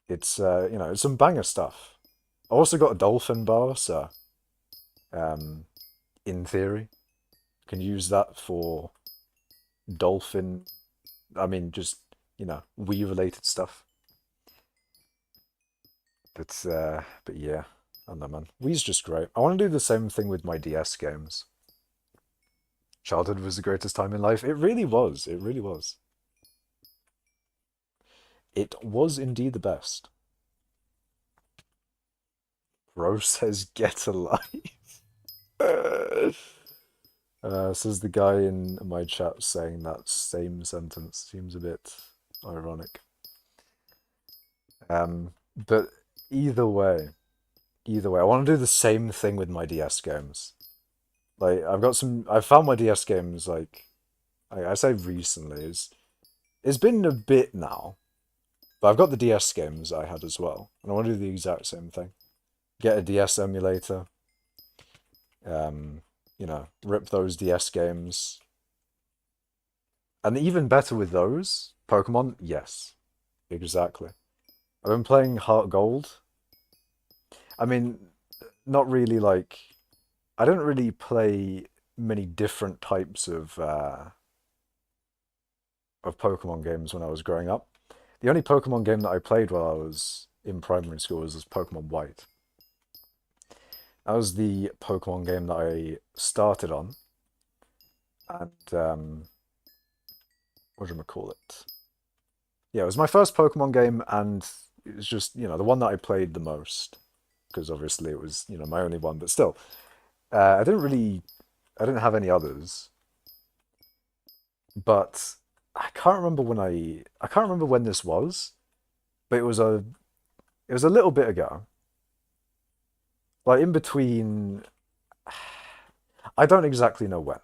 A: it's some banger stuff. I also got a dolphin bar, so um, in theory, can use that for dolphin. I mean, just Wii related stuff. But yeah, I don't know, man. Wii's just great. I want to do the same thing with my DS games. Childhood was the greatest time in life. It really was. It really was. It was indeed the best. Bro says, "Get a life." Says the guy in my chat saying that same sentence. Seems a bit ironic. But either way, I want to do the same thing with my DS games. Like, I've found my DS games, like, I say recently, it's been a bit now, but I've got the DS games I had as well, and I want to do the exact same thing. Get a DS emulator, rip those DS games. And even better with those, Pokemon, yes, exactly. I've been playing Heart Gold. I mean, not really like, I don't really play many different types of Pokemon games when I was growing up. The only Pokemon game that I played while I was in primary school was Pokemon White. That was the Pokemon game that I started on, and what do I call it? Yeah, it was my first Pokemon game, and it was just the one that I played the most because obviously it was my only one. But still, I didn't have any others. But I can't remember when this was, but it was a little bit ago. Like in between, I don't exactly know when,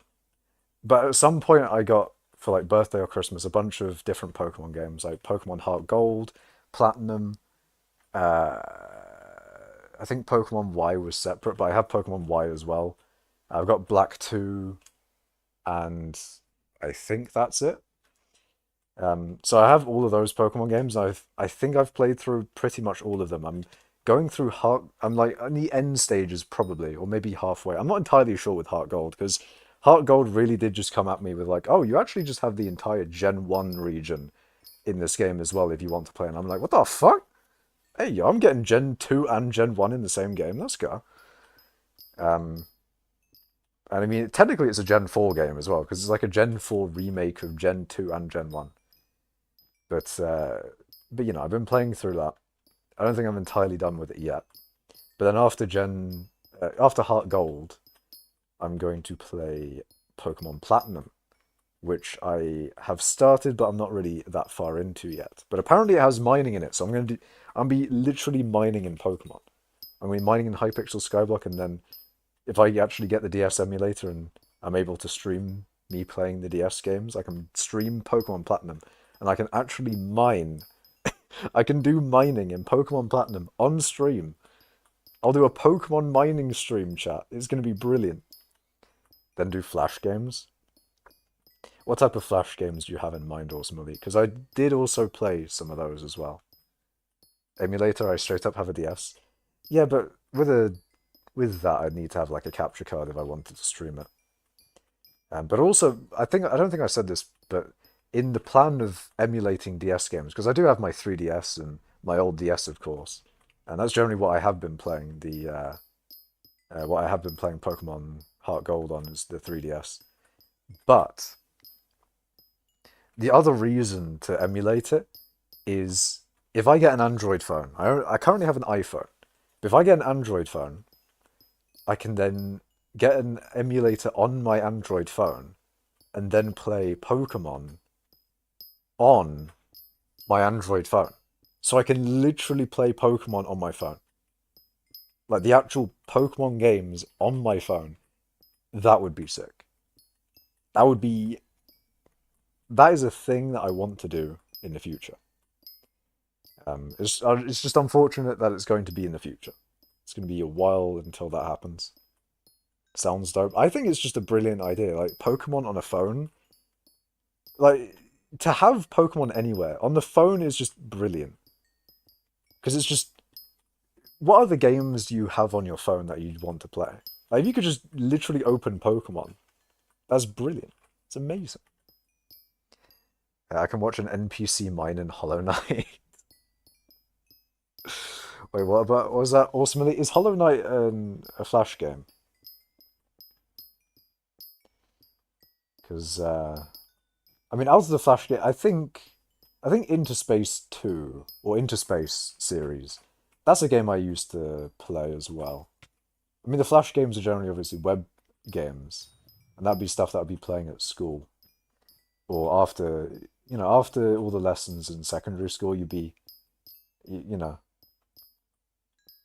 A: but at some point I got for like birthday or Christmas a bunch of different Pokemon games, like Pokemon Heart Gold, Platinum. Uh, I think Pokemon Y was separate, but I have Pokemon Y as well. I've got Black 2, and I think that's it. So I have all of those Pokemon games. I think I've played through pretty much all of them. I'm going through Heart. I'm like in the end stages probably, or maybe halfway. I'm not entirely sure with Heart Gold because Heart Gold really did just come at me with like, oh, you actually just have the entire Gen 1 region in this game as well if you want to play. And I'm like, what the fuck? Hey, yo, I'm getting Gen 2 and Gen 1 in the same game. Let's go. Um, and I mean, technically it's a Gen 4 game as well because it's like a Gen 4 remake of Gen 2 and Gen 1. But I've been playing through that. I don't think I'm entirely done with it yet. But then after Heart Gold, I'm going to play Pokemon Platinum, which I have started, but I'm not really that far into yet. But apparently it has mining in it, so I'm be literally mining in Pokemon. I'm gonna be mining in hypixel Skyblock, and then if I actually get the DS emulator and I'm able to stream me playing the DS games, I can stream Pokemon Platinum, and I can actually mine. I can do mining in Pokemon Platinum on stream. I'll do a Pokemon mining stream, chat. It's gonna be brilliant. Then do Flash games. What type of Flash games do you have in mind, Awesome Elite? Because I did also play some of those as well. Emulator, I straight up have a DS. Yeah, but with that, I'd need to have like a capture card if I wanted to stream it. But also, I don't think I said this, but in the plan of emulating DS games, because I do have my 3DS and my old DS, of course, and that's generally what I have been playing. What I have been playing Pokemon Heart Gold on is the 3DS. But the other reason to emulate it is if I get an Android phone. I currently have an iPhone, but if I get an Android phone, I can then get an emulator on my Android phone and then play Pokemon on my Android phone. So I can literally play Pokemon on my phone. Like the actual Pokemon games on my phone. That would be sick. That would be... That is a thing that I want to do in the future. It's just unfortunate that it's going to be in the future. It's going to be a while until that happens. Sounds dope. I think it's just a brilliant idea. Like Pokemon on a phone, like to have Pokemon anywhere on the phone is just brilliant because it's just what other games do you have on your phone that you'd want to play? Like if you could just literally open Pokemon, that's brilliant. It's amazing. I can watch an NPC mine in Hollow Knight. Wait, what was that? Ultimately, is Hollow Knight a Flash game? Because I mean, out of the Flash game, I think Interspace 2 or Interspace series, that's a game I used to play as well. I mean, the Flash games are generally obviously web games, and that'd be stuff that I'd be playing at school or after all the lessons in secondary school, you know,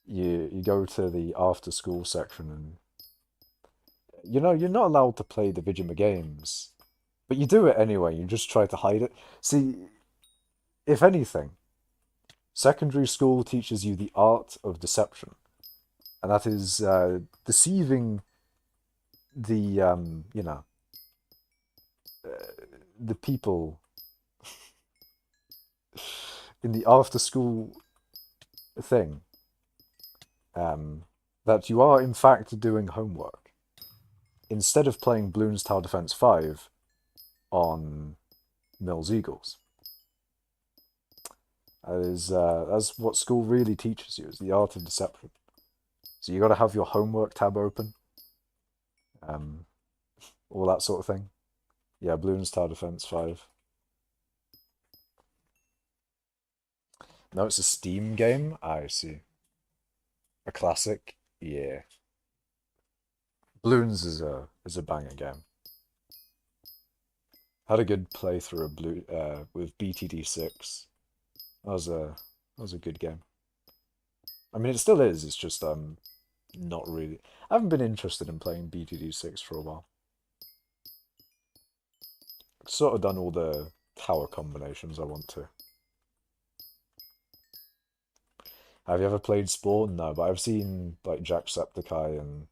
A: you go to the after school section and you're not allowed to play the video games, but you do it anyway. You just try to hide it. See, if anything, secondary school teaches you the art of deception, and that is deceiving the the people in the after school thing, that you are in fact doing homework instead of playing Bloons Tower Defense 5 on Mills Eagles. That's what school really teaches you, is the art of deception. So you got to have your homework tab open, um, all that sort of thing. Yeah, Bloons Tower Defense 5. No, it's a Steam game. I see. A classic. Yeah. Bloons is a banger game. Had a good playthrough of Blue with BTD6. That was a good game. I mean, it still is. It's just not really. I haven't been interested in playing BTD6 for a while. Sort of done all the tower combinations I want to. Have you ever played Spore? No, but I've seen like Jacksepticeye and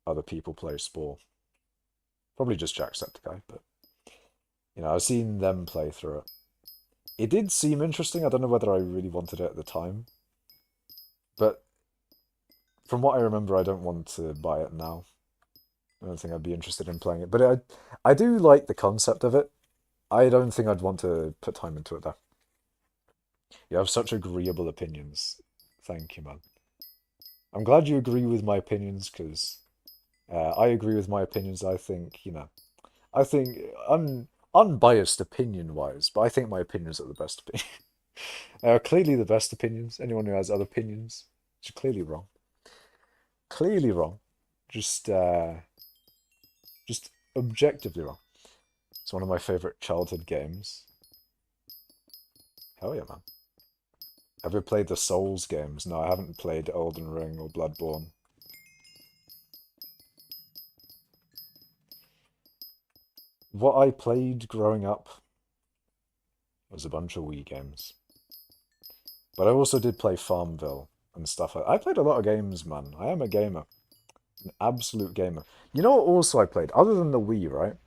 A: other people play Spore. Probably just Jacksepticeye, but I've seen them play through it. It did seem interesting. I don't know whether I really wanted it at the time, but from what I remember, I don't want to buy it now. I don't think I'd be interested in playing it, but I do like the concept of it. I don't think I'd want to put time into it though. You have such agreeable opinions. Thank you, man. I'm glad you agree with my opinions because I agree with my opinions. I think unbiased opinion-wise, but I think my opinions are the best opinion. They are clearly the best opinions. Anyone who has other opinions is clearly wrong. Clearly wrong. Just objectively wrong. It's one of my favorite childhood games. Hell yeah, man. Have you played the Souls games? No, I haven't played Elden Ring or Bloodborne. What I played growing up was a bunch of Wii games. But I also did play Farmville and stuff. I played a lot of games, man. I am a gamer. An absolute gamer. You know what also I played? Other than the Wii, right?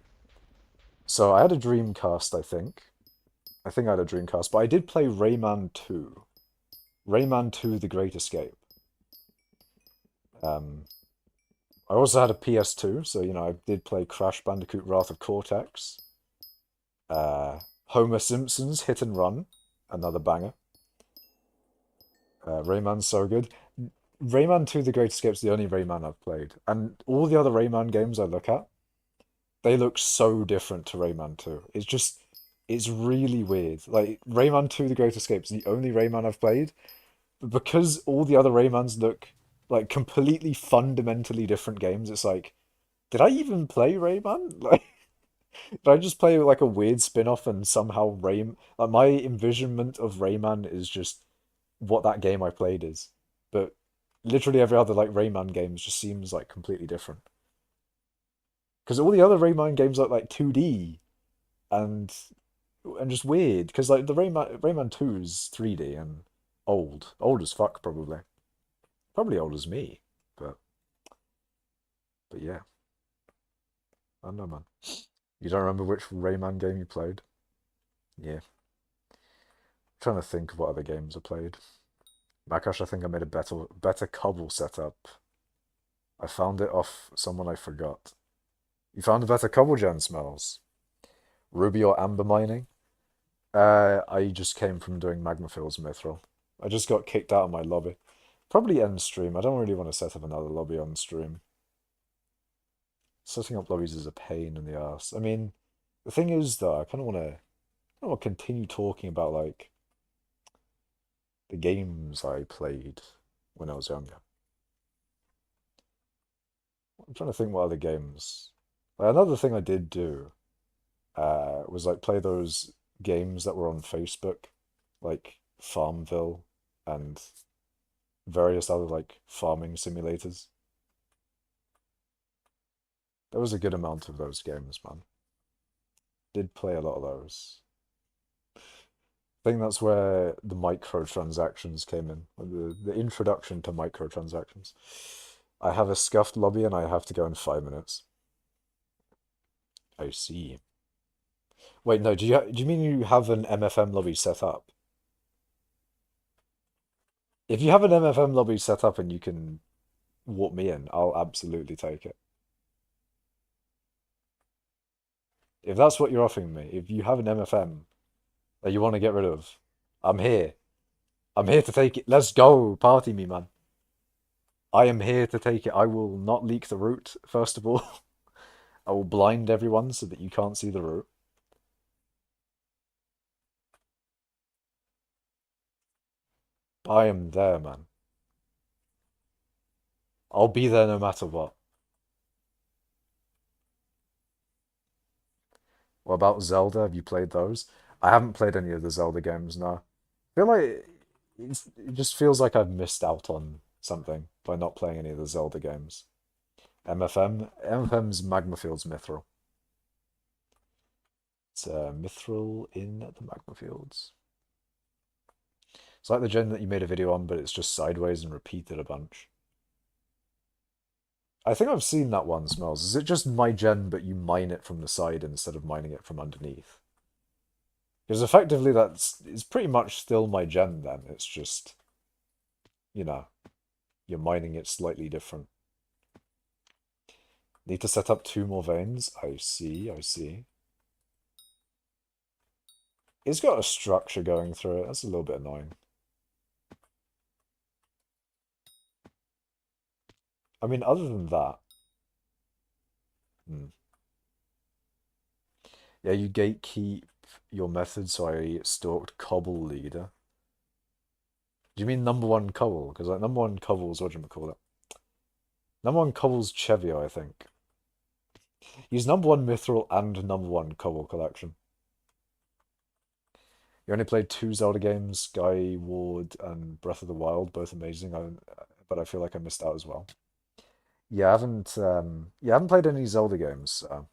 A: So I had a Dreamcast, I think. I think I had a Dreamcast, but I did play Rayman 2. Rayman 2 The Great Escape. Um, I also had a PS2, so I did play Crash Bandicoot Wrath of Cortex. Homer Simpson's Hit and Run, another banger. Rayman's so good. Rayman 2 The Great Escape's the only Rayman I've played. And all the other Rayman games I look at, they look so different to Rayman 2. It's really weird. Like, Rayman 2 The Great Escape's the only Rayman I've played, but because all the other Raymans look like completely fundamentally different games, it's like, did I even play Rayman? Like, did I just play like a weird spin-off and somehow like my envisionment of Rayman is just what that game I played is. But literally every other like Rayman games just seems like completely different. Because all the other Rayman games are like 2D and and just weird because like the Rayman 2 is 3D and old as fuck probably old as me, but yeah, I don't know, man. You don't remember which Rayman game you played? Yeah, trying to think of what other games I played. Makash, I think I made a better cobble setup. I found it off someone I forgot. You found a better cobble gen smells. Ruby or amber mining? I just came from doing magma fields mithril. I just got kicked out of my lobby. Probably end stream. I don't really want to set up another lobby on stream. Setting up lobbies is a pain in the ass. I mean, the thing is though, I want to continue talking about like the games I played when I was younger. I'm trying to think what other games. Like, another thing I did do was like play those games that were on Facebook, like Farmville and various other like farming simulators. There was a good amount of those games, man. Did play a lot of those. I think that's where the microtransactions came in, the introduction to microtransactions. I have a scuffed lobby and I have to go in 5 minutes. I see. Wait, no, do you mean you have an MFM lobby set up? If you have an MFM lobby set up and you can walk me in, I'll absolutely take it. If that's what you're offering me, if you have an MFM that you want to get rid of, I'm here. I'm here to take it. Let's go, party me, man. I am here to take it. I will not leak the route, first of all. I will blind everyone so that you can't see the route. I am there, man. I'll be there no matter what. What about Zelda? Have you played those? I haven't played any of the Zelda games, no. I feel like it just feels like I've missed out on something by not playing any of the Zelda games. MFM's Magma Fields Mithril. It's Mithril in the Magma Fields. It's like the gen that you made a video on, but it's just sideways and repeated a bunch. I think I've seen that one, Smells. Is it just my gen, but you mine it from the side instead of mining it from underneath? Because effectively it's pretty much still my gen then. It's just, you know, you're mining it slightly different. Need to set up 2 more veins. I see, I see. It's got a structure going through it. That's a little bit annoying. I mean, other than that, hmm. Yeah, you gatekeep your method, so I stalked Cobble Leader. Do you mean number one Cobble? Because like number one Cobble's what do you call it? Number one Cobble's Chevio, I think. He's number one Mithril and number one Cobble collection. You only played 2 Zelda games, Skyward and Breath of the Wild, both amazing. But I feel like I missed out as well. I haven't played any Zelda games. So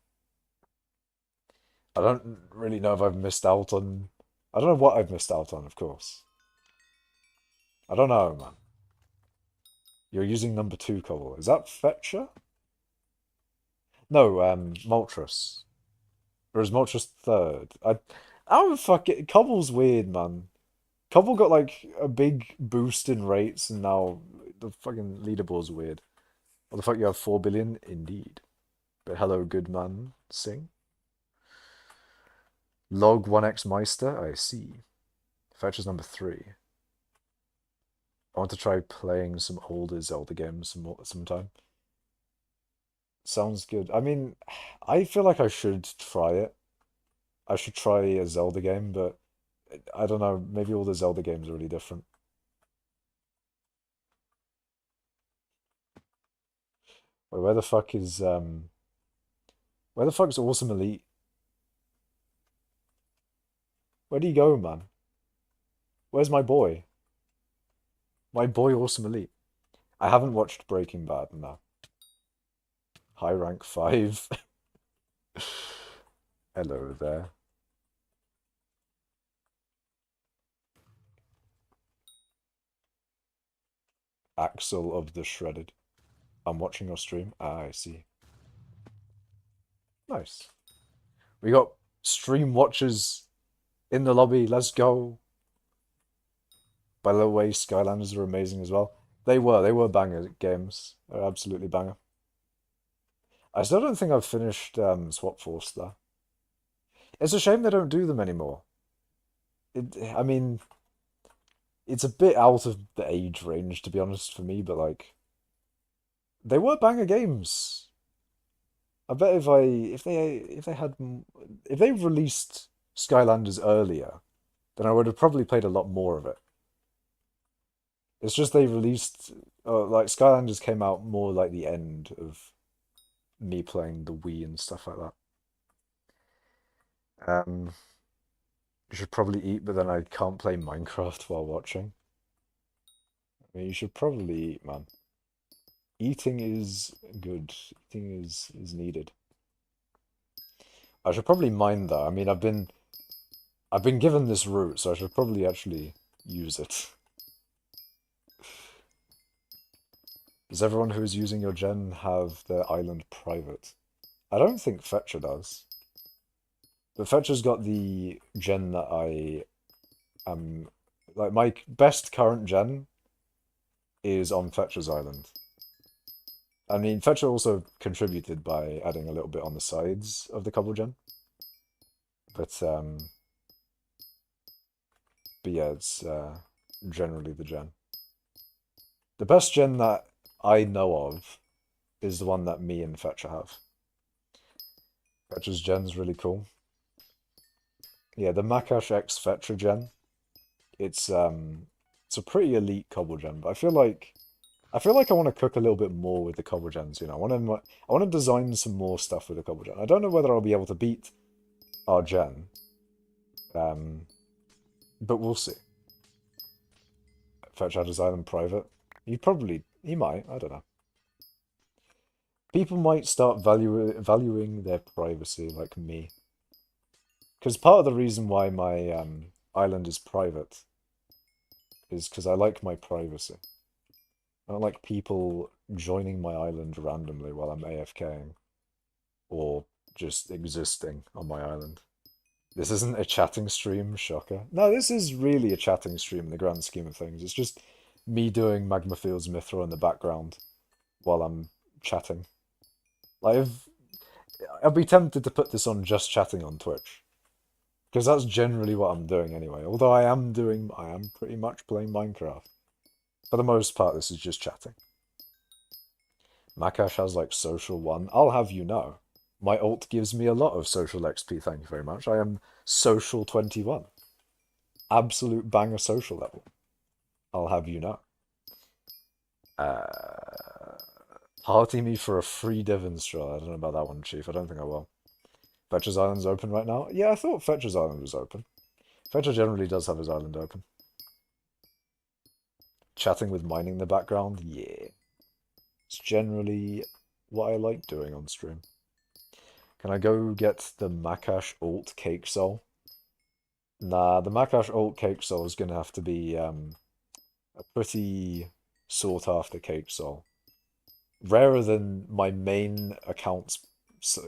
A: I don't really know if I've missed out on. I don't know what I've missed out on, of course. I don't know, man. You're using number 2 Cobble. Is that Fetcher? No, Moltres. Or is Moltres third? I don't fuck it. Cobble's weird, man. Cobble got like a big boost in rates, and now the fucking leaderboard's weird. What the fuck? You have 4 billion? Indeed. But hello, good man. Sing. Log 1x Meister? I see. Fetcher's number 3. I want to try playing some older Zelda games sometime. Sounds good. I mean, I feel like I should try it. I should try a Zelda game, but I don't know. Maybe all the Zelda games are really different. Wait, where the fuck's Awesome Elite? Where do you go, man? Where's my boy? My boy Awesome Elite. I haven't watched Breaking Bad, no. High rank 5. Hello there. Axel of the Shredded. I'm watching your stream. Ah, I see. Nice. We got stream watchers in the lobby. Let's go. By the way, Skylanders are amazing as well. They were banger games. They're absolutely banger. I still don't think I've finished Swap Force though. It's a shame they don't do them anymore. I mean, it's a bit out of the age range to be honest for me, but like they were banger games. I bet if they released Skylanders earlier, then I would have probably played a lot more of it. It's just they released like Skylanders came out more like the end of me playing the Wii and stuff like that. Um, you should probably eat, but then I can't play Minecraft while watching. I mean, you should probably eat, man. Eating is good. Eating is needed. I should probably mine though. I mean, I've been given this route, so I should probably actually use it. Does everyone who is using your gen have their island private? I don't think Fetcher does. But Fetcher's got the gen that I am... Like, my best current gen is on Fetcher's island. I mean, Fetcher also contributed by adding a little bit on the sides of the cobble gen. But yeah, it's generally the gen. The best gen that I know of is the one that me and Fetcher have. Fetcher's gen's really cool. Yeah, the Makash X Fetcher gen. It's a pretty elite cobble gen, but I feel like I want to cook a little bit more with the cobble gens, you know. I want to design some more stuff with the cobble gen. I don't know whether I'll be able to beat our gen. But we'll see. Fetch out his island private. He might, I don't know. People might start valuing their privacy like me. Because part of the reason why my island is private is because I like my privacy. I don't like people joining my island randomly while I'm AFKing or just existing on my island. This isn't a chatting stream, shocker. No, this is really a chatting stream in the grand scheme of things. It's just me doing Magma Fields Mithril in the background while I'm chatting. Like, I'd be tempted to put this on just chatting on Twitch. Because that's generally what I'm doing anyway. Although I am pretty much playing Minecraft. For the most part, this is just chatting. Makash has like social 1. I'll have you know. My ult gives me a lot of social XP, thank you very much. I am social 21. Absolute banger social level. I'll have you know. Party me for a free divans trial. I don't know about that one, Chief. I don't think I will. Fetcher's Island's open right now? Yeah, I thought Fetcher's Island was open. Fetcher generally does have his island open. Chatting with mining in the background? Yeah. It's generally what I like doing on stream. Can I go get the Makash ult Cake Soul? Nah, the Makash ult Cake Soul is going to have to be a pretty sought after Cake Soul. Rarer than my main account's,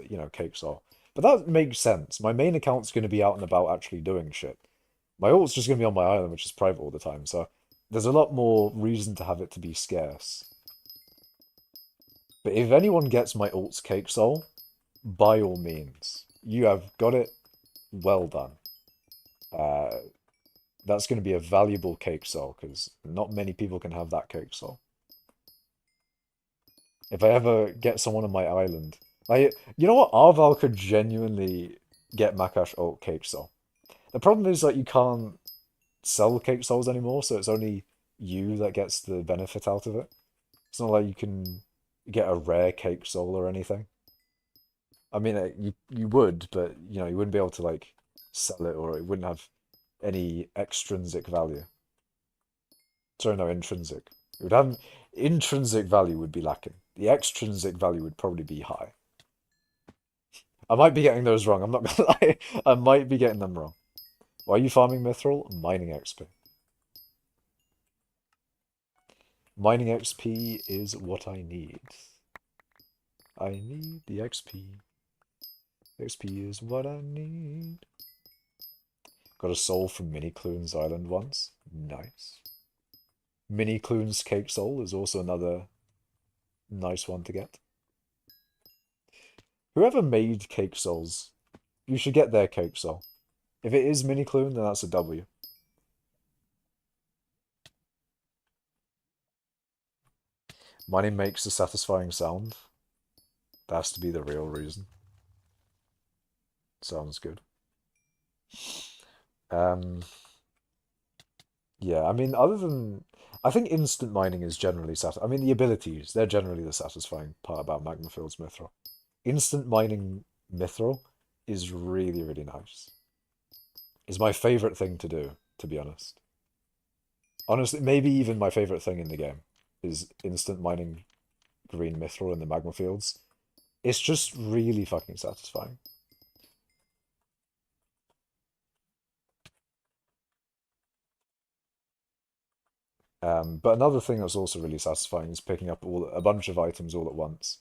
A: you know, Cake Soul. But that makes sense. My main account's going to be out and about actually doing shit. My ult's just going to be on my island, which is private all the time, so there's a lot more reason to have it to be scarce. But if anyone gets my ult's Cake Soul, by all means, you have got it. Well done. That's going to be a valuable Cake Soul, because not many people can have that Cake Soul. If I ever get someone on my island... you know what? Arval could genuinely get Makash ult Cake Soul. The problem is that you can't sell Cake Souls anymore, so it's only you that gets the benefit out of it. It's not like you can get a rare Cake Soul or anything. I mean, you would, but you know, you wouldn't be able to like sell it, or it wouldn't have any extrinsic value. Sorry, no, intrinsic. It would have intrinsic value would be lacking. The extrinsic value would probably be high. I might be getting those wrong. I'm not gonna lie. I might be getting them wrong. Why are you farming mithril? Mining XP. Mining XP is what I need. I need the XP. XP is what I need. Got a soul from Mini Clunes Island once. Nice. Mini Clunes Cake Soul is also another nice one to get. Whoever made Cake Souls, you should get their Cake Soul. If it is Mini Clune, then that's a W. Money makes a satisfying sound. That has to be the real reason. Sounds good. Yeah, I mean, other than... I think instant mining is generally I mean, the abilities, they're generally the satisfying part about Magma Fields Mithril. Instant mining Mithril is really, really nice. It's my favorite thing to do, to be honest. Honestly, maybe even my favorite thing in the game is instant mining green Mithril in the Magma Fields. It's just really fucking satisfying. But another thing that's also really satisfying is picking up a bunch of items all at once.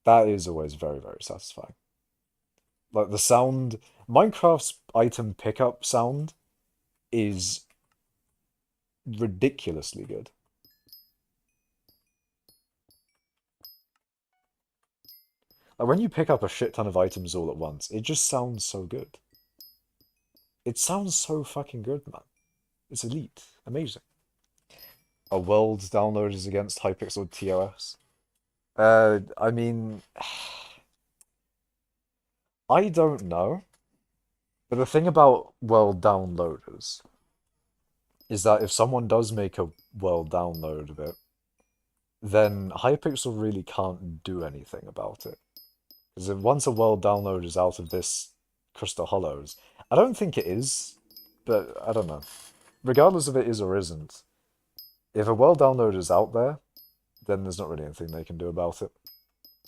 A: That is always very, very satisfying. Like the sound, Minecraft's item pickup sound is ridiculously good. Like when you pick up a shit ton of items all at once, it just sounds so good. It sounds so fucking good, man. It's elite. Amazing. A world download is against hypixel TOS. I mean, I don't know. But the thing about world downloaders is that if someone does make a world download of it, then hypixel really can't do anything about it. Because once a world download is out of this Crystal Hollows, I don't think it is, but I don't know. Regardless if it is or isn't, if a world download is out there, then there's not really anything they can do about it.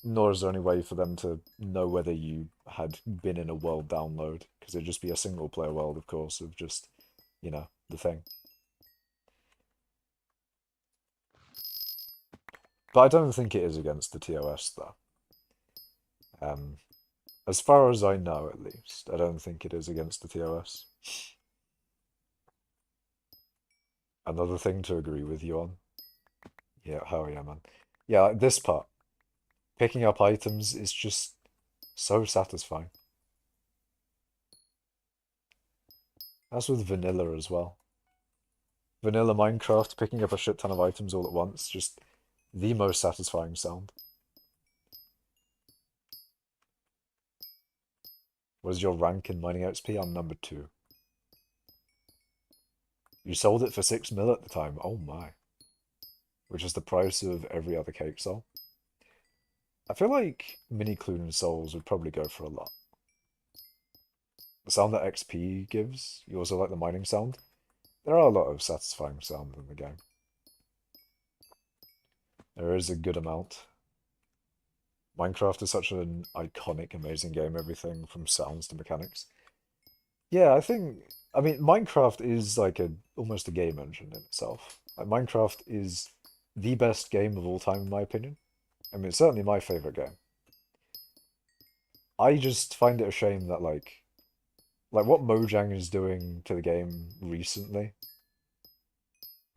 A: Nor is there any way for them to know whether you had been in a world download, because it'd just be a single player world, of course, of just, you know, the thing. But I don't think it is against the TOS, though. As far as I know, at least, I don't think it is against the TOS. Another thing to agree with you on. Yeah, hell yeah, man. Yeah, like this part. Picking up items is just so satisfying. As with vanilla as well. Vanilla Minecraft, picking up a shit ton of items all at once, just the most satisfying sound. What is your rank in mining XP? I'm number 2. You sold it for 6 mil at the time. Oh my. Which is the price of every other cake soul. I feel like mini Clune souls would probably go for a lot. The sound that XP gives, you also like the mining sound. There are a lot of satisfying sounds in the game. There is a good amount. Minecraft is such an iconic, amazing game, everything from sounds to mechanics. Yeah, I mean, Minecraft is like almost a game engine in itself. Like, Minecraft is the best game of all time, in my opinion. I mean, it's certainly my favorite game. I just find it a shame that like what Mojang is doing to the game recently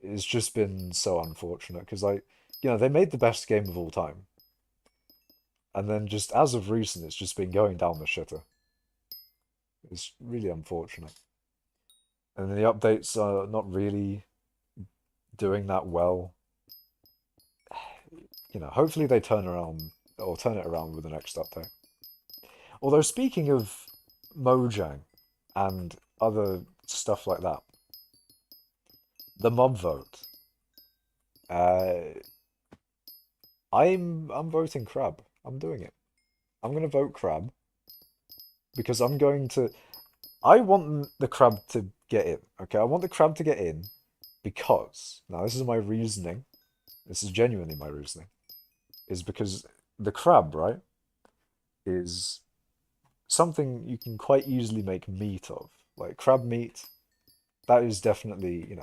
A: has just been so unfortunate because they made the best game of all time. And then just as of recent, it's just been going down the shitter. It's really unfortunate. And then the updates are not really doing that well. Hopefully they turn it around with the next update. Although speaking of Mojang and other stuff like that, the mob vote. Uh, I'm voting crab. I'm doing it. I'm gonna vote crab because I want the crab to get in. Okay, I want the crab to get in because now this is my reasoning. This is genuinely my reasoning. Is because the crab, right, is something you can quite easily make meat of. Like crab meat, that is definitely,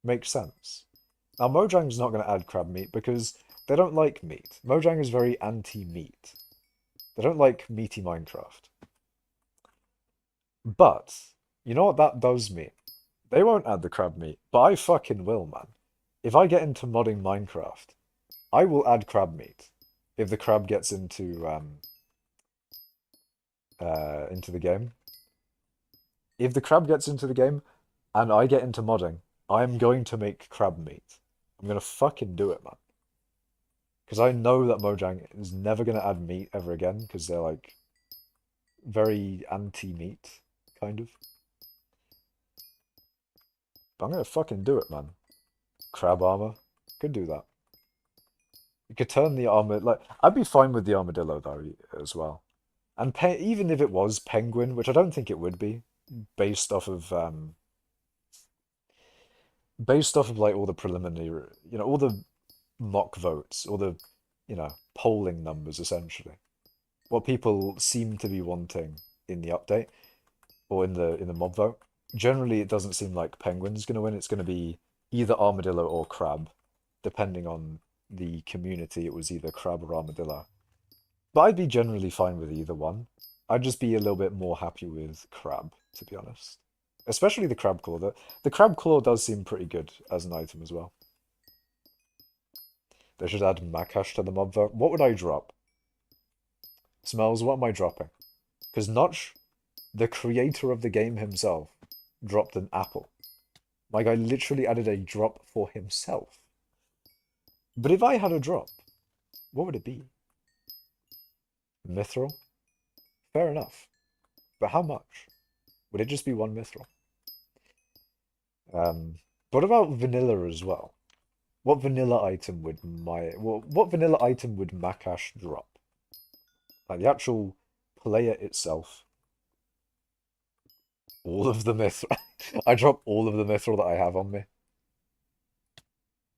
A: makes sense. Now, Mojang's not going to add crab meat because they don't like meat. Mojang is very anti-meat. They don't like meaty Minecraft. But, you know what that does mean? They won't add the crab meat, but I fucking will, man. If I get into modding Minecraft, I will add crab meat. If the crab gets into the game. If the crab gets into the game and I get into modding, I'm going to make crab meat. I'm gonna fucking do it, man. Because I know that Mojang is never gonna add meat ever again because they're like very anti-meat, kind of. But I'm gonna fucking do it, man. Crab armor. Could do that. You could turn the armor like I'd be fine with the armadillo though as well. And pe even if it was penguin, which I don't think it would be, based off of like all the preliminary, all the mock votes, all the, polling numbers essentially. What people seem to be wanting in the update or in the mob vote. Generally, it doesn't seem like penguin's going to win. It's going to be either armadillo or crab, depending on the community. It was either crab or armadillo. But I'd be generally fine with either one. I'd just be a little bit more happy with crab, to be honest. Especially the crab claw. The crab claw does seem pretty good as an item as well. They should add Makash to the mob vote. What would I drop? Smells, what am I dropping? Because Notch, the creator of the game himself, dropped an apple. My guy literally added a drop for himself. But if I had a drop, what would it be? Mithril? Fair enough. But how much? Would it just be one mithril? Um, what about vanilla as well? What vanilla item would what vanilla item would Makash drop? Like the actual player itself. All of the mithril. I drop all of the mithril that I have on me.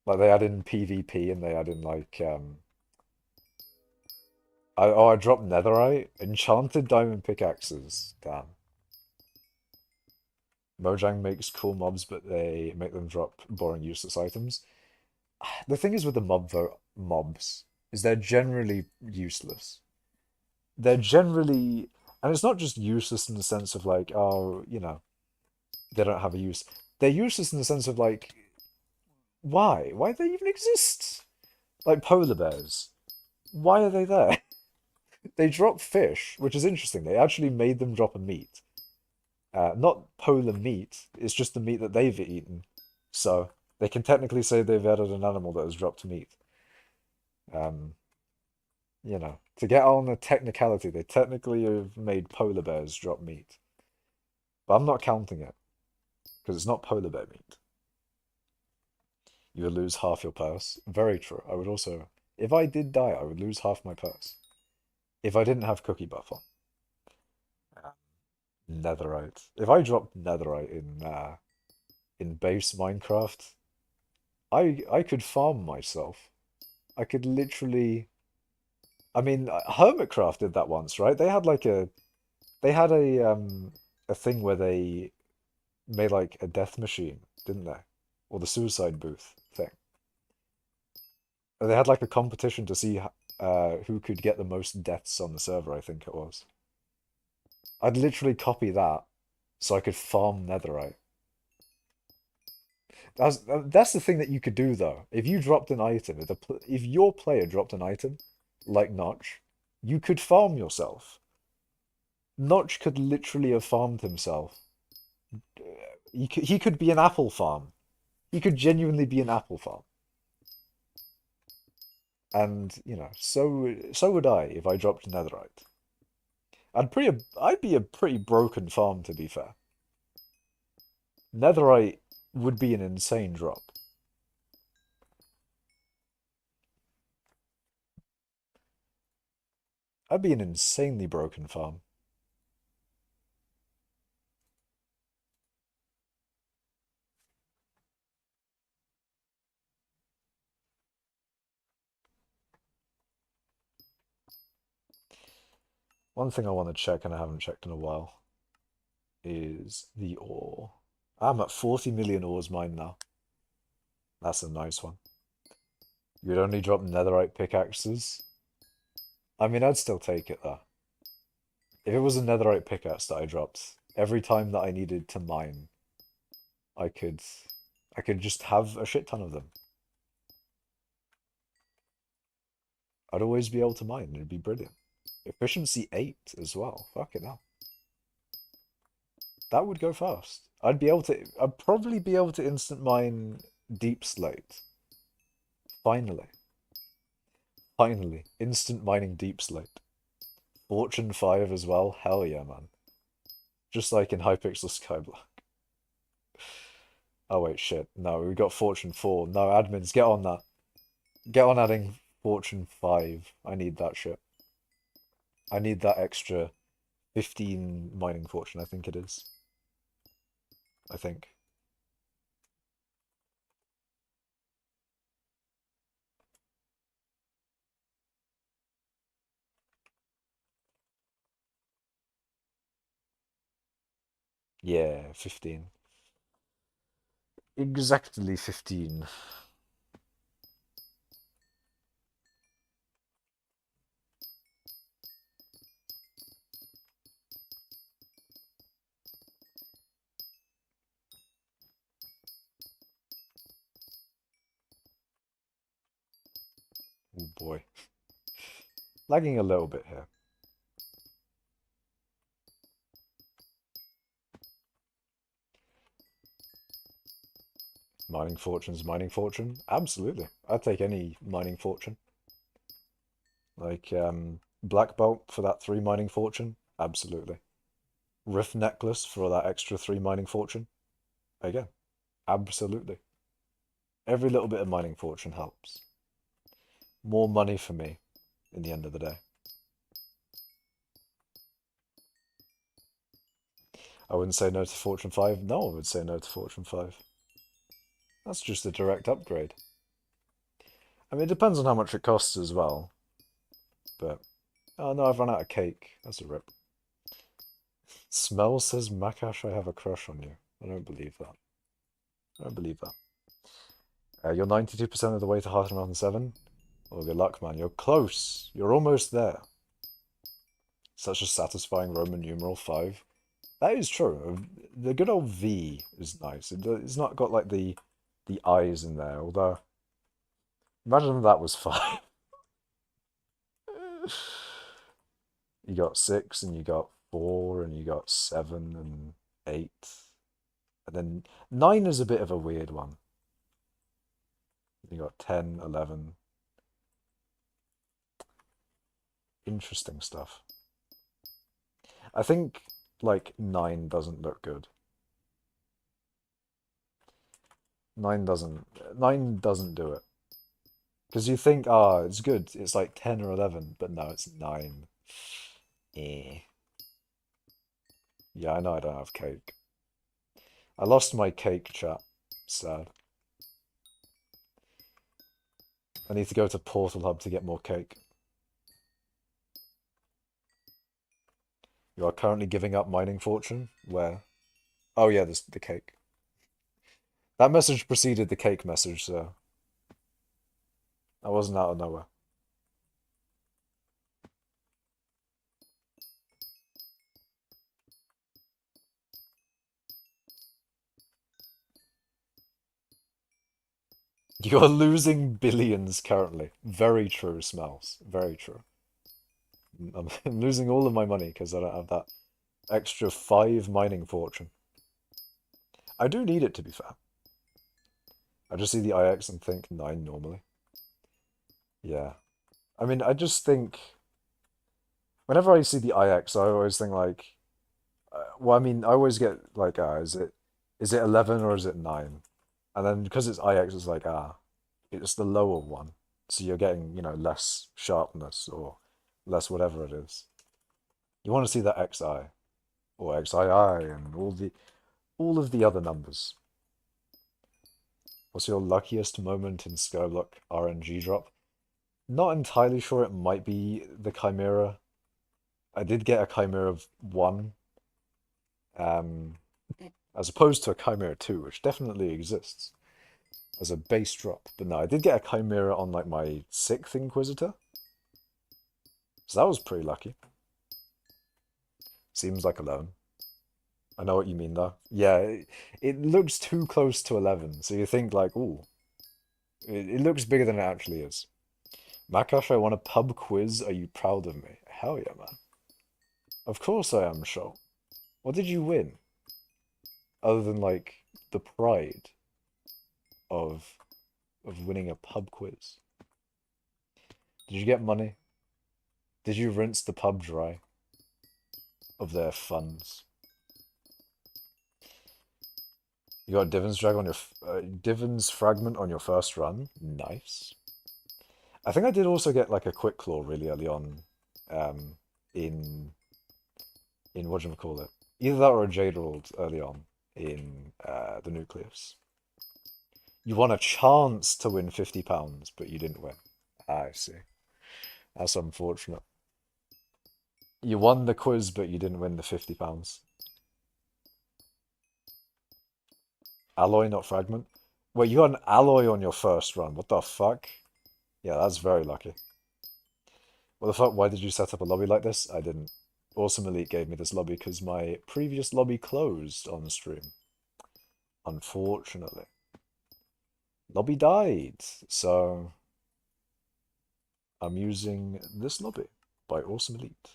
A: Like they add in PvP and they add in like I dropped netherite, enchanted diamond pickaxes. Damn. Mojang makes cool mobs, but they make them drop boring useless items. The thing is with the mobs is they're generally useless. They're generally, and it's not just useless in the sense of like, oh, they don't have a use. They're useless in the sense of like, why? Why do they even exist? Like polar bears. Why are they there? They drop fish, which is interesting. They actually made them drop a meat. Not polar meat, it's just the meat that they've eaten. So they can technically say they've added an animal that has dropped meat. Um, to get on the technicality, they technically have made polar bears drop meat. But I'm not counting it, because it's not polar bear meat. You would lose half your purse. Very true. I would also, if I did die, I would lose half my purse. If I didn't have cookie buff on. Netherite. If I dropped netherite in base Minecraft, I could farm myself. I could literally. I mean, Hermitcraft did that once, right? They had a thing where they made like a death machine, didn't they? Or the suicide booth thing. And they had like a competition to see who could get the most deaths on the server, I think it was. I'd literally copy that so I could farm netherite. That's the thing that you could do though. If you dropped an item, if your player dropped an item like Notch, you could farm yourself. Notch could literally have farmed himself. He could be an apple farm. He could genuinely be an apple farm. And, so would I if I dropped netherite. I'd be a pretty broken farm to be fair. Netherite would be an insane drop. I'd be an insanely broken farm. One thing I want to check, and I haven't checked in a while, is the ore. I'm at 40 million ores mined now. That's a nice one. You'd only drop netherite pickaxes? I mean, I'd still take it though. If it was a netherite pickaxe that I dropped, every time that I needed to mine, I could I could just have a shit ton of them. I'd always be able to mine, it'd be brilliant. Efficiency 8 as well. Fuck it hell. That would go fast. I'd probably be able to instant mine deep slate. Finally. Finally. Instant mining deep slate. Fortune 5 as well. Hell yeah, man. Just like in hypixel Skyblock. Oh wait, shit. No, we got Fortune 4. No, admins, get on that. Get on adding Fortune 5. I need that shit. I need that extra 15 mining fortune, I think it is. I think. Yeah, 15. Exactly 15. Oh boy. Lagging a little bit here. Mining fortune's mining fortune? Absolutely. I'd take any mining fortune. Like, Black Belt for that 3 mining fortune? Absolutely. Rift Necklace for that extra 3 mining fortune? Again, absolutely. Every little bit of mining fortune helps. More money for me in the end of the day. I wouldn't say no to Fortune 5. No one would say no to Fortune 5. That's just a direct upgrade. I mean, it depends on how much it costs as well. But, oh no, I've run out of cake. That's a rip. Smell says, Makash, I have a crush on you. I don't believe that. I don't believe that. You're 92% of the way to Heart and Mountain 7. Well, good luck, man. You're close. You're almost there. Such a satisfying Roman numeral 5. That is true. The good old V is nice. It's not got like the eyes in there, although imagine if that was 5. You got 6 and you got 4 and you got 7 and 8. And then 9 is a bit of a weird one. You got 10, 11. Interesting stuff. I think like 9 doesn't look good. 9 doesn't do it. Because you think, ah, it's good. It's like 10 or 11, but no, it's 9. Eh. Yeah, I know I don't have cake. I lost my cake, chat. Sad. I need to go to Portal Hub to get more cake. You are currently giving up mining fortune? Where? Oh yeah, this the cake. That message preceded the cake message, so I wasn't out of nowhere. You're losing billions currently. Very true, Smells. Very true. I'm losing all of my money because I don't have that extra 5 mining fortune. I do need it, to be fair. I just see the IX and think 9 normally. Yeah. I mean, I just think whenever I see the IX, I always think like, well, I mean, I always get like, is it 11 or is it 9? And then because it's IX, it's like, it's the lower one. So you're getting, less sharpness or less whatever it is. You want to see that XI or XII and all of the other numbers. What's your luckiest moment in Skyblock RNG drop? Not entirely sure. It might be the Chimera. I did get a Chimera of 1, um, as opposed to a Chimera 2, which definitely exists. as a base drop. But no, I did get a Chimera on like my 6th Inquisitor. So that was pretty lucky. Seems like a loan. I know what you mean though. Yeah, it looks too close to 11. So you think like, ooh, it looks bigger than it actually is. Makash, I won a pub quiz. Are you proud of me? Hell yeah, man. Of course I am, Shoal. What did you win? Other than like the pride of winning a pub quiz. Did you get money? Did you rinse the pub dry of their funds? You got a Divans drag on your Divans fragment on your first run. Nice. I think I did also get like a quick claw really early on, um, in what do you call it? Either that or a Jade Rolled early on in the Nucleus. You won a chance to win £50, but you didn't win. I see. That's unfortunate. You won the quiz, but you didn't win the £50. Alloy, not fragment. Wait, you got an alloy on your first run. What the fuck? Yeah, that's very lucky. What the fuck? Why did you set up a lobby like this? I didn't. Awesome Elite gave me this lobby because my previous lobby closed on stream. Unfortunately. Lobby died, so I'm using this lobby by Awesome Elite.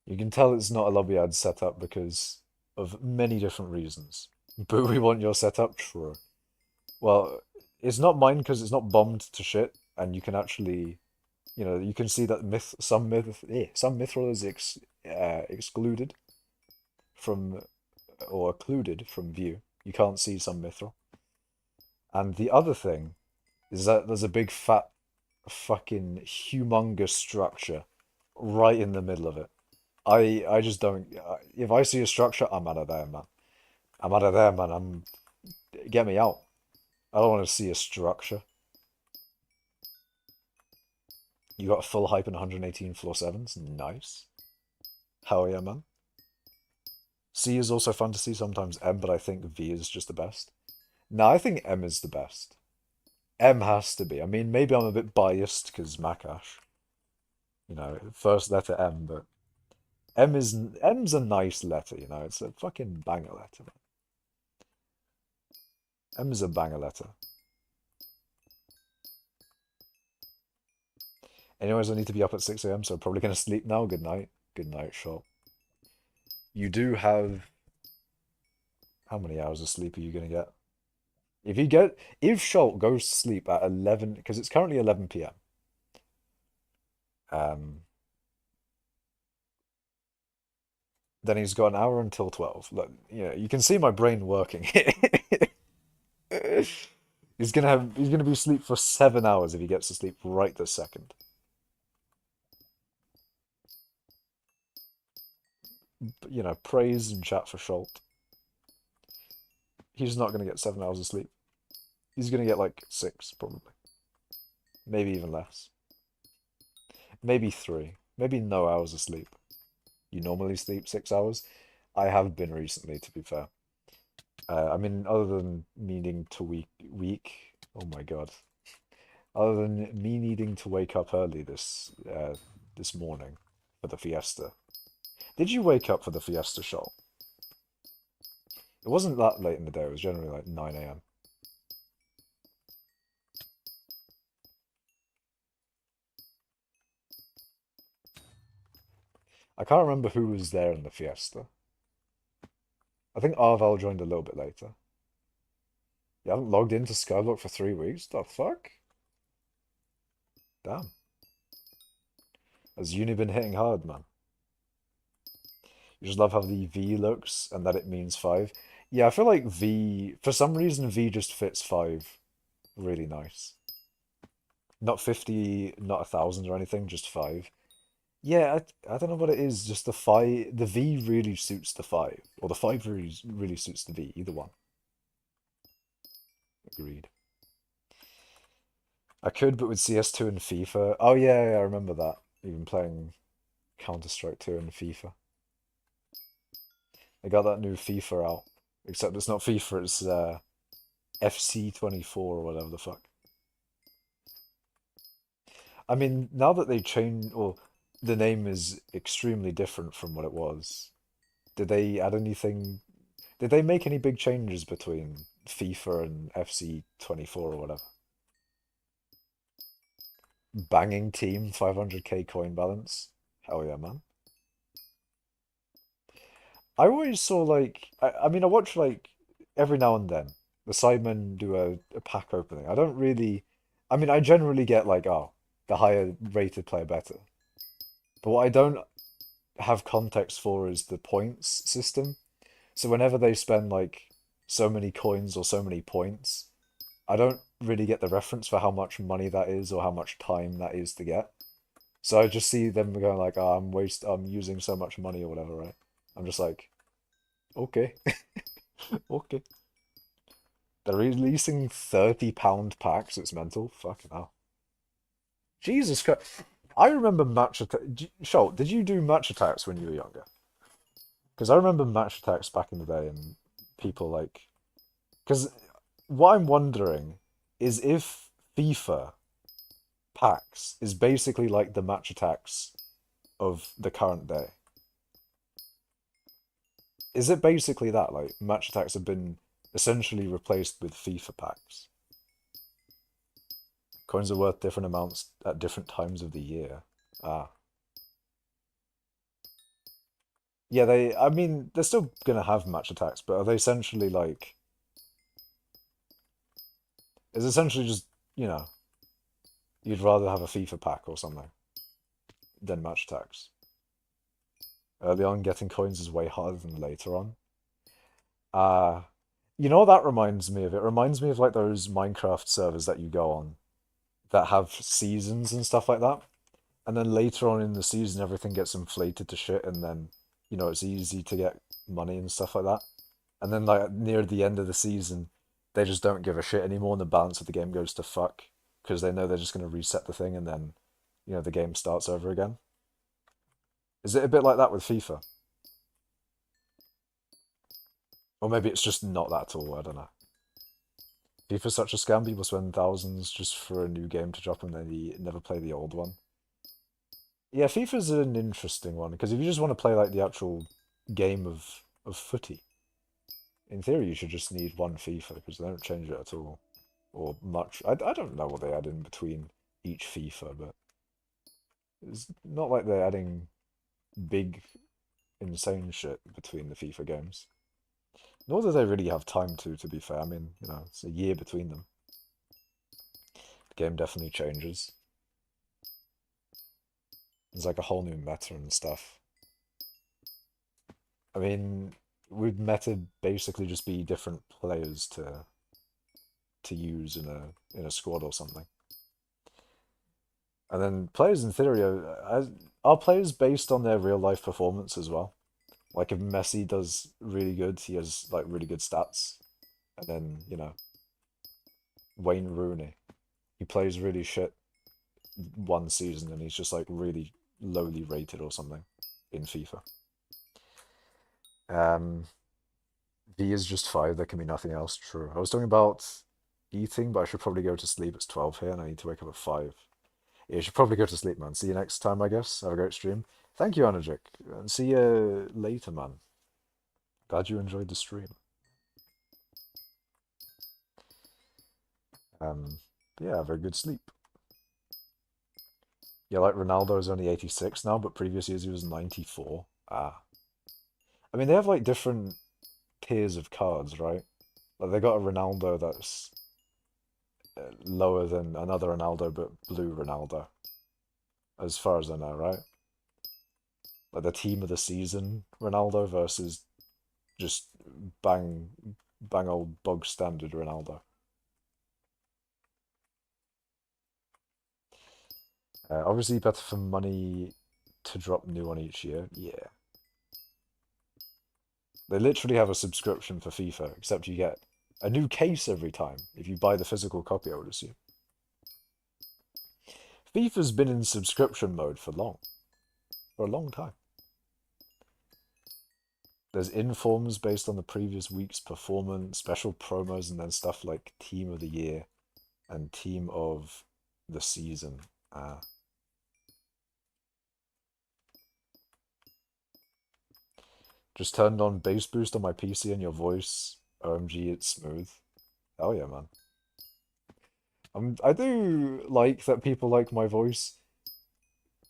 A: You can tell it's not a lobby I'd set up because of many different reasons. But we want your setup? True. Well, it's not mine because it's not bombed to shit, and you can actually, you can see that some mithril is excluded from or occluded from view. You can't see some mithril. And the other thing is that there's a big fat fucking humongous structure right in the middle of it. I just don't. If I see a structure, I'm out of there, man. I'm out of there, man. Get me out. I don't want to see a structure. You got a full hype and 118 floor sevens. Nice. Hell yeah, man. C is also fun to see, sometimes M, but I think V is just the best. No, I think M is the best. M has to be. I mean, maybe I'm a bit biased because Makash. First letter M, but M's a nice letter, it's a fucking banger letter, man. M is a banger letter. Anyways, I need to be up at 6 a.m., so I'm probably gonna sleep now. Good night. Good night, Shop. You do have how many hours of sleep are you gonna get? If Schultz goes to sleep at 11, because it's currently 11 p.m. Then he's got an hour until 12. Look, you can see my brain working. He's gonna be asleep for 7 hours if he gets to sleep right this second. Praise and chat for Schultz. He's not gonna get 7 hours of sleep. He's gonna get like 6, probably. Maybe even less. Maybe 3. Maybe no hours of sleep. You normally sleep 6 hours? I have been recently, to be fair. I mean, other than needing to oh my God. Other than me needing to wake up early this morning for the fiesta. Did you wake up for the fiesta shot? It wasn't that late in the day, it was generally like 9 a.m. I can't remember who was there in the fiesta. I think Arval joined a little bit later. You haven't logged into Skyblock for 3 weeks? The fuck? Damn. Has uni been hitting hard, man? You just love how the V looks and that it means 5. Yeah, I feel like V, for some reason, V just fits 5 really nice. Not 50, not 1,000 or anything, just 5. Yeah, I don't know what it is, just the V really suits the 5. Or the 5 really suits the V, either one. Agreed. I could, but with CS2 and FIFA. Oh yeah, I remember that. Even playing Counter-Strike 2 and FIFA. They got that new FIFA out. Except it's not FIFA, it's FC 24 or whatever the fuck. I mean, now that they changed, or the name is extremely different from what it was. Did they add anything? Did they make any big changes between FIFA and FC 24 or whatever? Banging team, 500k coin balance. Hell yeah, man. I always saw like, I mean, I watch like every now and then the Sidemen do a pack opening. I don't really, I mean, I generally get like, oh, the higher rated player better. But what I don't have context for is the points system. So whenever they spend like so many coins or so many points, I don't really get the reference for how much money that is or how much time that is to get. So I just see them going like, oh, I'm using so much money or whatever, right? I'm just like, okay, okay. They're releasing £30 packs. It's mental. Fucking hell. Jesus Christ. I remember match attack. Schult, did you do match attacks when you were younger? Because I remember match attacks back in the day and people like. Because what I'm wondering is if FIFA packs is basically like the match attacks of the current day. Is it basically that? Like, match attacks have been essentially replaced with FIFA packs. Coins are worth different amounts at different times of the year. Ah. Yeah, I mean, they're still gonna have match attacks, but are they essentially like, it's essentially just, you know, you'd rather have a FIFA pack or something than match attacks. Early on, getting coins is way harder than later on. Uh, you know what that reminds me of? It reminds me of like those Minecraft servers that you go on that have seasons and stuff like that. And then later on in the season, everything gets inflated to shit, and then, it's easy to get money and stuff like that. And then, like, near the end of the season, they just don't give a shit anymore, and the balance of the game goes to fuck because they know they're just going to reset the thing, and then, the game starts over again. Is it a bit like that with FIFA? Or maybe it's just not that at all, I don't know. FIFA's such a scam, people spend thousands just for a new game to drop and they never play the old one. Yeah, FIFA's an interesting one because if you just want to play like the actual game of footy, in theory you should just need one FIFA because they don't change it at all or much. I don't know what they add in between each FIFA, but it's not like they're adding big insane shit between the FIFA games. Nor do they really have time to be fair. I mean, it's a year between them. The game definitely changes. There's like a whole new meta and stuff. I mean, would meta basically just be different players to use in a squad or something? And then players in theory are players based on their real life performance as well. Like if Messi does really good, he has like really good stats. And then, Wayne Rooney, he plays really shit one season and he's just like really lowly rated or something in FIFA. Um, V is just 5, there can be nothing else. True. I was talking about eating, but I should probably go to sleep. It's 12 here and I need to wake up at 5. Yeah, you should probably go to sleep, man. See you next time, I guess. Have a great stream. Thank you, Anajik. And see you later, man. Glad you enjoyed the stream. Yeah, have a good sleep. Yeah, like Ronaldo's only 86 now, but previous years he was 94. Ah. I mean, they have like different tiers of cards, right? Like they got a Ronaldo that's lower than another Ronaldo, but blue Ronaldo, as far as I know, right? Like the team of the season Ronaldo versus just bang, bang old bog standard Ronaldo. Obviously, better for money to drop new one each year. Yeah. They literally have a subscription for FIFA, except you get a new case every time if you buy the physical copy, I would assume. FIFA's been in subscription mode for a long time. There's informs based on the previous week's performance, special promos, and then stuff like Team of the Year and Team of the Season. Just turned on bass boost on my PC and your voice. OMG, it's smooth. Hell yeah, man. I do like that people like my voice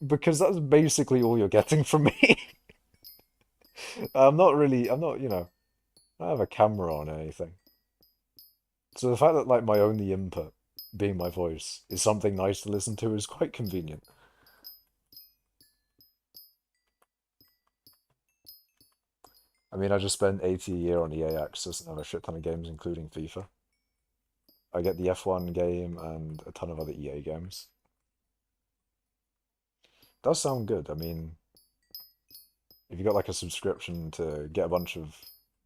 A: because that's basically all you're getting from me. I'm not, I don't have a camera on or anything. So the fact that like my only input being my voice is something nice to listen to is quite convenient. I mean, I just spent 80 a year on EA Access and have a shit ton of games, including FIFA. I get the F1 game and a ton of other EA games. Does sound good. I mean, if you got like a subscription to get a bunch of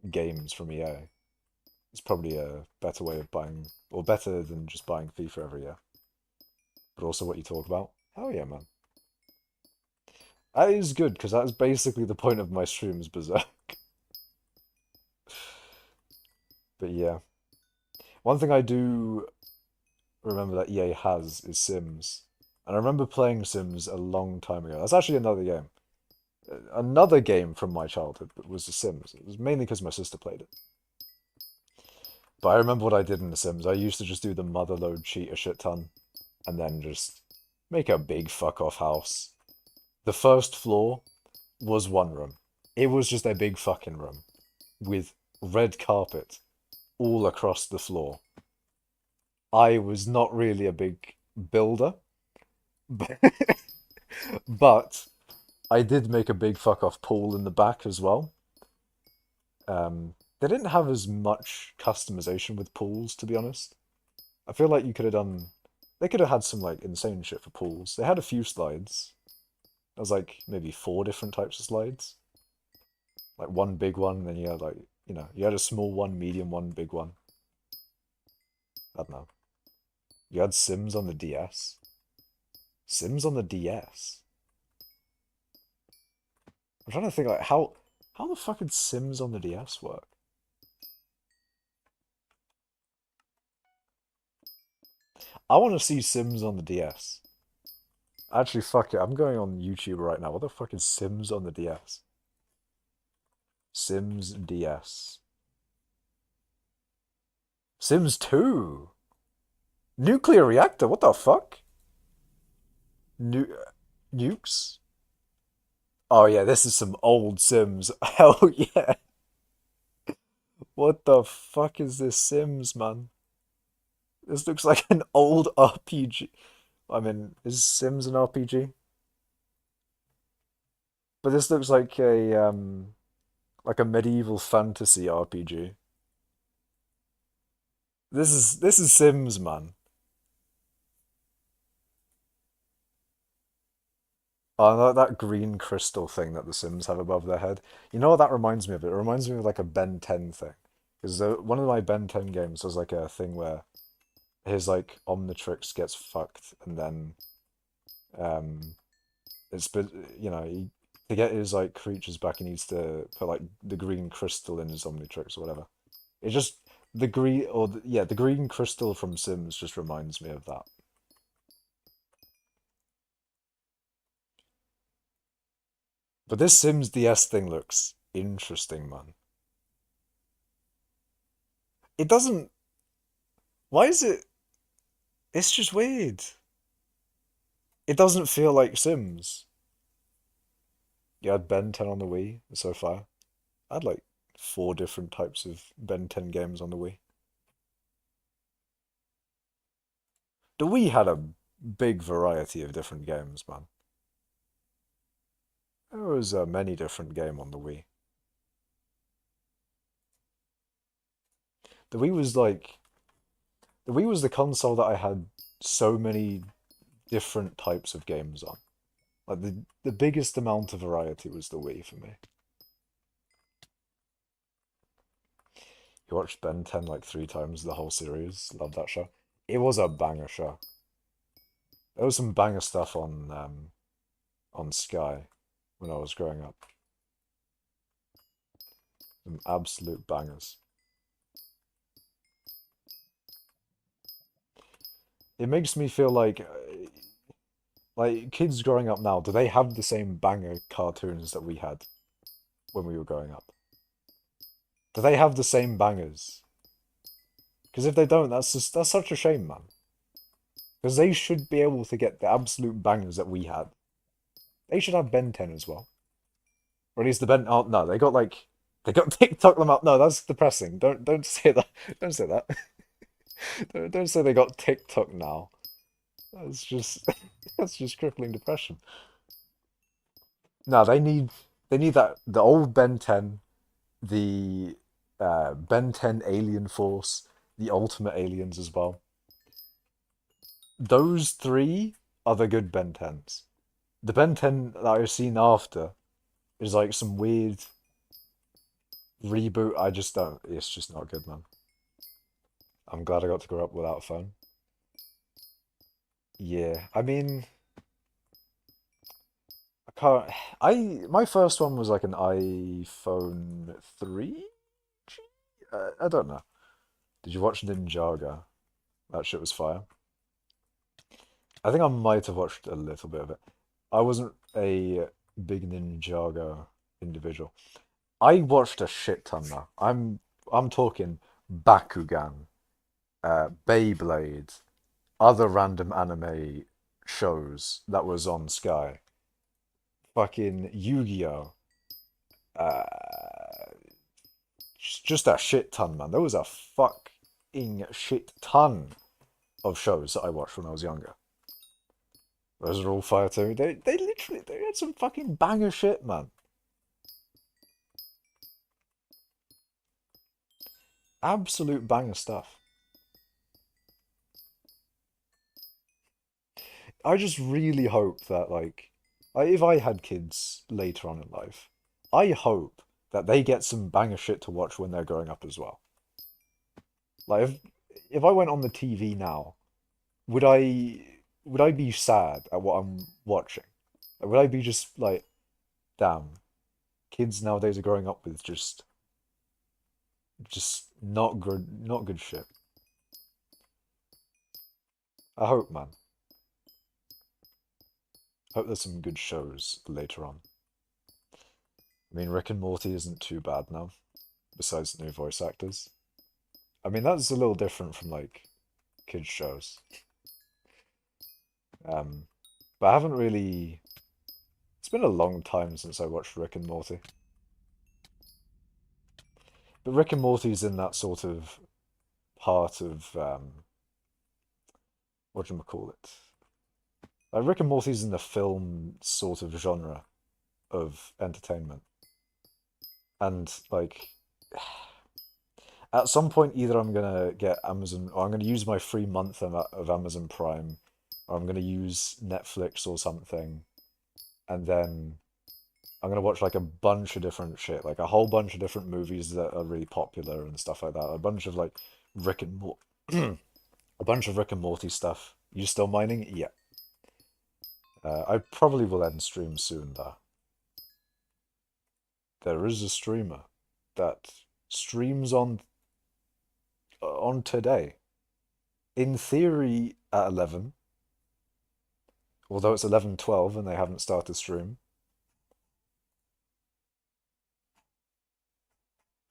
A: games from EA, it's probably a better way of buying, or better than just buying FIFA every year. But also what you talk about. Hell yeah, man. That is good, because that is basically the point of my streams, Berserk. But yeah. One thing I do remember that EA has is Sims. And I remember playing Sims a long time ago. That's actually another game. Another game from my childhood that was The Sims. It was mainly because my sister played it. But I remember what I did in The Sims. I used to just do the motherload cheat a shit ton, and then just make a big fuck off house. The first floor was one room. It was just a big fucking room with red carpet all across the floor. I was not really a big builder, but I did make a big fuck off pool in the back as well. They didn't have as much customization with pools, to be honest. I feel like you could have done. They could have had some like insane shit for pools. They had a few slides. There was like maybe four different types of slides. Like one big one, and then you had like you had a small one, medium one, big one. I don't know. You had Sims on the DS. Sims on the DS. I'm trying to think like how the fuck did Sims on the DS work? I want to see Sims on the DS. Actually, fuck it. I'm going on YouTube right now. What the fuck is Sims on the DS? Sims DS. Sims 2. Nuclear reactor. What the fuck? Nu nukes? Oh yeah, this is some old Sims. Hell yeah. What the fuck is this Sims, man? This looks like an old RPG. I mean, is Sims an RPG? But this looks like a medieval fantasy RPG. This is Sims, man. Oh, that green crystal thing that the Sims have above their head. You know what that reminds me of? It reminds me of like a Ben 10 thing. Because one of my Ben 10 games was like a thing where his like Omnitrix gets fucked and then um it's but to get his like creatures back he needs to put like the green crystal in his Omnitrix or whatever. It just the green or yeah, the green crystal from Sims just reminds me of that. But this Sims DS thing looks interesting, man. It doesn't. Why is it? It's just weird. It doesn't feel like Sims. You had Ben 10 on the Wii so far. I had like four different types of Ben 10 games on the Wii. The Wii had a big variety of different games, man. There was a many different game on the Wii. The Wii was like the Wii was the console that I had so many different types of games on. Like the biggest amount of variety was the Wii for me. You watched Ben 10 like three times, the whole series. Love that show. It was a banger show. There was some banger stuff on Sky when I was growing up. Some absolute bangers. It makes me feel like kids growing up now, do they have the same banger cartoons that we had when we were growing up? Do they have the same bangers? Because if they don't, that's such a shame, man. Because they should be able to get the absolute bangers that we had. They should have Ben 10 as well. Or at least the Ben. Oh no, they got TikTok them up. No, that's depressing. Don't say that. Don't say that. Don't say they got TikTok now. That's just that's just crippling depression. No, they need that the old Ben 10, the Ben 10 Alien Force, the Ultimate Aliens as well. Those three are the good Ben 10s. The Ben 10 that I've seen after is like some weird reboot. I just don't. It's just not good, man. I'm glad I got to grow up without a phone. Yeah, I mean, I can't. My first one was like an iPhone 3G. I don't know. Did you watch Ninjago? That shit was fire. I think I might have watched a little bit of it. I wasn't a big Ninjago individual. I watched a shit ton though. I'm talking Bakugan, Beyblade, other random anime shows that was on Sky. Fucking Yu-Gi-Oh! Uh, just a shit ton, man. There was a fucking shit ton of shows that I watched when I was younger. Those are all fire too. They literally they had some fucking banger shit, man. Absolute banger stuff. I just really hope that if I had kids later on in life, I hope that they get some banger shit to watch when they're growing up as well. Like if I went on the TV now, would I be sad at what I'm watching? Like, would I be just like, damn, kids nowadays are growing up with just not good shit. I hope, man. Hope there's some good shows later on. I mean, Rick and Morty isn't too bad now, besides the new voice actors. I mean, that's a little different from like kids shows. Um, but I haven't really. It's been a long time since I watched Rick and Morty. But Rick and Morty's in that sort of part of what do you call it? Like Rick and Morty's in the film sort of genre of entertainment, and like at some point, either I'm gonna get Amazon, or I'm gonna use my free month of Amazon Prime, or I'm gonna use Netflix or something, and then I'm gonna watch like a bunch of different shit, like a whole bunch of different movies that are really popular and stuff like that. A bunch of like Rick and Mor a bunch of Rick and Morty stuff. You still mining? Yeah. I probably will end stream soon though. There is a streamer that streams on today. In theory at 11, although it's 11:12 and they haven't started stream.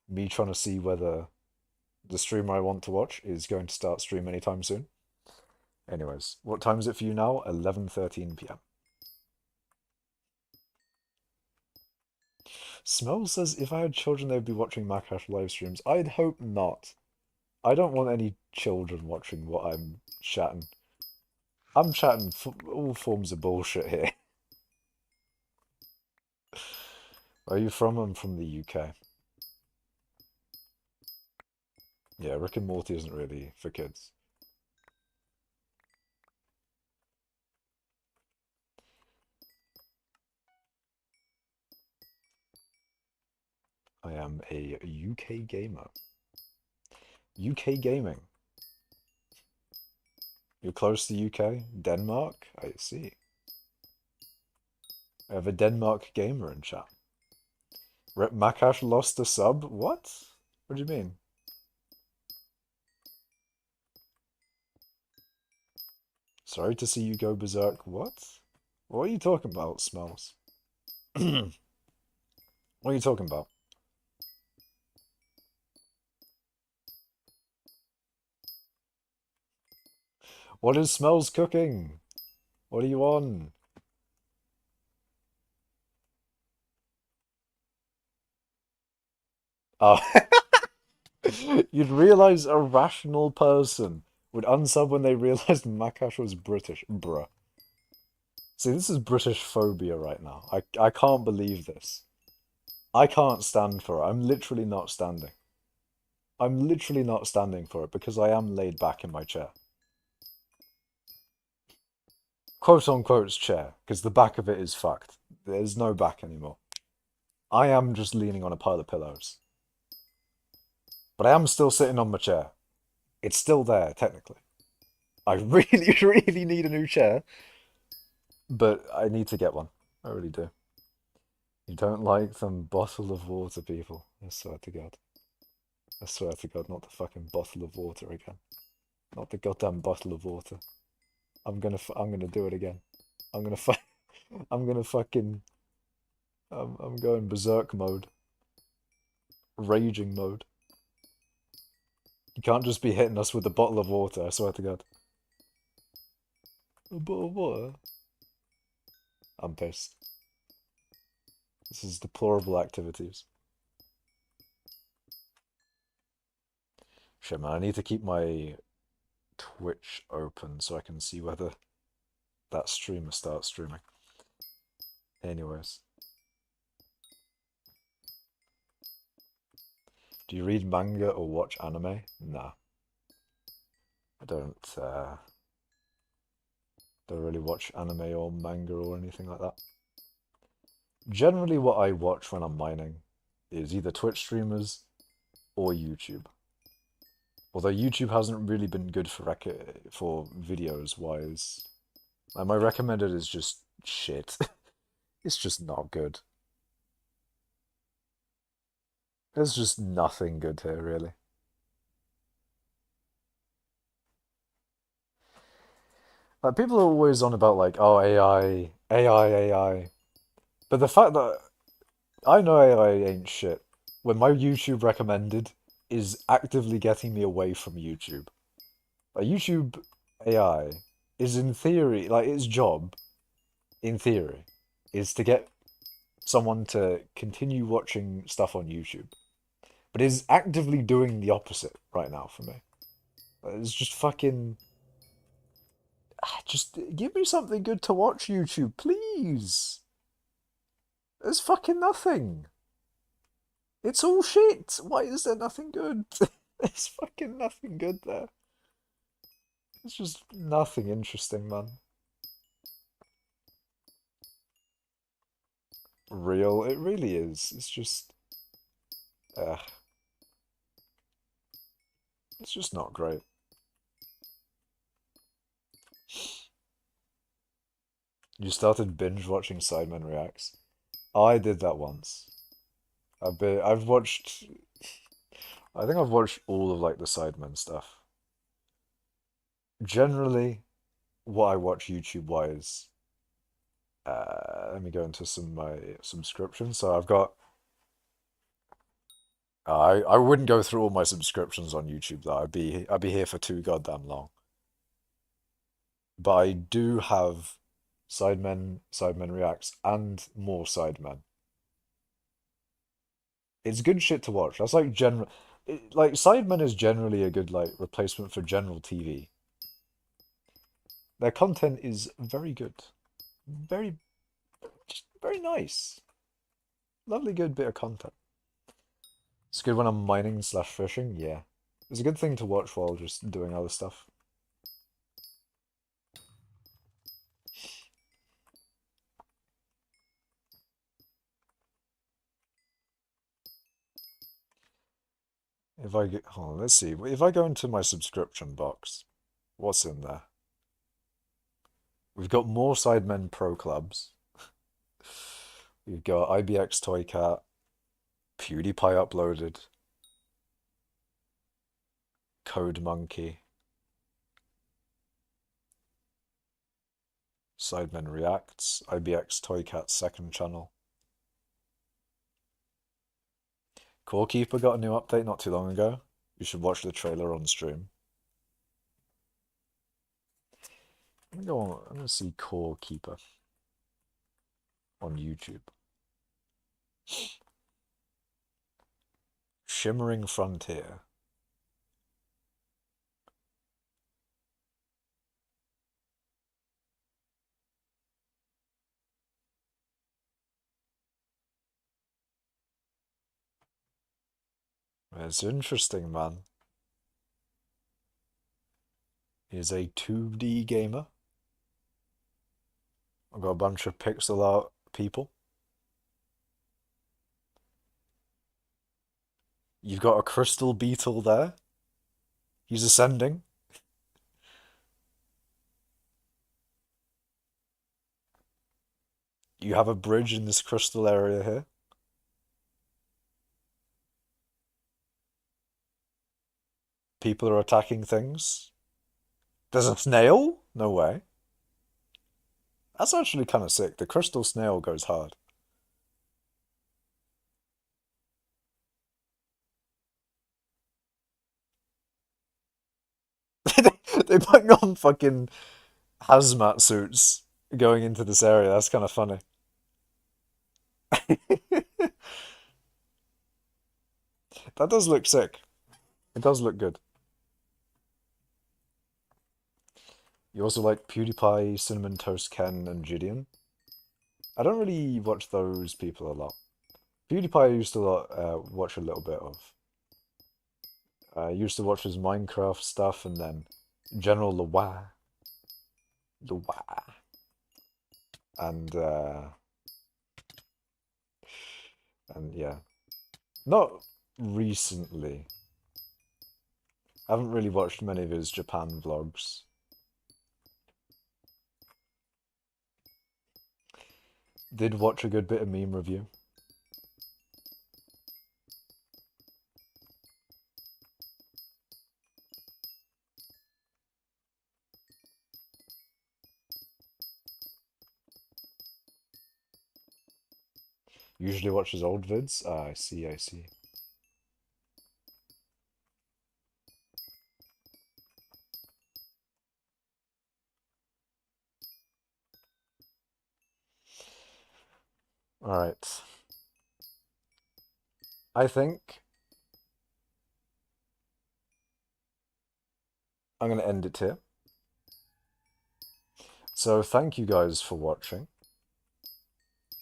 A: Me trying to see whether the streamer I want to watch is going to start stream anytime soon. Anyways, what time is it for you now? 11:13 p.m. Smell says if I had children, they'd be watching Makash live streams. I'd hope not. I don't want any children watching what I'm chatting. I'm chatting all forms of bullshit here. Where are you from? I'm from the UK. Yeah, Rick and Morty isn't really for kids. I am a UK gamer. UK gaming. You're close to UK? Denmark? I see. I have a Denmark gamer in chat. Rip Makash lost a sub? What? What do you mean? Sorry to see you go berserk. What? What are you talking about, Smells? What are you talking about? What is Smells cooking? What are you on? Oh, you'd realize a rational person would unsub when they realized Makash was British. Bruh. See, this is British phobia right now. I can't believe this. I can't stand for it. I'm literally not standing. I'm literally not standing for it because I am laid back in my chair. Quote unquote chair, because the back of it is fucked. There's no back anymore. I am just leaning on a pile of pillows. But I am still sitting on my chair. It's still there, technically. I really, really need a new chair, but I need to get one. I really do. You don't like them bottle of water, people. I swear to God. I swear to God, not the fucking bottle of water again. Not the goddamn bottle of water. I'm gonna do it again. I'm gonna fu I'm gonna fucking I'm going berserk mode. Raging mode. You can't just be hitting us with a bottle of water, I swear to God. A bottle of water? I'm pissed. This is deplorable activities. Shit, man, I need to keep my Twitch open so I can see whether that streamer starts streaming. Anyways. Do you read manga or watch anime? Nah. I don't really watch anime or manga or anything like that. Generally what I watch when I'm mining is either Twitch streamers or YouTube. Although YouTube hasn't really been good for videos wise. Like my recommended is just shit. It's just not good. There's just nothing good here, really. Like people are always on about like, oh AI, AI, AI. But the fact that I know AI ain't shit when my YouTube recommended is actively getting me away from YouTube. Like YouTube AI is in theory, like its job, in theory, is to get someone to continue watching stuff on YouTube. But is actively doing the opposite right now for me. It's just fucking just give me something good to watch, YouTube, please. There's fucking nothing. It's all shit. Why is there nothing good? There's fucking nothing good there. It's just nothing interesting, man. Real, it really is. It's just, uh, it's just not great. You started binge watching Sidemen Reacts. I did that once. I've watched, I think I've watched all of like the Sidemen stuff. Generally, what I watch YouTube wise, let me go into some my subscriptions. So I've got I wouldn't go through all my subscriptions on YouTube though. I'd be here for too goddamn long. But I do have Sidemen Reacts, and more Sidemen. It's good shit to watch. That's like like Sidemen is generally a good like replacement for general TV. Their content is very good. Very just very nice. Lovely good bit of content. It's good when I'm mining slash fishing, yeah. It's a good thing to watch while just doing other stuff. If I get, hold on, let's see. If I go into my subscription box, what's in there? We've got more Sidemen Pro Clubs. We've got IBX Toy Cat. PewDiePie uploaded. Code Monkey. Sidemen Reacts. IBX Toycat's second channel. Core Keeper got a new update not too long ago. You should watch the trailer on stream. I'm gonna go on, I'm gonna see Core Keeper on YouTube. Shimmering Frontier. It's interesting, man. He's a 2D gamer. I've got a bunch of pixel art people. You've got a crystal beetle there. He's ascending. You have a bridge in this crystal area here. People are attacking things. There's a snail? No way. That's actually kind of sick. The crystal snail goes hard. They putting on fucking hazmat suits going into this area. That's kind of funny. That does look sick. It does look good. You also like PewDiePie, Cinnamon Toast Ken, and Gideon. I don't really watch those people a lot. PewDiePie I used to watch a little bit of. I used to watch his Minecraft stuff and then General Lewis. And yeah. Not recently. I haven't really watched many of his Japan vlogs. Did watch a good bit of meme review. Usually watches old vids. Ah, I see, I see. Alright. I think I'm going to end it here. So thank you guys for watching.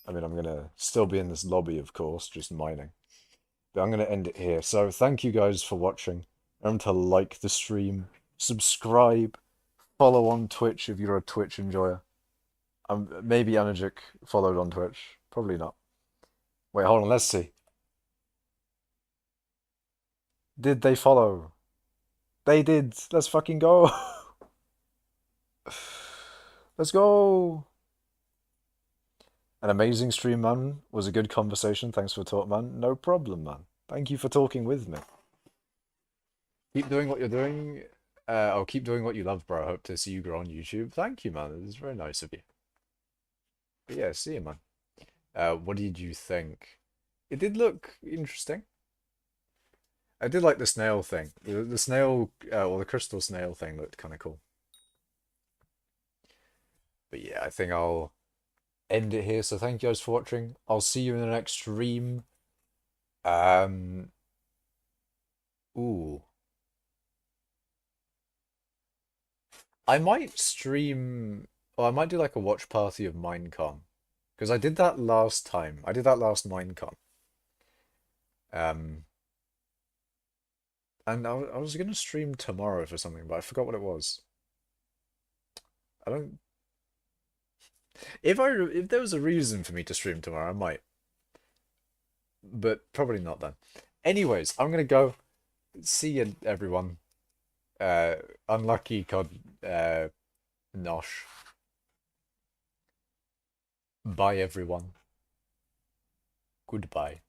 A: I mean, I'm going to still be in this lobby, of course, just mining. But I'm going to end it here. So thank you guys for watching. Remember to like the stream, subscribe, follow on Twitch if you're a Twitch enjoyer. Maybe Anajic followed on Twitch. Probably not. Wait, hold on, let's see. Did they follow? They did. Let's fucking go. Let's go. An amazing stream, man. Was a good conversation. Thanks for talk, man. No problem, man. Thank you for talking with me. Keep doing what you're doing. Keep doing what you love, bro. I hope to see you grow on YouTube. Thank you, man. It was very nice of you. But yeah, see you, man. What did you think? It did look interesting. I did like the snail thing. The snail, or the crystal snail thing looked kind of cool. But yeah, I think I'll end it here. So thank you guys for watching. I'll see you in the next stream. Um, ooh. I might stream, or I might do like a watch party of Minecon. Because I did that last time. I did that last Minecon. Um, and I was going to stream tomorrow for something, but I forgot what it was. I don't. If there was a reason for me to stream tomorrow, I might. But probably not then. Anyways, I'm gonna go. See you, everyone. Unlucky COD Nosh. Bye, everyone. Goodbye.